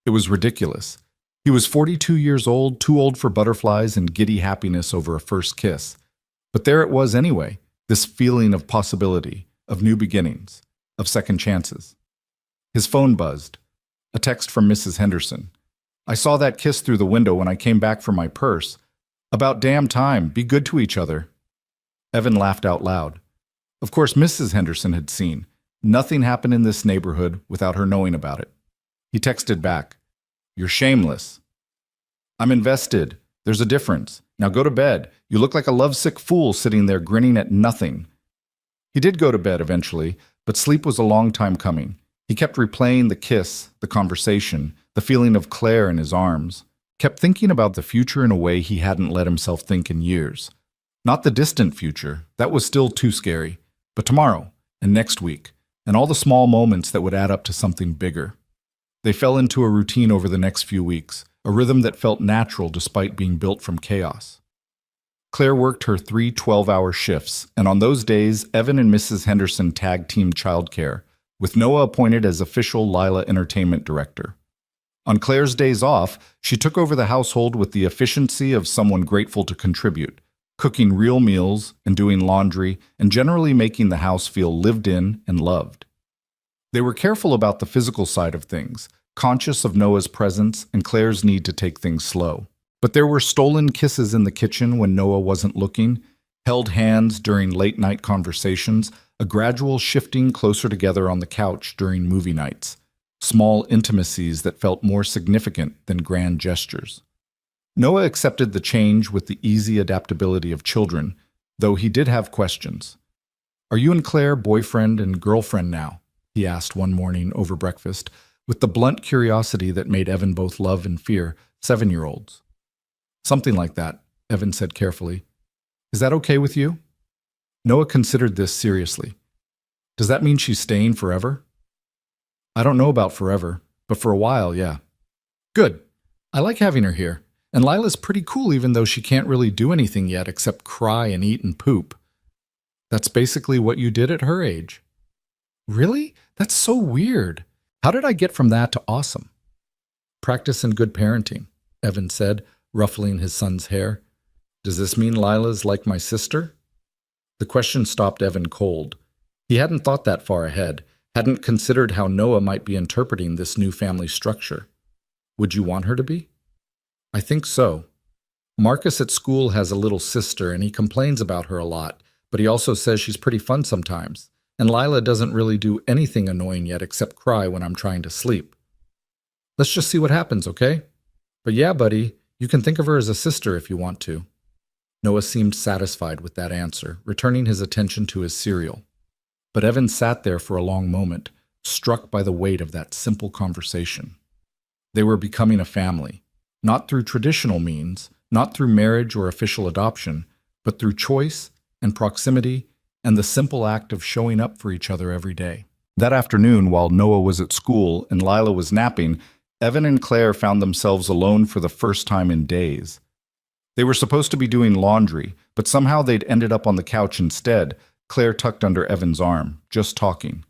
It was ridiculous. He was 42 years old, too old for butterflies and giddy happiness over a first kiss. But there it was anyway, this feeling of possibility, of new beginnings, of second chances. His phone buzzed. A text from Mrs. Henderson. "I saw that kiss through the window when I came back for my purse. About damn time, be good to each other." Evan laughed out loud. Of course, Mrs. Henderson had seen. Nothing happened in this neighborhood without her knowing about it. He texted back, "You're shameless." "I'm invested. There's a difference. Now go to bed. You look like a lovesick fool sitting there grinning at nothing." He did go to bed eventually, but sleep was a long time coming. He kept replaying the kiss, the conversation, the feeling of Claire in his arms, kept thinking about the future in a way he hadn't let himself think in years. Not the distant future, that was still too scary, but tomorrow and next week, and all the small moments that would add up to something bigger. They fell into a routine over the next few weeks, a rhythm that felt natural despite being built from chaos. Claire worked her 3 12-hour shifts, and on those days, Evan and Mrs. Henderson tag-teamed childcare, with Noah appointed as official Lila entertainment director. On Claire's days off, she took over the household with the efficiency of someone grateful to contribute, cooking real meals and doing laundry and generally making the house feel lived in and loved. They were careful about the physical side of things, conscious of Noah's presence and Claire's need to take things slow. But there were stolen kisses in the kitchen when Noah wasn't looking, held hands during late-night conversations, a gradual shifting closer together on the couch during movie nights, small intimacies that felt more significant than grand gestures. Noah accepted the change with the easy adaptability of children, though he did have questions. "Are you and Claire boyfriend and girlfriend now?" he asked one morning over breakfast, with the blunt curiosity that made Evan both love and fear 7-year-olds. "Something like that," Evan said carefully. "Is that okay with you?" Noah considered this seriously. "Does that mean she's staying forever?" "I don't know about forever, but for a while, yeah." "Good. I like having her here. And Lila's pretty cool even though she can't really do anything yet except cry and eat and poop." "That's basically what you did at her age." "Really? That's so weird. How did I get from that to awesome?" "Practice and good parenting," Evan said, ruffling his son's hair. "Does this mean Lila's like my sister?" The question stopped Evan cold. He hadn't thought that far ahead, hadn't considered how Noah might be interpreting this new family structure. "Would you want her to be?" "I think so. Marcus at school has a little sister and he complains about her a lot, but he also says she's pretty fun sometimes. And Lila doesn't really do anything annoying yet except cry when I'm trying to sleep. Let's just see what happens, okay? But yeah, buddy, you can think of her as a sister if you want to." Noah seemed satisfied with that answer, returning his attention to his cereal. But Evan sat there for a long moment, struck by the weight of that simple conversation. They were becoming a family, not through traditional means, not through marriage or official adoption, but through choice and proximity and the simple act of showing up for each other every day. That afternoon, while Noah was at school and Lila was napping, Evan and Claire found themselves alone for the first time in days. They were supposed to be doing laundry, but somehow they'd ended up on the couch instead, Claire tucked under Evan's arm, just talking.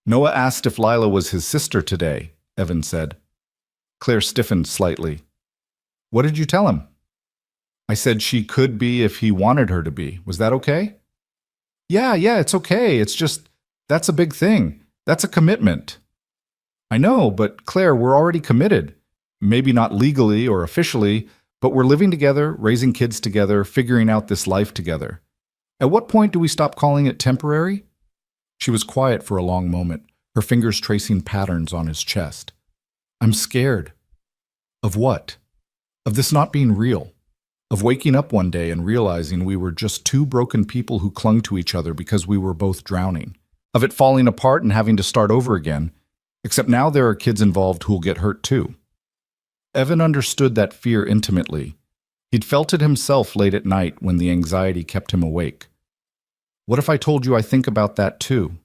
"Noah asked if Lila was his sister today," Evan said. Claire stiffened slightly. "What did you tell him?" "I said she could be if he wanted her to be. Was that okay?" Yeah, it's okay. It's just, that's a big thing. That's a commitment." "I know, but Claire, we're already committed. Maybe not legally or officially, But we're living together, raising kids together, figuring out this life together. At what point do we stop calling it temporary? She was quiet for a long moment, her fingers tracing patterns on his chest. I'm scared. Of what? Of this not being real. Of waking up one day and realizing we were just two broken people who clung to each other because we were both drowning. Of it falling apart and having to start over again, except now there are kids involved who'll get hurt too. Evan understood that fear intimately. He'd felt it himself late at night when the anxiety kept him awake. What if I told you I think about that too?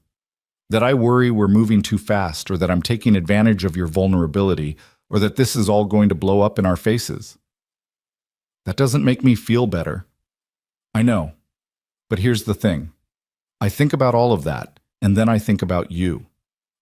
That I worry we're moving too fast, or that I'm taking advantage of your vulnerability, or that this is all going to blow up in our faces? That doesn't make me feel better. I know. But here's the thing. I think about all of that, and then I think about you.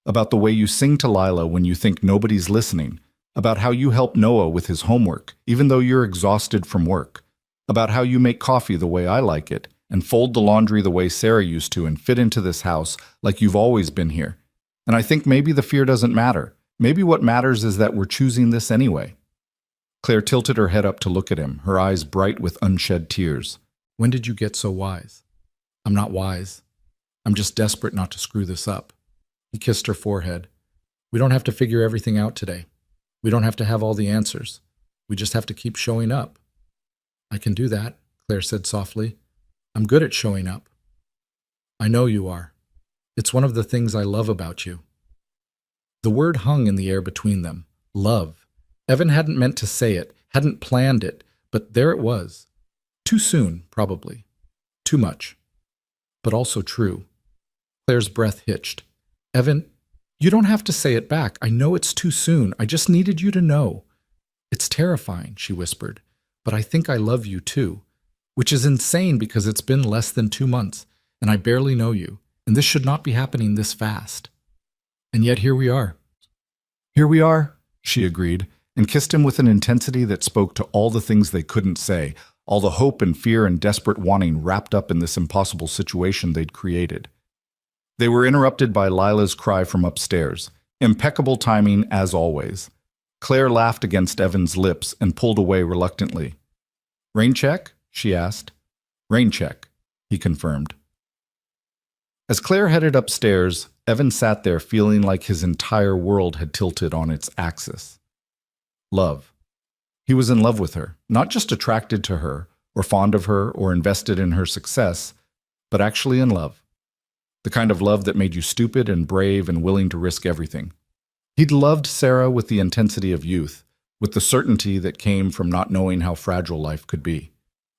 About the way you sing to Lila when you think nobody's listening. About how you help Noah with his homework, even though you're exhausted from work. About how you make coffee the way I like it, and fold the laundry the way Sarah used to, and fit into this house like you've always been here. And I think maybe the fear doesn't matter. Maybe what matters is that we're choosing this anyway. Claire tilted her head up to look at him, her eyes bright with unshed tears. When did you get so wise? I'm not wise. I'm just desperate not to screw this up. He kissed her forehead. We don't have to figure everything out today. We don't have to have all the answers. We just have to keep showing up. I can do that, Claire said softly. I'm good at showing up. I know you are. It's one of the things I love about you. The word hung in the air between them. Love. Evan hadn't meant to say it, hadn't planned it, but there it was. Too soon, probably. Too much. But also true. Claire's breath hitched. Evan, you don't have to say it back. I know it's too soon. I just needed you to know. It's terrifying, she whispered, but I think I love you too, which is insane because it's been less than 2 months, and I barely know you, and this should not be happening this fast. And yet here we are. Here we are, she agreed, and kissed him with an intensity that spoke to all the things they couldn't say, all the hope and fear and desperate wanting wrapped up in this impossible situation they'd created. They were interrupted by Lila's cry from upstairs. Impeccable timing, as always. Claire laughed against Evan's lips and pulled away reluctantly. Rain check? She asked. Rain check, he confirmed. As Claire headed upstairs, Evan sat there feeling like his entire world had tilted on its axis. Love. He was in love with her, not just attracted to her, or fond of her, or invested in her success, but actually in love. The kind of love that made you stupid and brave and willing to risk everything. He'd loved Sarah with the intensity of youth, with the certainty that came from not knowing how fragile life could be.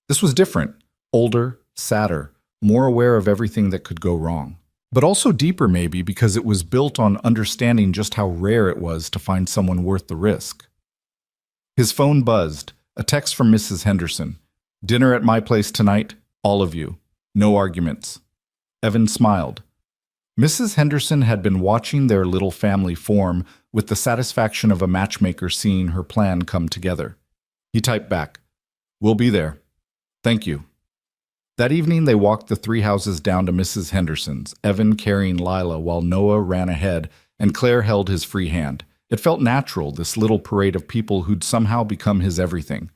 This was different, older, sadder, more aware of everything that could go wrong. But also deeper maybe because it was built on understanding just how rare it was to find someone worth the risk. His phone buzzed, a text from Mrs. Henderson. Dinner at my place tonight, all of you. No arguments. Evan smiled. Mrs. Henderson had been watching their little family form with the satisfaction of a matchmaker seeing her plan come together. He typed back, We'll be there. Thank you. That evening they walked the 3 houses down to Mrs. Henderson's, Evan carrying Lila while Noah ran ahead and Claire held his free hand. It felt natural, this little parade of people who'd somehow become his everything.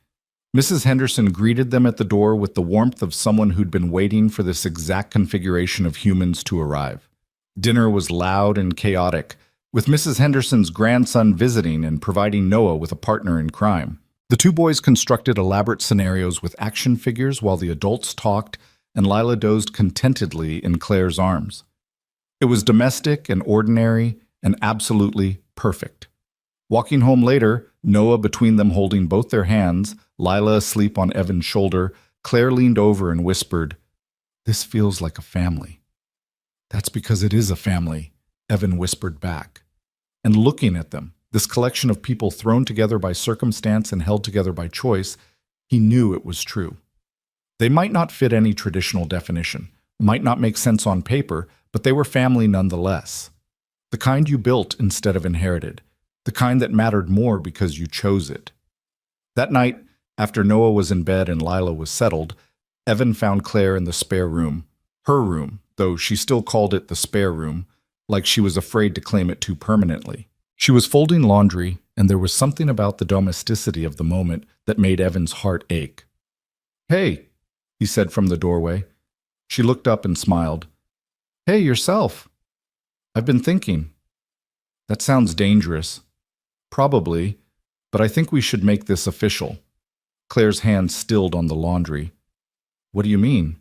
Mrs. Henderson greeted them at the door with the warmth of someone who'd been waiting for this exact configuration of humans to arrive. Dinner was loud and chaotic, with Mrs. Henderson's grandson visiting and providing Noah with a partner in crime. The 2 boys constructed elaborate scenarios with action figures while the adults talked and Lila dozed contentedly in Claire's arms. It was domestic and ordinary and absolutely perfect. Walking home later, Noah between them holding both their hands, Lila asleep on Evan's shoulder, Claire leaned over and whispered, This feels like a family. That's because it is a family, Evan whispered back. And looking at them, this collection of people thrown together by circumstance and held together by choice, he knew it was true. They might not fit any traditional definition, might not make sense on paper, but they were family nonetheless. The kind you built instead of inherited, the kind that mattered more because you chose it. That night, after Noah was in bed and Lila was settled, Evan found Claire in the spare room, her room, though she still called it the spare room, like she was afraid to claim it too permanently. She was folding laundry, and there was something about the domesticity of the moment that made Evan's heart ache. "Hey," he said from the doorway. She looked up and smiled. "Hey, yourself. I've been thinking." "That sounds dangerous." "Probably, but I think we should make this official." Claire's hand stilled on the laundry. "What do you mean?"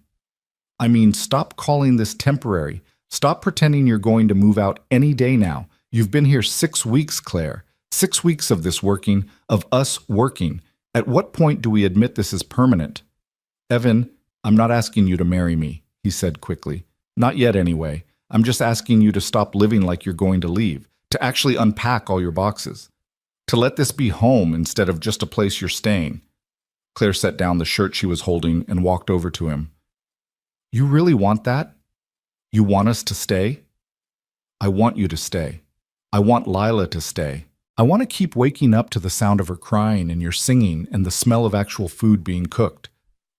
"I mean, stop calling this temporary. Stop pretending you're going to move out any day now. You've been here 6 weeks, Claire. 6 weeks of this working, of us working. At what point do we admit this is permanent?" "Evan, I'm not asking you to marry me," he said quickly. "Not yet, anyway. I'm just asking you to stop living like you're going to leave, to actually unpack all your boxes, to let this be home instead of just a place you're staying." Claire set down the shirt she was holding and walked over to him. "You really want that? You want us to stay?" "I want you to stay. I want Lila to stay. I want to keep waking up to the sound of her crying and your singing and the smell of actual food being cooked.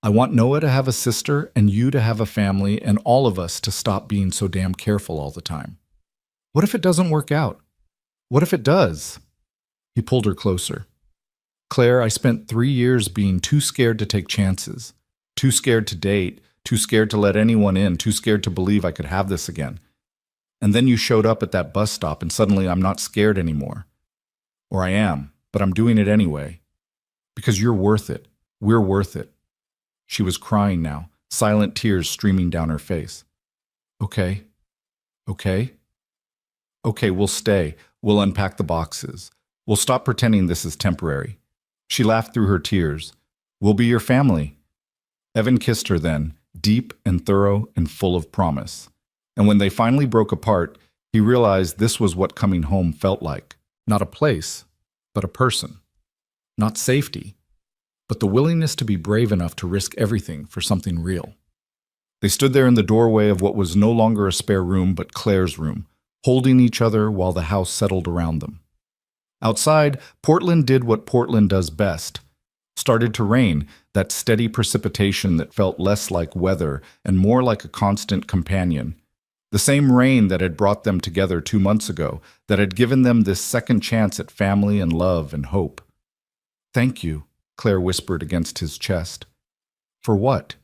I want Noah to have a sister and you to have a family and all of us to stop being so damn careful all the time. What if it doesn't work out? What if it does?" He pulled her closer. "Claire, I spent 3 years being too scared to take chances, too scared to date, too scared to let anyone in, too scared to believe I could have this again. And then you showed up at that bus stop and suddenly I'm not scared anymore. Or I am, but I'm doing it anyway. Because you're worth it. We're worth it." She was crying now, silent tears streaming down her face. "Okay. Okay. Okay, we'll stay. We'll unpack the boxes. We'll stop pretending this is temporary." She laughed through her tears. "We'll be your family." Evan kissed her then, deep and thorough and full of promise. And when they finally broke apart, he realized this was what coming home felt like. Not a place, but a person. Not safety, but the willingness to be brave enough to risk everything for something real. They stood there in the doorway of what was no longer a spare room but Claire's room, holding each other while the house settled around them. Outside, Portland did what Portland does best. Started to rain, that steady precipitation that felt less like weather and more like a constant companion. The same rain that had brought them together 2 months ago, that had given them this second chance at family and love and hope. "Thank you," Claire whispered against his chest. "For what?"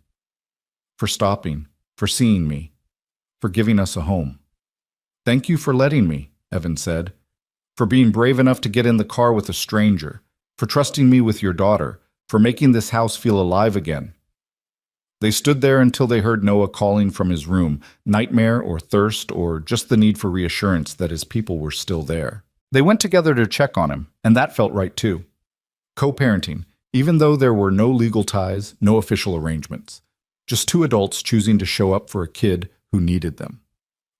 "For stopping, for seeing me, for giving us a home." "Thank you for letting me," Evan said. "For being brave enough to get in the car with a stranger, for trusting me with your daughter, for making this house feel alive again." They stood there until they heard Noah calling from his room, nightmare or thirst or just the need for reassurance that his people were still there. They went together to check on him, and that felt right too. Co-parenting, even though there were no legal ties, no official arrangements. Just 2 adults choosing to show up for a kid who needed them.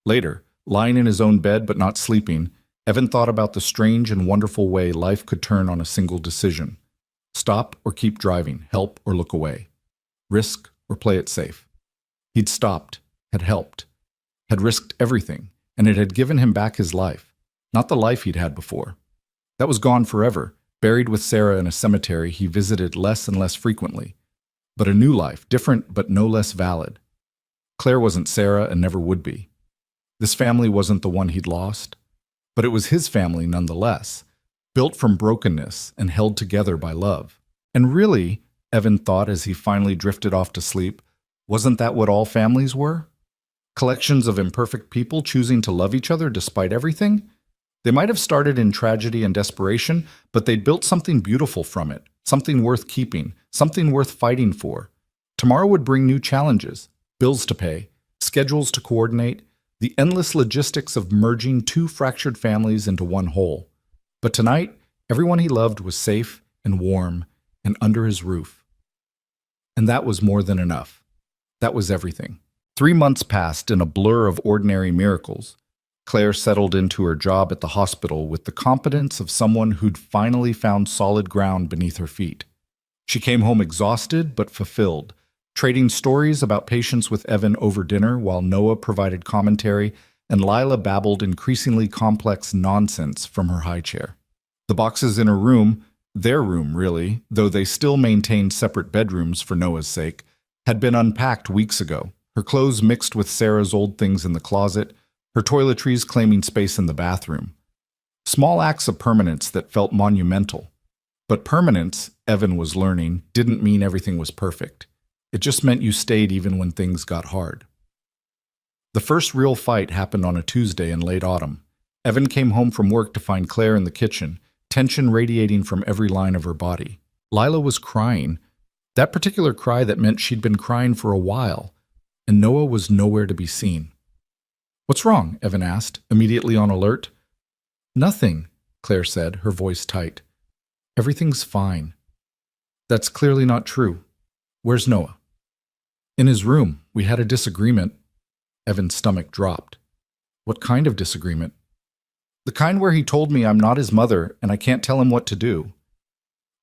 Later, lying in his own bed but not sleeping, Evan thought about the strange and wonderful way life could turn on a single decision. Stop or keep driving, help or look away. Risk or play it safe. He'd stopped, had helped, had risked everything, and it had given him back his life, not the life he'd had before. That was gone forever, buried with Sarah in a cemetery he visited less and less frequently. But a new life, different but no less valid. Claire wasn't Sarah and never would be. This family wasn't the one he'd lost, but it was his family nonetheless, built from brokenness and held together by love. And really, Evan thought as he finally drifted off to sleep, wasn't that what all families were? Collections of imperfect people choosing to love each other despite everything? They might have started in tragedy and desperation, but they'd built something beautiful from it, something worth keeping, something worth fighting for. Tomorrow would bring new challenges, bills to pay, schedules to coordinate, the endless logistics of merging 2 fractured families into one whole. But tonight, everyone he loved was safe and warm and under his roof. And that was more than enough. That was everything. 3 months passed in a blur of ordinary miracles. Claire settled into her job at the hospital with the confidence of someone who'd finally found solid ground beneath her feet. She came home exhausted but fulfilled, trading stories about patients with Evan over dinner while Noah provided commentary and Lila babbled increasingly complex nonsense from her high chair. The boxes in her room, their room really, though they still maintained separate bedrooms for Noah's sake, had been unpacked weeks ago, her clothes mixed with Sarah's old things in the closet, her toiletries claiming space in the bathroom. Small acts of permanence that felt monumental. But permanence, Evan was learning, didn't mean everything was perfect. It just meant you stayed even when things got hard. The first real fight happened on a Tuesday in late autumn. Evan came home from work to find Claire in the kitchen, tension radiating from every line of her body. Lila was crying, that particular cry that meant she'd been crying for a while, and Noah was nowhere to be seen. "What's wrong?" Evan asked, immediately on alert. "Nothing," Claire said, her voice tight. "Everything's fine." "That's clearly not true. Where's Noah?" "In his room. We had a disagreement." Evan's stomach dropped. "What kind of disagreement?" "The kind where he told me I'm not his mother and I can't tell him what to do."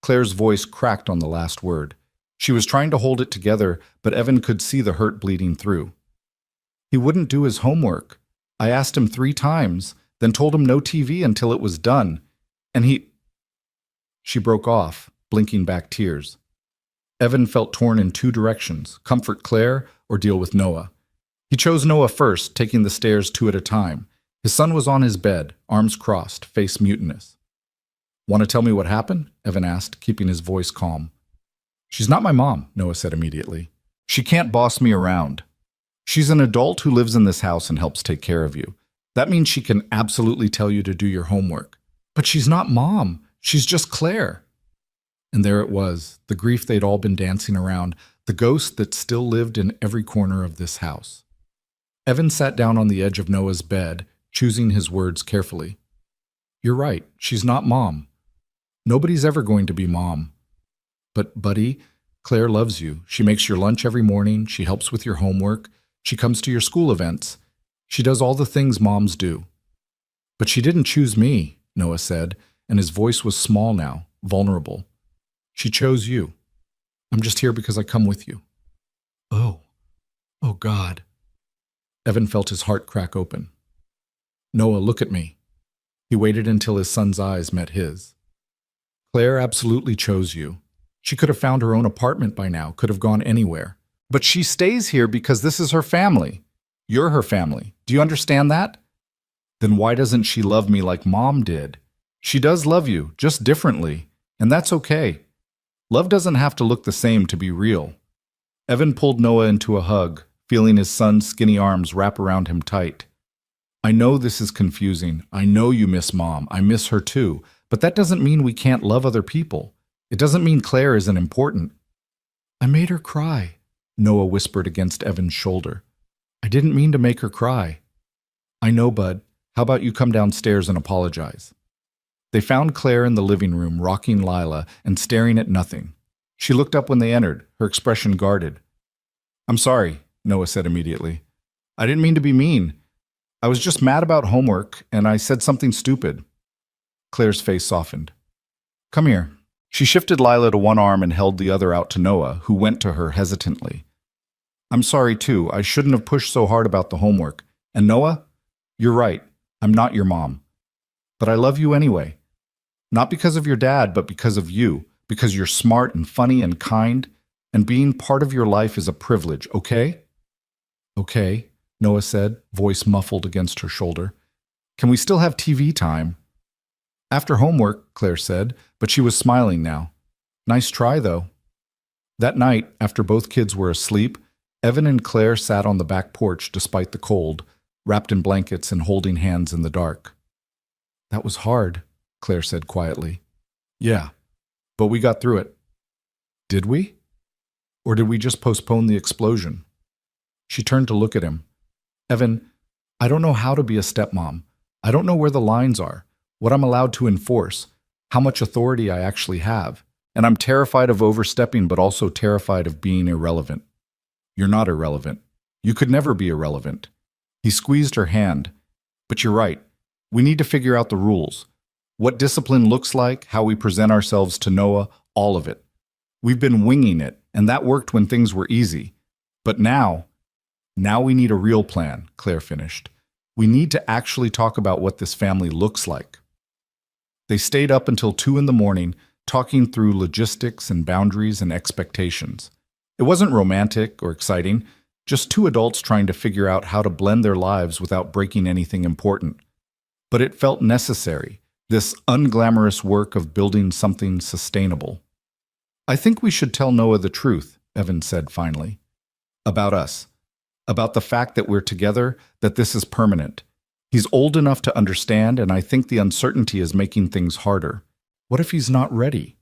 Claire's voice cracked on the last word. She was trying to hold it together, but Evan could see the hurt bleeding through. "He wouldn't do his homework. I asked him 3 times, then told him no TV until it was done. And he—" She broke off, blinking back tears. Evan felt torn in 2 directions, comfort Claire or deal with Noah. He chose Noah first, taking the stairs 2 at a time. His son was on his bed, arms crossed, face mutinous. "Want to tell me what happened?" Evan asked, keeping his voice calm. "She's not my mom," Noah said immediately. "She can't boss me around. She's an adult who lives in this house and helps take care of you. That means she can absolutely tell you to do your homework. But she's not Mom. She's just Claire." And there it was, the grief they'd all been dancing around, the ghost that still lived in every corner of this house. Evan sat down on the edge of Noah's bed, choosing his words carefully. "You're right. She's not Mom. Nobody's ever going to be Mom. But, buddy, Claire loves you. She makes your lunch every morning. She helps with your homework. She comes to your school events. She does all the things moms do." "But she didn't choose me," Noah said, and his voice was small now, vulnerable. "She chose you. I'm just here because I come with you." Oh God. Evan felt his heart crack open. "Noah, look at me." He waited until his son's eyes met his. "Claire absolutely chose you. She could have found her own apartment by now, could have gone anywhere. But she stays here because this is her family. You're her family. Do you understand that? Then why doesn't she love me like Mom did? She does love you, just differently, and that's okay. Love doesn't have to look the same to be real." Evan pulled Noah into a hug, feeling his son's skinny arms wrap around him tight. "I know this is confusing. I know you miss Mom. I miss her too. But that doesn't mean we can't love other people. It doesn't mean Claire isn't important." "I made her cry," Noah whispered against Evan's shoulder. "I didn't mean to make her cry." "I know, bud. How about you come downstairs and apologize?" They found Claire in the living room, rocking Lila and staring at nothing. She looked up when they entered, her expression guarded. "I'm sorry," Noah said immediately. "I didn't mean to be mean. I was just mad about homework, and I said something stupid." Claire's face softened. "Come here." She shifted Lila to one arm and held the other out to Noah, who went to her hesitantly. "I'm sorry, too. I shouldn't have pushed so hard about the homework. And Noah, you're right. I'm not your mom. But I love you anyway. Not because of your dad, but because of you. Because you're smart and funny and kind. And being part of your life is a privilege, okay?" "Okay," Noah said, voice muffled against her shoulder. "Can we still have TV time?" "After homework," Claire said, but she was smiling now. "Nice try, though." That night, after both kids were asleep, Evan and Claire sat on the back porch despite the cold, wrapped in blankets and holding hands in the dark. "That was hard," Claire said quietly. "Yeah, but we got through it." "Did we? Or did we just postpone the explosion?" She turned to look at him. "Evan, I don't know how to be a stepmom. I don't know where the lines are, what I'm allowed to enforce, how much authority I actually have. And I'm terrified of overstepping, but also terrified of being irrelevant." "You're not irrelevant. You could never be irrelevant." He squeezed her hand. "But you're right. We need to figure out the rules. What discipline looks like, how we present ourselves to Noah, all of it. We've been winging it, and that worked when things were easy. But now we need a real plan," Claire finished. "We need to actually talk about what this family looks like." They stayed up until 2 in the morning, talking through logistics and boundaries and expectations. It wasn't romantic or exciting, just 2 adults trying to figure out how to blend their lives without breaking anything important. But it felt necessary, this unglamorous work of building something sustainable. I think we should tell Noah the truth, Evan said finally. About us. About the fact that we're together, that this is permanent. He's old enough to understand, and I think the uncertainty is making things harder. What if he's not ready?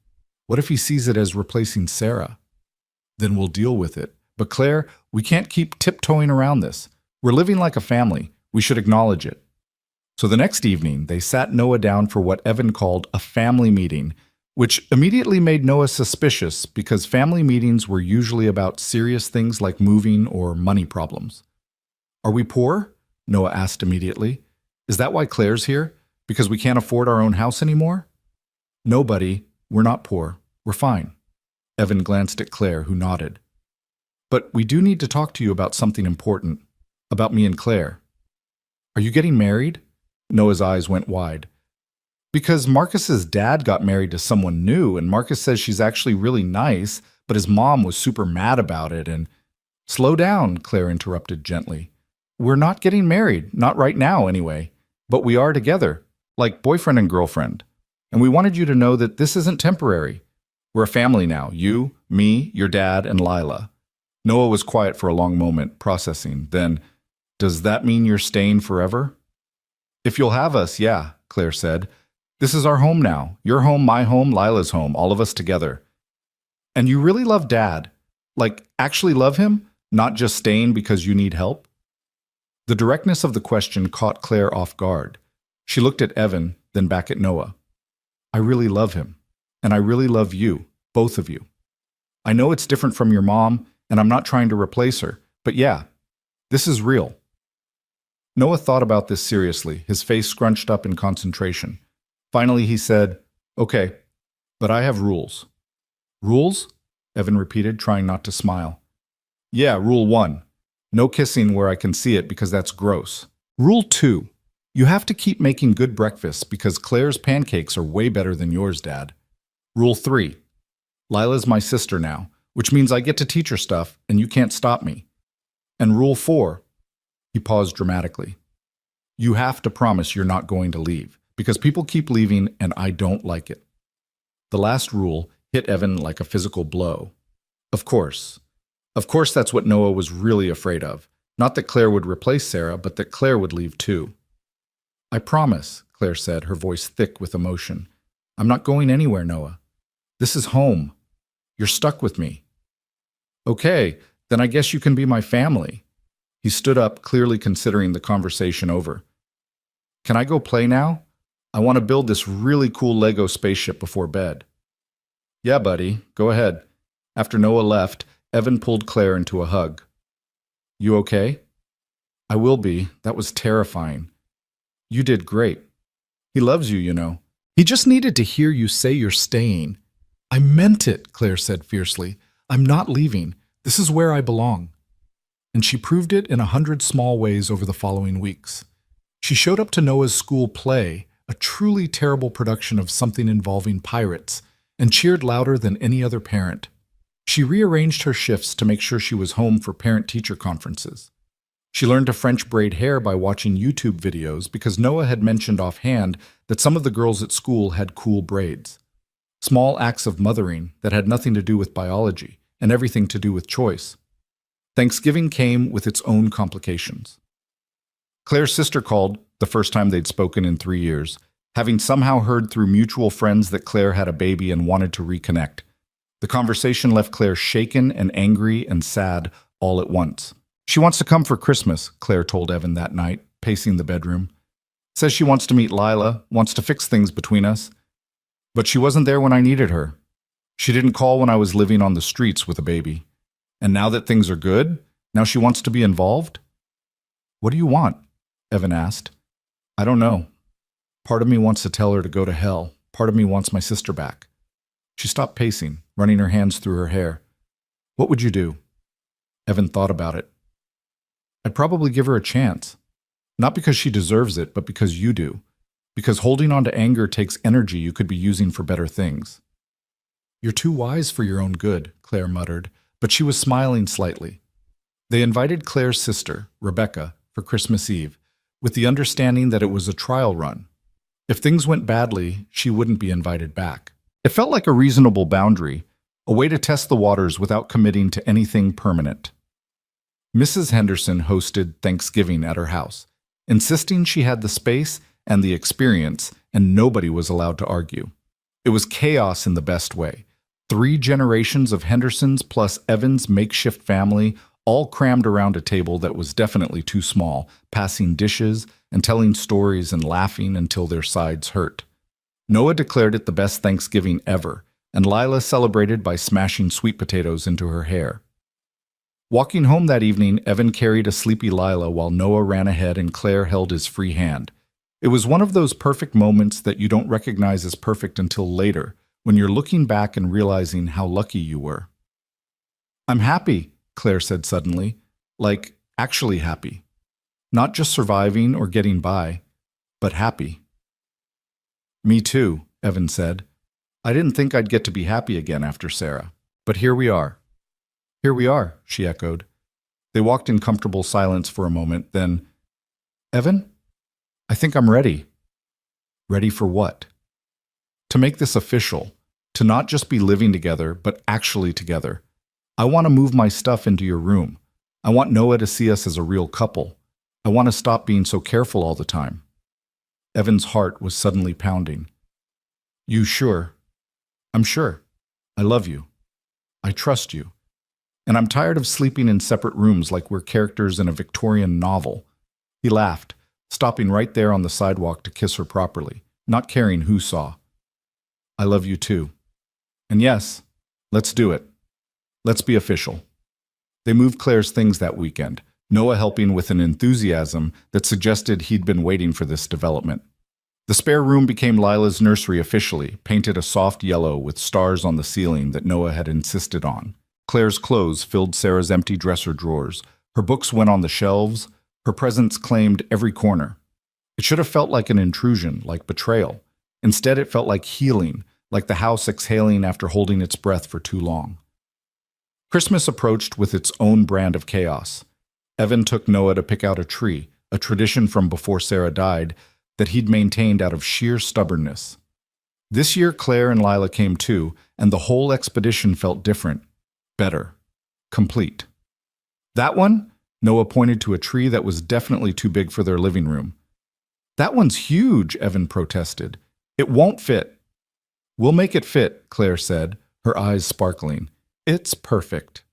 What if he sees it as replacing Sarah? Then we'll deal with it. But Claire, we can't keep tiptoeing around this. We're living like a family. We should acknowledge it. So the next evening, they sat Noah down for what Evan called a family meeting, which immediately made Noah suspicious because family meetings were usually about serious things like moving or money problems. Are we poor? Noah asked immediately. Is that why Claire's here? Because we can't afford our own house anymore? No, buddy, we're not poor. We're fine. Evan glanced at Claire, who nodded. But we do need to talk to you about something important, about me and Claire. Are you getting married? Noah's eyes went wide. Because Marcus's dad got married to someone new, and Marcus says she's actually really nice, but his mom was super mad about it, and... Slow down, Claire interrupted gently. We're not getting married, not right now anyway, but we are together, like boyfriend and girlfriend. And we wanted you to know that this isn't temporary. We're a family now, you, me, your dad, and Lila. Noah was quiet for a long moment, processing. Then, does that mean you're staying forever? If you'll have us, yeah, Claire said. This is our home now. Your home, my home, Lila's home, all of us together. And you really love Dad? Like, actually love him? Not just staying because you need help? The directness of the question caught Claire off guard. She looked at Evan, then back at Noah. I really love him. And I really love you, both of you. I know it's different from your mom, and I'm not trying to replace her, but yeah, this is real. Noah thought about this seriously, his face scrunched up in concentration. Finally, he said, Okay, but I have rules. Rules? Evan repeated, trying not to smile. Yeah, Rule 1. No kissing where I can see it because that's gross. Rule 2. You have to keep making good breakfasts because Claire's pancakes are way better than yours, Dad. Rule 3. Lila's my sister now, which means I get to teach her stuff and you can't stop me. And Rule 4. He paused dramatically. You have to promise you're not going to leave, because people keep leaving and I don't like it. The last rule hit Evan like a physical blow. Of course. Of course that's what Noah was really afraid of. Not that Claire would replace Sarah, but that Claire would leave too. I promise, Claire said, her voice thick with emotion. I'm not going anywhere, Noah. This is home. You're stuck with me. Okay, then I guess you can be my family. He stood up, clearly considering the conversation over. Can I go play now? I want to build this really cool Lego spaceship before bed. Yeah, buddy, go ahead. After Noah left, Evan pulled Claire into a hug. You okay? I will be. That was terrifying. You did great. He loves you, you know. He just needed to hear you say you're staying. I meant it, Claire said fiercely. I'm not leaving. This is where I belong. And she proved it in 100 small ways over the following weeks. She showed up to Noah's school play, a truly terrible production of something involving pirates, and cheered louder than any other parent. She rearranged her shifts to make sure she was home for parent-teacher conferences. She learned to French braid hair by watching YouTube videos because Noah had mentioned offhand that some of the girls at school had cool braids. Small acts of mothering that had nothing to do with biology and everything to do with choice. Thanksgiving came with its own complications. Claire's sister called, the first time they'd spoken in 3 years, having somehow heard through mutual friends that Claire had a baby and wanted to reconnect. The conversation left Claire shaken and angry and sad all at once. She wants to come for Christmas, Claire told Evan that night, pacing the bedroom. Says she wants to meet Lila, wants to fix things between us. But she wasn't there when I needed her. She didn't call when I was living on the streets with a baby. And now that things are good, now she wants to be involved? What do you want? Evan asked. I don't know. Part of me wants to tell her to go to hell. Part of me wants my sister back. She stopped pacing, running her hands through her hair. What would you do? Evan thought about it. I'd probably give her a chance. Not because she deserves it, but because you do. Because holding on to anger takes energy you could be using for better things. You're too wise for your own good, Claire muttered, but she was smiling slightly. They invited Claire's sister, Rebecca, for Christmas Eve, with the understanding that it was a trial run. If things went badly, she wouldn't be invited back. It felt like a reasonable boundary, a way to test the waters without committing to anything permanent. Mrs. Henderson hosted Thanksgiving at her house, insisting she had the space and the experience, and nobody was allowed to argue. It was chaos in the best way. 3 generations of Hendersons plus Evan's makeshift family all crammed around a table that was definitely too small, passing dishes and telling stories and laughing until their sides hurt. Noah declared it the best Thanksgiving ever, and Lila celebrated by smashing sweet potatoes into her hair. Walking home that evening, Evan carried a sleepy Lila while Noah ran ahead and Claire held his free hand. It was one of those perfect moments that you don't recognize as perfect until later, when you're looking back and realizing how lucky you were. "I'm happy," Claire said suddenly, like actually happy. Not just surviving or getting by, but happy. "Me too," Evan said. "I didn't think I'd get to be happy again after Sarah, but here we are." "Here we are," she echoed. They walked in comfortable silence for a moment, then, "Evan, I think I'm ready." "Ready for what?" "To make this official, to not just be living together, but actually together. I want to move my stuff into your room. I want Noah to see us as a real couple. I want to stop being so careful all the time." Evan's heart was suddenly pounding. "You sure?" "I'm sure. I love you. I trust you. And I'm tired of sleeping in separate rooms like we're characters in a Victorian novel." He laughed, stopping right there on the sidewalk to kiss her properly, not caring who saw. "I love you too. And yes, let's do it. Let's be official." They moved Claire's things that weekend, Noah helping with an enthusiasm that suggested he'd been waiting for this development. The spare room became Lila's nursery officially, painted a soft yellow with stars on the ceiling that Noah had insisted on. Claire's clothes filled Sarah's empty dresser drawers. Her books went on the shelves. Her presence claimed every corner. It should have felt like an intrusion, like betrayal. Instead, it felt like healing, like the house exhaling after holding its breath for too long. Christmas approached with its own brand of chaos. Evan took Noah to pick out a tree, a tradition from before Sarah died, that he'd maintained out of sheer stubbornness. This year, Claire and Lila came too, and the whole expedition felt different, better, complete. "That one?" Noah pointed to a tree that was definitely too big for their living room. "That one's huge," Evan protested. "It won't fit." "We'll make it fit," Claire said, her eyes sparkling. "It's perfect."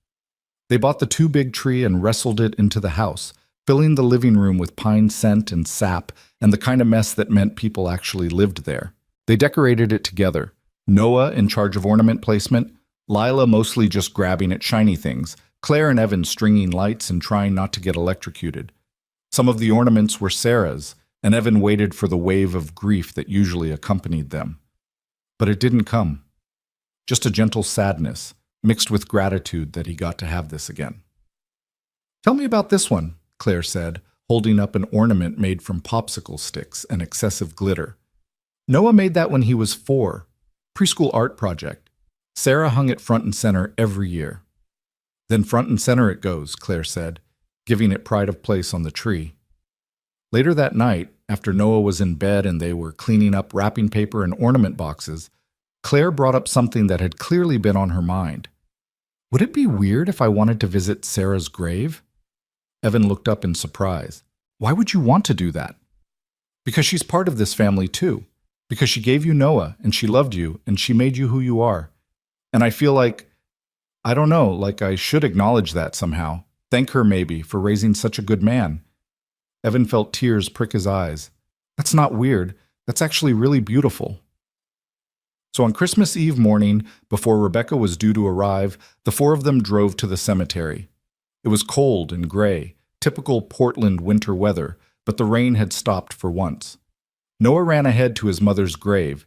They bought the too big tree and wrestled it into the house, filling the living room with pine scent and sap and the kind of mess that meant people actually lived there. They decorated it together, Noah in charge of ornament placement, Lila mostly just grabbing at shiny things, Claire and Evan stringing lights and trying not to get electrocuted. Some of the ornaments were Sarah's, and Evan waited for the wave of grief that usually accompanied them. But it didn't come. Just a gentle sadness, mixed with gratitude that he got to have this again. "Tell me about this one," Claire said, holding up an ornament made from popsicle sticks and excessive glitter. "Noah made that when he was 4. Preschool art project. Sarah hung it front and center every year." "Then front and center it goes," Claire said, giving it pride of place on the tree. Later that night, after Noah was in bed and they were cleaning up wrapping paper and ornament boxes, Claire brought up something that had clearly been on her mind. "Would it be weird if I wanted to visit Sarah's grave?" Evan looked up in surprise. "Why would you want to do that?" "Because she's part of this family too. Because she gave you Noah, and she loved you, and she made you who you are. And I feel like, I don't know, like I should acknowledge that somehow. Thank her maybe for raising such a good man." Evan felt tears prick his eyes. "That's not weird. That's actually really beautiful." So on Christmas Eve morning, before Rebecca was due to arrive, the 4 of them drove to the cemetery. It was cold and gray, typical Portland winter weather, but the rain had stopped for once. Noah ran ahead to his mother's grave.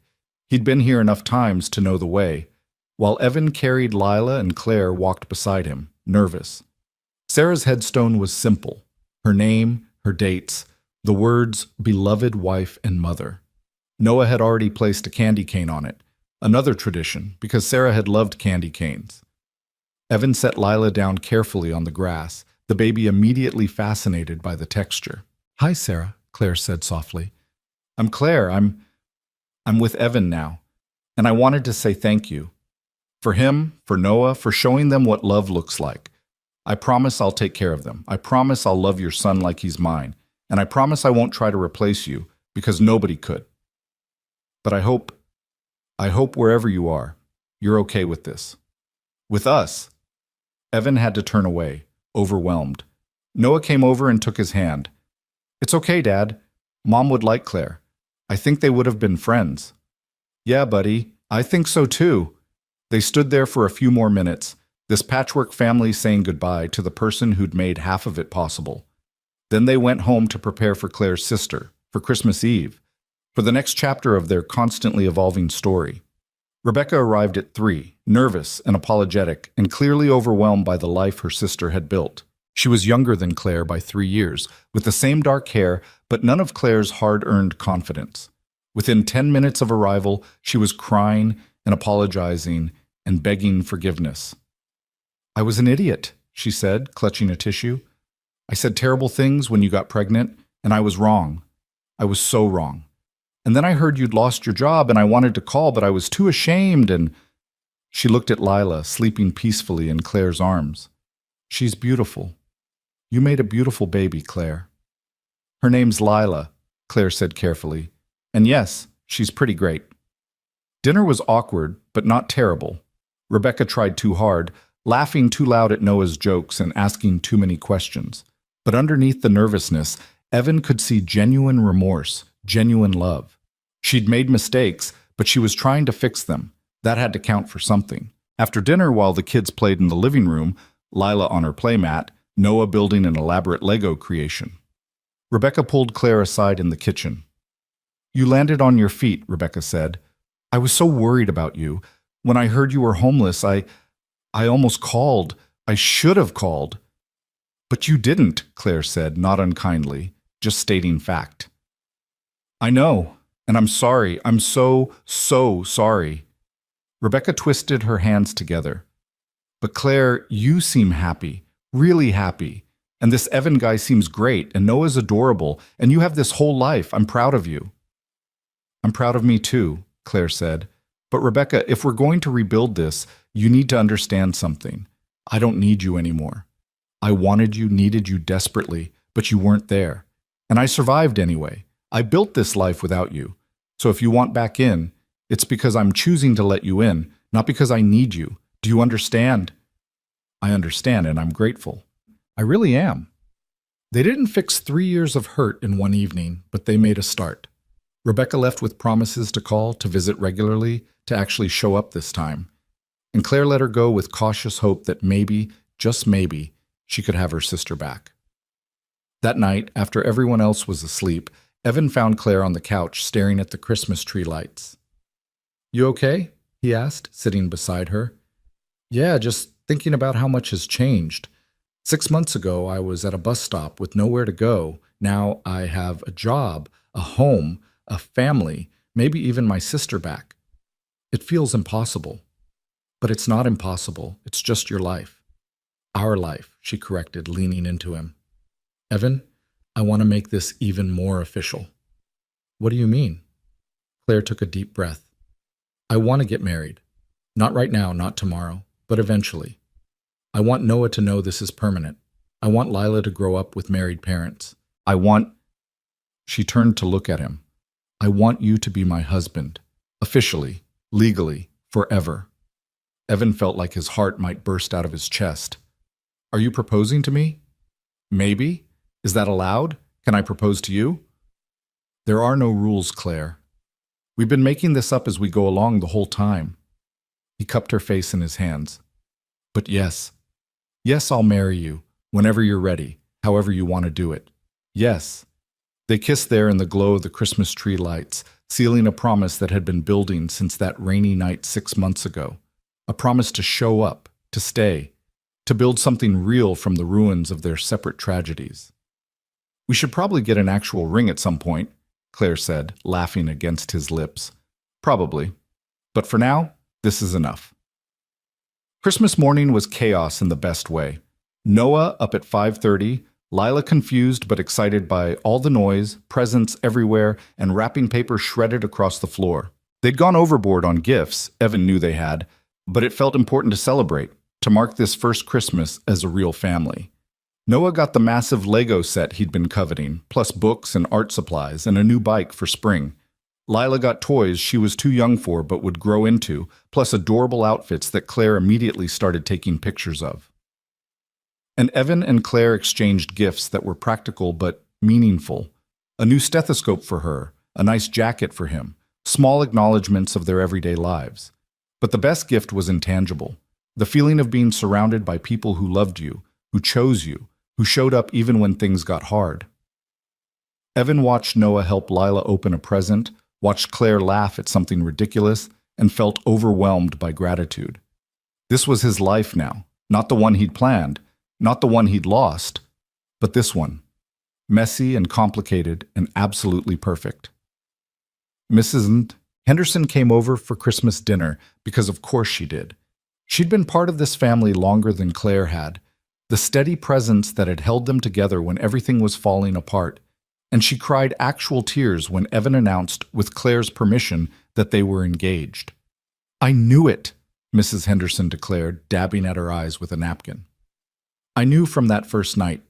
He'd been here enough times to know the way, while Evan carried Lila and Claire walked beside him, nervous. Sarah's headstone was simple. Her name, her dates, the words beloved wife and mother. Noah had already placed a candy cane on it, another tradition, because Sarah had loved candy canes. Evan set Lila down carefully on the grass, the baby immediately fascinated by the texture. "Hi, Sarah," Claire said softly. "I'm Claire. I'm I'm with Evan now, and I wanted to say thank you. For him, for Noah, for showing them what love looks like. I promise I'll take care of them. I promise I'll love your son like he's mine. And I promise I won't try to replace you, because nobody could. But I hope wherever you are, you're okay with this. With us. Evan had to turn away, overwhelmed. Noah came over and took his hand. It's okay, Dad. Mom would like Claire. I think they would have been friends. Yeah, buddy, I think so too. They stood there for a few more minutes, this patchwork family saying goodbye to the person who'd made half of it possible. Then they went home to prepare for Claire's sister, for Christmas Eve, for the next chapter of their constantly evolving story. Rebecca arrived at 3, nervous and apologetic, and clearly overwhelmed by the life her sister had built. She was younger than Claire by 3 years, with the same dark hair, but none of Claire's hard-earned confidence. Within 10 minutes of arrival, she was crying and apologizing and begging forgiveness. I was an idiot, she said, clutching a tissue. I said terrible things when you got pregnant, and I was wrong. I was so wrong. And then I heard you'd lost your job, and I wanted to call, but I was too ashamed, and... She looked at Lila, sleeping peacefully in Claire's arms. She's beautiful. You made a beautiful baby, Claire. Her name's Lila, Claire said carefully. And yes, she's pretty great. Dinner was awkward, but not terrible. Rebecca tried too hard, laughing too loud at Noah's jokes and asking too many questions. But underneath the nervousness, Evan could see genuine remorse, genuine love. She'd made mistakes, but she was trying to fix them. That had to count for something. After dinner, while the kids played in the living room, Lila on her playmat, Noah building an elaborate Lego creation. Rebecca pulled Claire aside in the kitchen. You landed on your feet, Rebecca said. I was so worried about you. When I heard you were homeless, I almost called. I should have called. But you didn't, Claire said, not unkindly, just stating fact. I know, and I'm sorry. I'm so sorry. Rebecca twisted her hands together. But Claire, you seem happy, really happy. And this Evan guy seems great, and Noah's adorable, and you have this whole life. I'm proud of you. I'm proud of me too, Claire said. But Rebecca, if we're going to rebuild this, you need to understand something. I don't need you anymore. I wanted you, needed you desperately, but you weren't there. And I survived anyway. I built this life without you. So if you want back in, it's because I'm choosing to let you in, not because I need you. Do you understand? I understand, and I'm grateful. I really am. They didn't fix 3 years of hurt in one evening, but they made a start. Rebecca left with promises to call, to visit regularly, to actually show up this time. And Claire let her go with cautious hope that maybe, just maybe, she could have her sister back. That night, after everyone else was asleep, Evan found Claire on the couch staring at the Christmas tree lights. You okay? He asked, sitting beside her. Yeah, just thinking about how much has changed. 6 months ago, I was at a bus stop with nowhere to go. Now I have a job, a home, a family, maybe even my sister back. It feels impossible. But it's not impossible. It's just your life. Our life, she corrected, leaning into him. Evan, I want to make this even more official. What do you mean? Claire took a deep breath. I want to get married. Not right now, not tomorrow, but eventually. I want Noah to know this is permanent. I want Lila to grow up with married parents. She turned to look at him. I want you to be my husband. Officially, legally, forever. Evan felt like his heart might burst out of his chest. Are you proposing to me? Maybe. Is that allowed? Can I propose to you? There are no rules, Claire. We've been making this up as we go along the whole time. He cupped her face in his hands. But yes. Yes, I'll marry you, whenever you're ready, however you want to do it. Yes. They kissed there in the glow of the Christmas tree lights, sealing a promise that had been building since that rainy night 6 months ago. A promise to show up, to stay, to build something real from the ruins of their separate tragedies. We should probably get an actual ring at some point, Claire said, laughing against his lips. Probably. But for now, this is enough. Christmas morning was chaos in the best way. Noah up at 5:30, Lila confused but excited by all the noise, presents everywhere, and wrapping paper shredded across the floor. They'd gone overboard on gifts, Evan knew they had, but it felt important to celebrate, to mark this first Christmas as a real family. Noah got the massive Lego set he'd been coveting, plus books and art supplies and a new bike for spring. Lila got toys she was too young for but would grow into, plus adorable outfits that Claire immediately started taking pictures of. And Evan and Claire exchanged gifts that were practical but meaningful. A new stethoscope for her, a nice jacket for him, small acknowledgments of their everyday lives. But the best gift was intangible. The feeling of being surrounded by people who loved you, who chose you, who showed up even when things got hard. Evan watched Noah help Lila open a present, watched Claire laugh at something ridiculous, and felt overwhelmed by gratitude. This was his life now, not the one he'd planned, not the one he'd lost, but this one. Messy and complicated and absolutely perfect. Mrs. Henderson came over for Christmas dinner because of course she did. She'd been part of this family longer than Claire had, the steady presence that had held them together when everything was falling apart, and she cried actual tears when Evan announced, with Claire's permission, that they were engaged. "I knew it," Mrs. Henderson declared, dabbing at her eyes with a napkin. "I knew from that first night.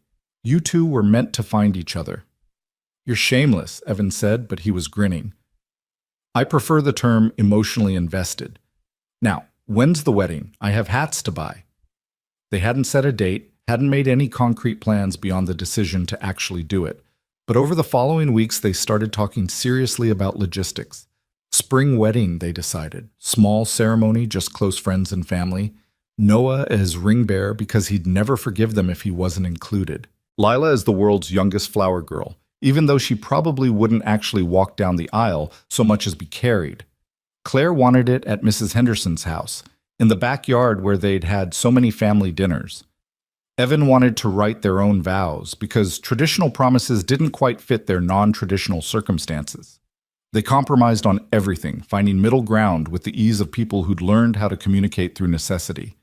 You two were meant to find each other." "You're shameless," Evan said, but he was grinning. "I prefer the term emotionally invested. Now, when's the wedding? I have hats to buy." They hadn't set a date, hadn't made any concrete plans beyond the decision to actually do it. But over the following weeks, they started talking seriously about logistics. Spring wedding, they decided. Small ceremony, just close friends and family. Noah as ring bearer because he'd never forgive them if he wasn't included. Lila as the world's youngest flower girl, even though she probably wouldn't actually walk down the aisle so much as be carried. Claire wanted it at Mrs. Henderson's house, in the backyard where they'd had so many family dinners. Evan wanted to write their own vows because traditional promises didn't quite fit their non-traditional circumstances. They compromised on everything, finding middle ground with the ease of people who'd learned how to communicate through necessity.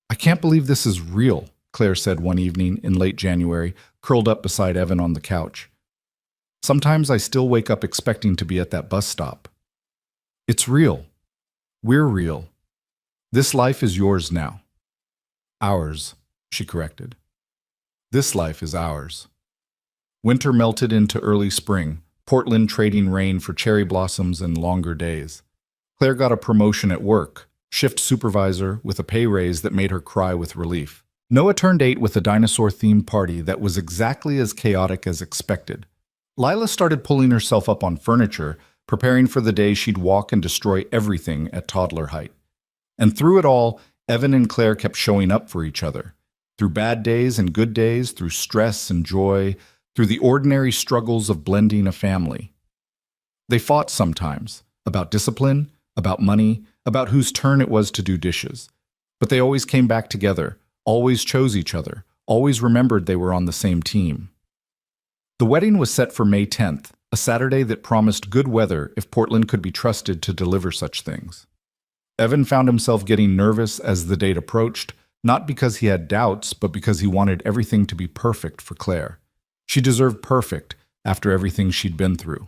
"I can't believe this is real," Claire said one evening in late January, curled up beside Evan on the couch. "Sometimes I still wake up expecting to be at that bus stop." "It's real. We're real. This life is yours now." "Ours," she corrected. "This life is ours." Winter melted into early spring, Portland trading rain for cherry blossoms and longer days. Claire got a promotion at work, shift supervisor, with a pay raise that made her cry with relief. Noah turned 8 with a dinosaur-themed party that was exactly as chaotic as expected. Lila started pulling herself up on furniture, preparing for the day she'd walk and destroy everything at toddler height. And through it all, Evan and Claire kept showing up for each other. Through bad days and good days, through stress and joy, through the ordinary struggles of blending a family. They fought sometimes, about discipline, about money, about whose turn it was to do dishes. But they always came back together, always chose each other, always remembered they were on the same team. The wedding was set for May 10th, a Saturday that promised good weather if Portland could be trusted to deliver such things. Evan found himself getting nervous as the date approached, not because he had doubts, but because he wanted everything to be perfect for Claire. She deserved perfect after everything she'd been through.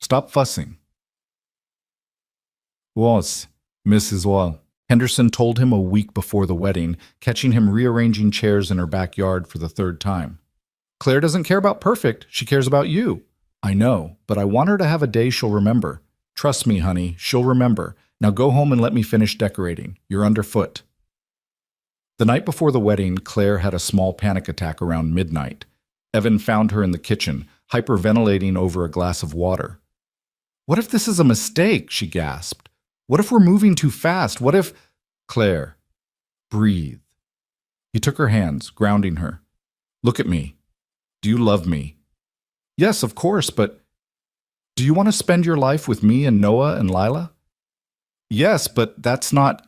"Stop fussing." "Was, Mrs. Wall," Henderson told him a week before the wedding, catching him rearranging chairs in her backyard for the third time. "Claire doesn't care about perfect, she cares about you." "I know, but I want her to have a day she'll remember." "Trust me, honey, she'll remember. Now go home and let me finish decorating. You're underfoot." The night before the wedding, Claire had a small panic attack around midnight. Evan found her in the kitchen, hyperventilating over a glass of water. "What if this is a mistake?" she gasped. "What if we're moving too fast? What if—" "Claire, breathe." He took her hands, grounding her. "Look at me. Do you love me?" "Yes, of course, but—" "Do you want to spend your life with me and Noah and Lila?" "Yes, but that's not—"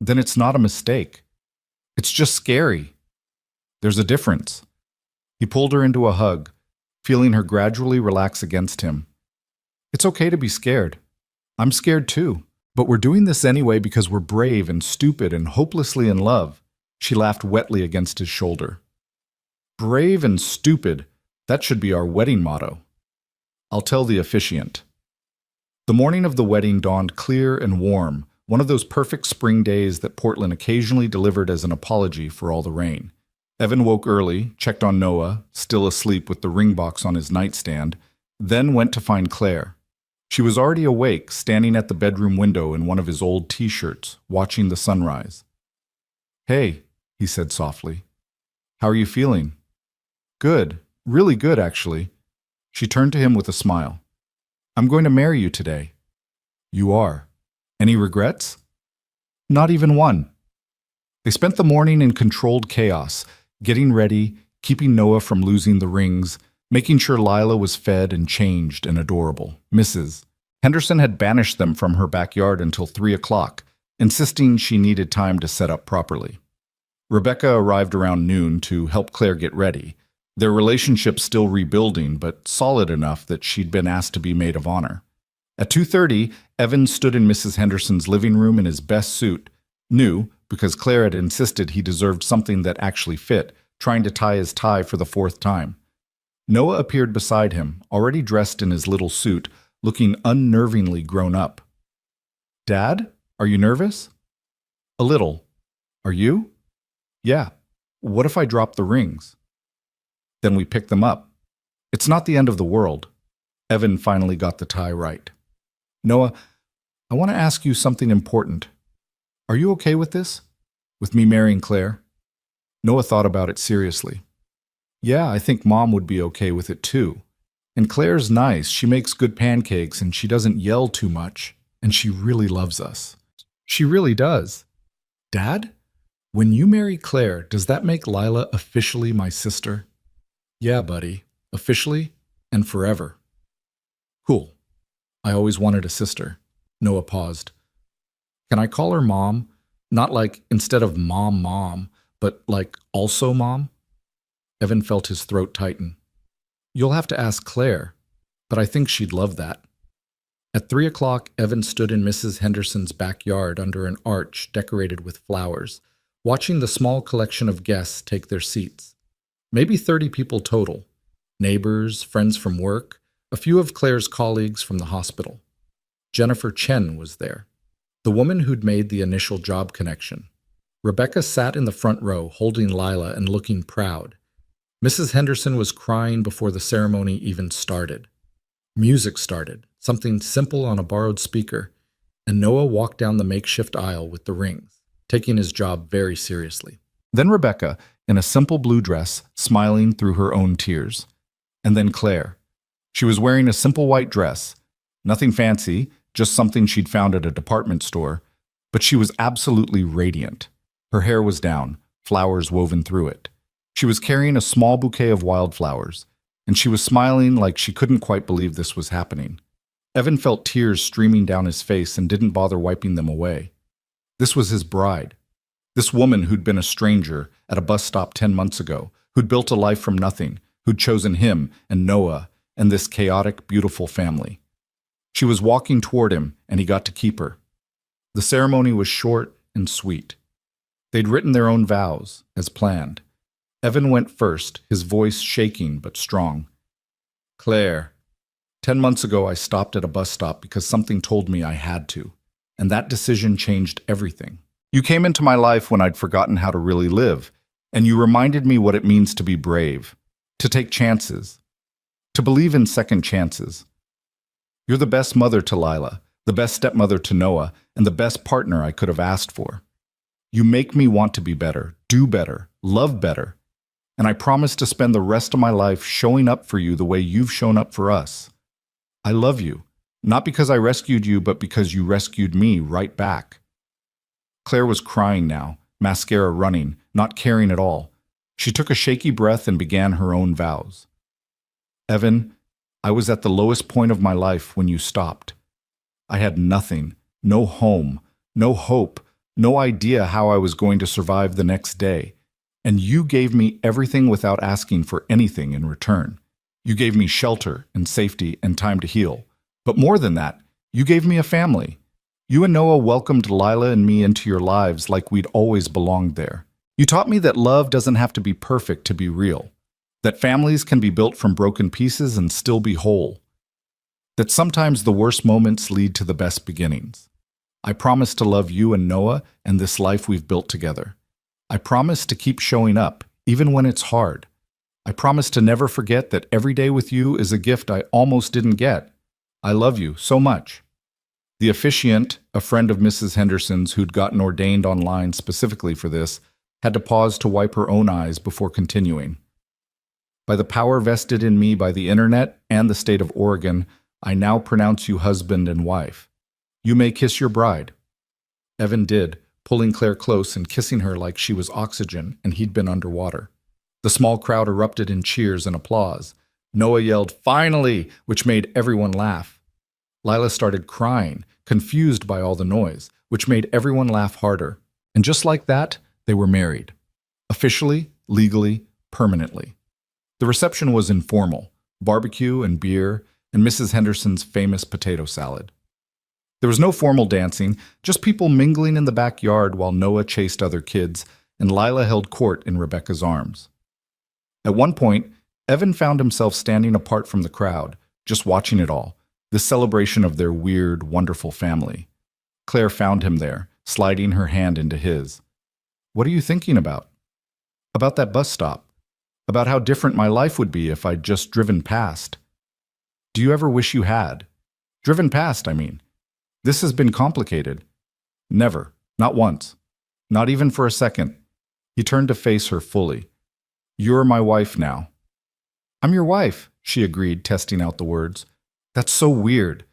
"Then it's not a mistake. It's just scary. There's a difference." He pulled her into a hug, feeling her gradually relax against him. "It's okay to be scared. I'm scared too. But we're doing this anyway because we're brave and stupid and hopelessly in love." She laughed wetly against his shoulder. "Brave and stupid. That should be our wedding motto." "I'll tell the officiant." The morning of the wedding dawned clear and warm, one of those perfect spring days that Portland occasionally delivered as an apology for all the rain. Evan woke early, checked on Noah, still asleep with the ring box on his nightstand, then went to find Claire. She was already awake, standing at the bedroom window in one of his old t-shirts, watching the sunrise. "Hey," he said softly. "How are you feeling?" "Good. Really good, actually." She turned to him with a smile. "I'm going to marry you today." "You are. Any regrets?" "Not even one." They spent the morning in controlled chaos, getting ready, keeping Noah from losing the rings, making sure Lila was fed and changed and adorable. Mrs. Henderson had banished them from her backyard until 3 o'clock, insisting she needed time to set up properly. Rebecca arrived around noon to help Claire get ready, their relationship still rebuilding, but solid enough that she'd been asked to be maid of honor. At 2:30, Evan stood in Mrs. Henderson's living room in his best suit, new, because Claire had insisted he deserved something that actually fit, trying to tie his tie for the 4th time. Noah appeared beside him, already dressed in his little suit, looking unnervingly grown up. "Dad, are you nervous?" "A little. Are you?" "Yeah. What if I drop the rings?" "Then we pick them up. It's not the end of the world." Evan finally got the tie right. "Noah, I want to ask you something important. Are you okay with this? With me marrying Claire?" Noah thought about it seriously. "Yeah, I think Mom would be okay with it too. And Claire's nice, she makes good pancakes and she doesn't yell too much, and she really loves us." "She really does." "Dad, when you marry Claire, does that make Lila officially my sister?" "Yeah, buddy, officially and forever." "Cool. I always wanted a sister." Noah paused. "Can I call her Mom? Not like instead of Mom, but like also Mom?" Evan felt his throat tighten. "You'll have to ask Claire, but I think she'd love that." At 3 o'clock, Evan stood in Mrs. Henderson's backyard under an arch decorated with flowers, watching the small collection of guests take their seats. Maybe 30 people total. Neighbors, friends from work, a few of Claire's colleagues from the hospital. Jennifer Chen was there, the woman who'd made the initial job connection. Rebecca sat in the front row, holding Lila and looking proud. Mrs. Henderson was crying before the ceremony even started. Music started, something simple on a borrowed speaker, and Noah walked down the makeshift aisle with the rings, taking his job very seriously. Then Rebecca, in a simple blue dress, smiling through her own tears. And then Claire. She was wearing a simple white dress. Nothing fancy, just something she'd found at a department store, but she was absolutely radiant. Her hair was down, flowers woven through it. She was carrying a small bouquet of wildflowers, and she was smiling like she couldn't quite believe this was happening. Evan felt tears streaming down his face and didn't bother wiping them away. This was his bride. This woman who'd been a stranger at a bus stop 10 months ago, who'd built a life from nothing, who'd chosen him and Noah and this chaotic, beautiful family. She was walking toward him, and he got to keep her. The ceremony was short and sweet. They'd written their own vows, as planned. Evan went first, his voice shaking but strong. "Claire, 10 months ago I stopped at a bus stop because something told me I had to, and that decision changed everything. You came into my life when I'd forgotten how to really live, and you reminded me what it means to be brave, to take chances, to believe in second chances. You're the best mother to Lila, the best stepmother to Noah, and the best partner I could have asked for. You make me want to be better, do better, love better. And I promise to spend the rest of my life showing up for you the way you've shown up for us. I love you, not because I rescued you, but because you rescued me right back." Claire was crying now, mascara running, not caring at all. She took a shaky breath and began her own vows. "Evan, I was at the lowest point of my life when you stopped. I had nothing, no home, no hope, no idea how I was going to survive the next day. And you gave me everything without asking for anything in return. You gave me shelter and safety and time to heal. But more than that, you gave me a family. You and Noah welcomed Lila and me into your lives like we'd always belonged there. You taught me that love doesn't have to be perfect to be real, that families can be built from broken pieces and still be whole. that sometimes the worst moments lead to the best beginnings. I promise to love you and Noah and this life we've built together. I promise to keep showing up, even when it's hard. I promise to never forget that every day with you is a gift I almost didn't get. I love you so much." The officiant, a friend of Mrs. Henderson's who'd gotten ordained online specifically for this, had to pause to wipe her own eyes before continuing. "By the power vested in me by the internet and the state of Oregon, I now pronounce you husband and wife. You may kiss your bride." Evan did, pulling Claire close and kissing her like she was oxygen and he'd been underwater. The small crowd erupted in cheers and applause. Noah yelled, "Finally!" which made everyone laugh. Lila started crying, confused by all the noise, which made everyone laugh harder. And just like that, they were married. Officially, legally, permanently. The reception was informal, barbecue and beer, and Mrs. Henderson's famous potato salad. There was no formal dancing, just people mingling in the backyard while Noah chased other kids, and Lila held court in Rebecca's arms. At one point, Evan found himself standing apart from the crowd, just watching it all, this celebration of their weird, wonderful family. Claire found him there, sliding her hand into his. "What are you thinking about?" "About that bus stop. About how different my life would be if I'd just driven past." "Do you ever wish you had? Driven past, I mean. This has been complicated." "Never. Not once. Not even for a second." He turned to face her fully. "You're my wife now." "I'm your wife," she agreed, testing out the words. "That's so weird.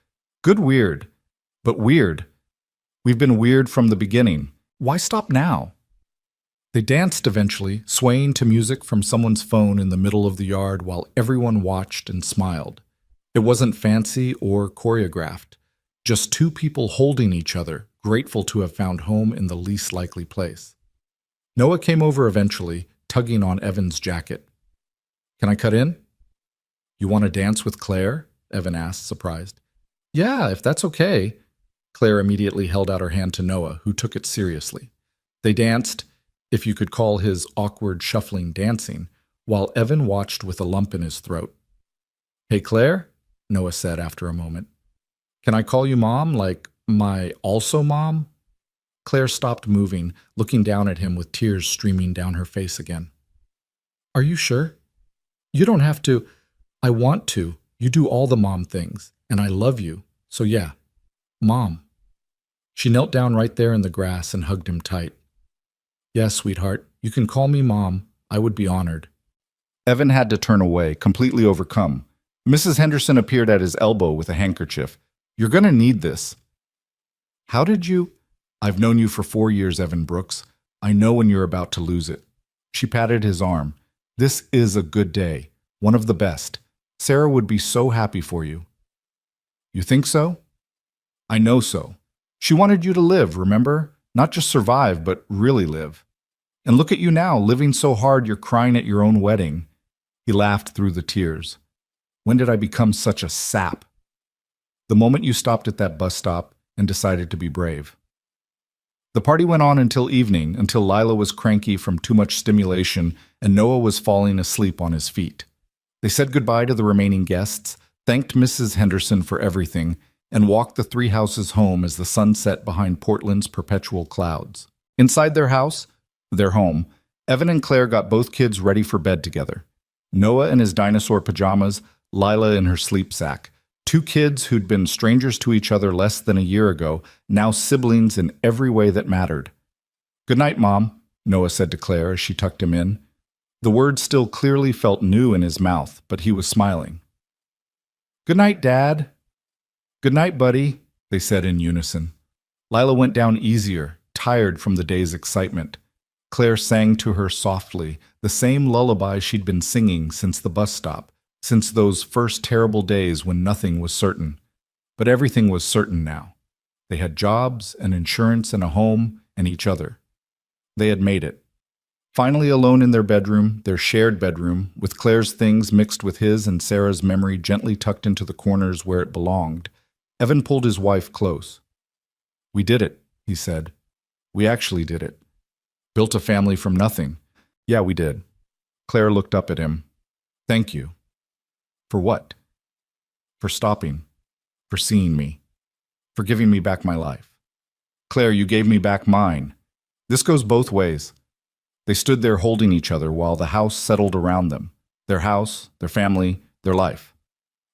Good weird. But weird. We've been weird from the beginning. Why stop now?" They danced eventually, swaying to music from someone's phone in the middle of the yard while everyone watched and smiled. It wasn't fancy or choreographed. Just two people holding each other, grateful to have found home in the least likely place. Noah came over eventually, tugging on Evan's jacket. "Can I cut in?" "You want to dance with Claire?" Evan asked, surprised. "Yeah, if that's okay." Claire immediately held out her hand to Noah, who took it seriously. They danced, if you could call his awkward shuffling dancing, while Evan watched with a lump in his throat. "Hey, Claire," Noah said after a moment. "Can I call you Mom, like my also mom?" Claire stopped moving, looking down at him with tears streaming down her face again. "Are you sure? You don't have to." "I want to. You do all the mom things, and I love you. So yeah, Mom." She knelt down right there in the grass and hugged him tight. "Yes, sweetheart, you can call me Mom. I would be honored." Evan had to turn away, completely overcome. Mrs. Henderson appeared at his elbow with a handkerchief. "You're going to need this." "How did you—" "I've known you for 4 years, Evan Brooks. I know when you're about to lose it." She patted his arm. "This is a good day. One of the best. Sarah would be so happy for you." "You think so?" "I know so. She wanted you to live, remember? Not just survive, but really live. And look at you now, living so hard you're crying at your own wedding." He laughed through the tears. "When did I become such a sap?" "The moment you stopped at that bus stop and decided to be brave." The party went on until evening, until Lila was cranky from too much stimulation and Noah was falling asleep on his feet. They said goodbye to the remaining guests, thanked Mrs. Henderson for everything, and walked the 3 houses home as the sun set behind Portland's perpetual clouds. Inside their house, their home, Evan and Claire got both kids ready for bed together. Noah in his dinosaur pajamas, Lila in her sleep sack. 2 kids who'd been strangers to each other less than a year ago, now siblings in every way that mattered. "Good night, Mom," Noah said to Claire as she tucked him in. The words still clearly felt new in his mouth, but he was smiling. "Good night, Dad." "Good night, buddy," they said in unison. Lila went down easier, tired from the day's excitement. Claire sang to her softly, the same lullaby she'd been singing since the bus stop, since those first terrible days when nothing was certain. But everything was certain now. They had jobs and insurance and a home and each other. They had made it. Finally alone in their bedroom, their shared bedroom, with Claire's things mixed with his and Sarah's memory gently tucked into the corners where it belonged, Evan pulled his wife close. "We did it," he said. "We actually did it. Built a family from nothing. Yeah, we did." Claire looked up at him. "Thank you." "For what?" "For stopping. for seeing me, for giving me back my life. Claire, you gave me back mine. This goes both ways. They stood there holding each other while the house settled around them. Their house, their family, their life.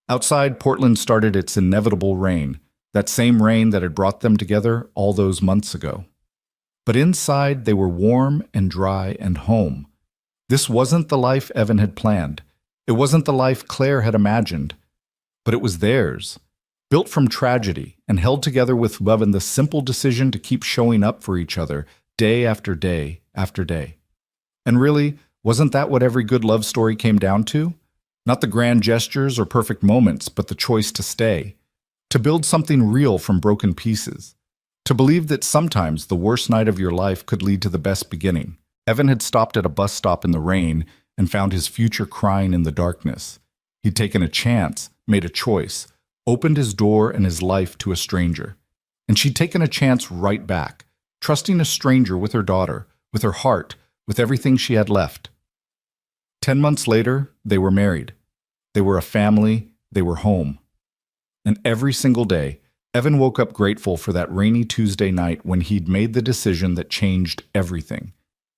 Outside, Portland started its inevitable rain, that same rain that had brought them together all those months ago. But inside, they were warm and dry and home. This wasn't the life Evan had planned. It wasn't the life Claire had imagined. But it was theirs, built from tragedy and held together with love and the simple decision to keep showing up for each other day after day after day. And really, wasn't that what every good love story came down to? Not the grand gestures or perfect moments, but the choice to stay, to build something real from broken pieces, to believe that sometimes the worst night of your life could lead to the best beginning. Evan had stopped at a bus stop in the rain and found his future crying in the darkness. He'd taken a chance, made a choice, opened his door and his life to a stranger. And she'd taken a chance right back, trusting a stranger with her daughter, with her heart, with everything she had left. 10 months later, they were married. They were a family, they were home. And every single day, Evan woke up grateful for that rainy Tuesday night when he'd made the decision that changed everything.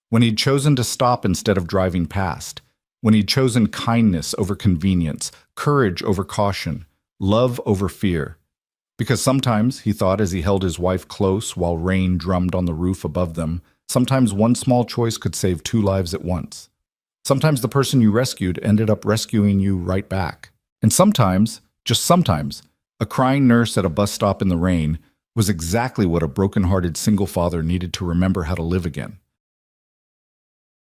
When he'd chosen to stop instead of driving past. When he'd chosen kindness over convenience, courage over caution, love over fear. Because sometimes, he thought as he held his wife close while rain drummed on the roof above them, sometimes one small choice could save 2 lives at once. Sometimes the person you rescued ended up rescuing you right back. And sometimes, just sometimes, a crying nurse at a bus stop in the rain was exactly what a broken-hearted single father needed to remember how to live again.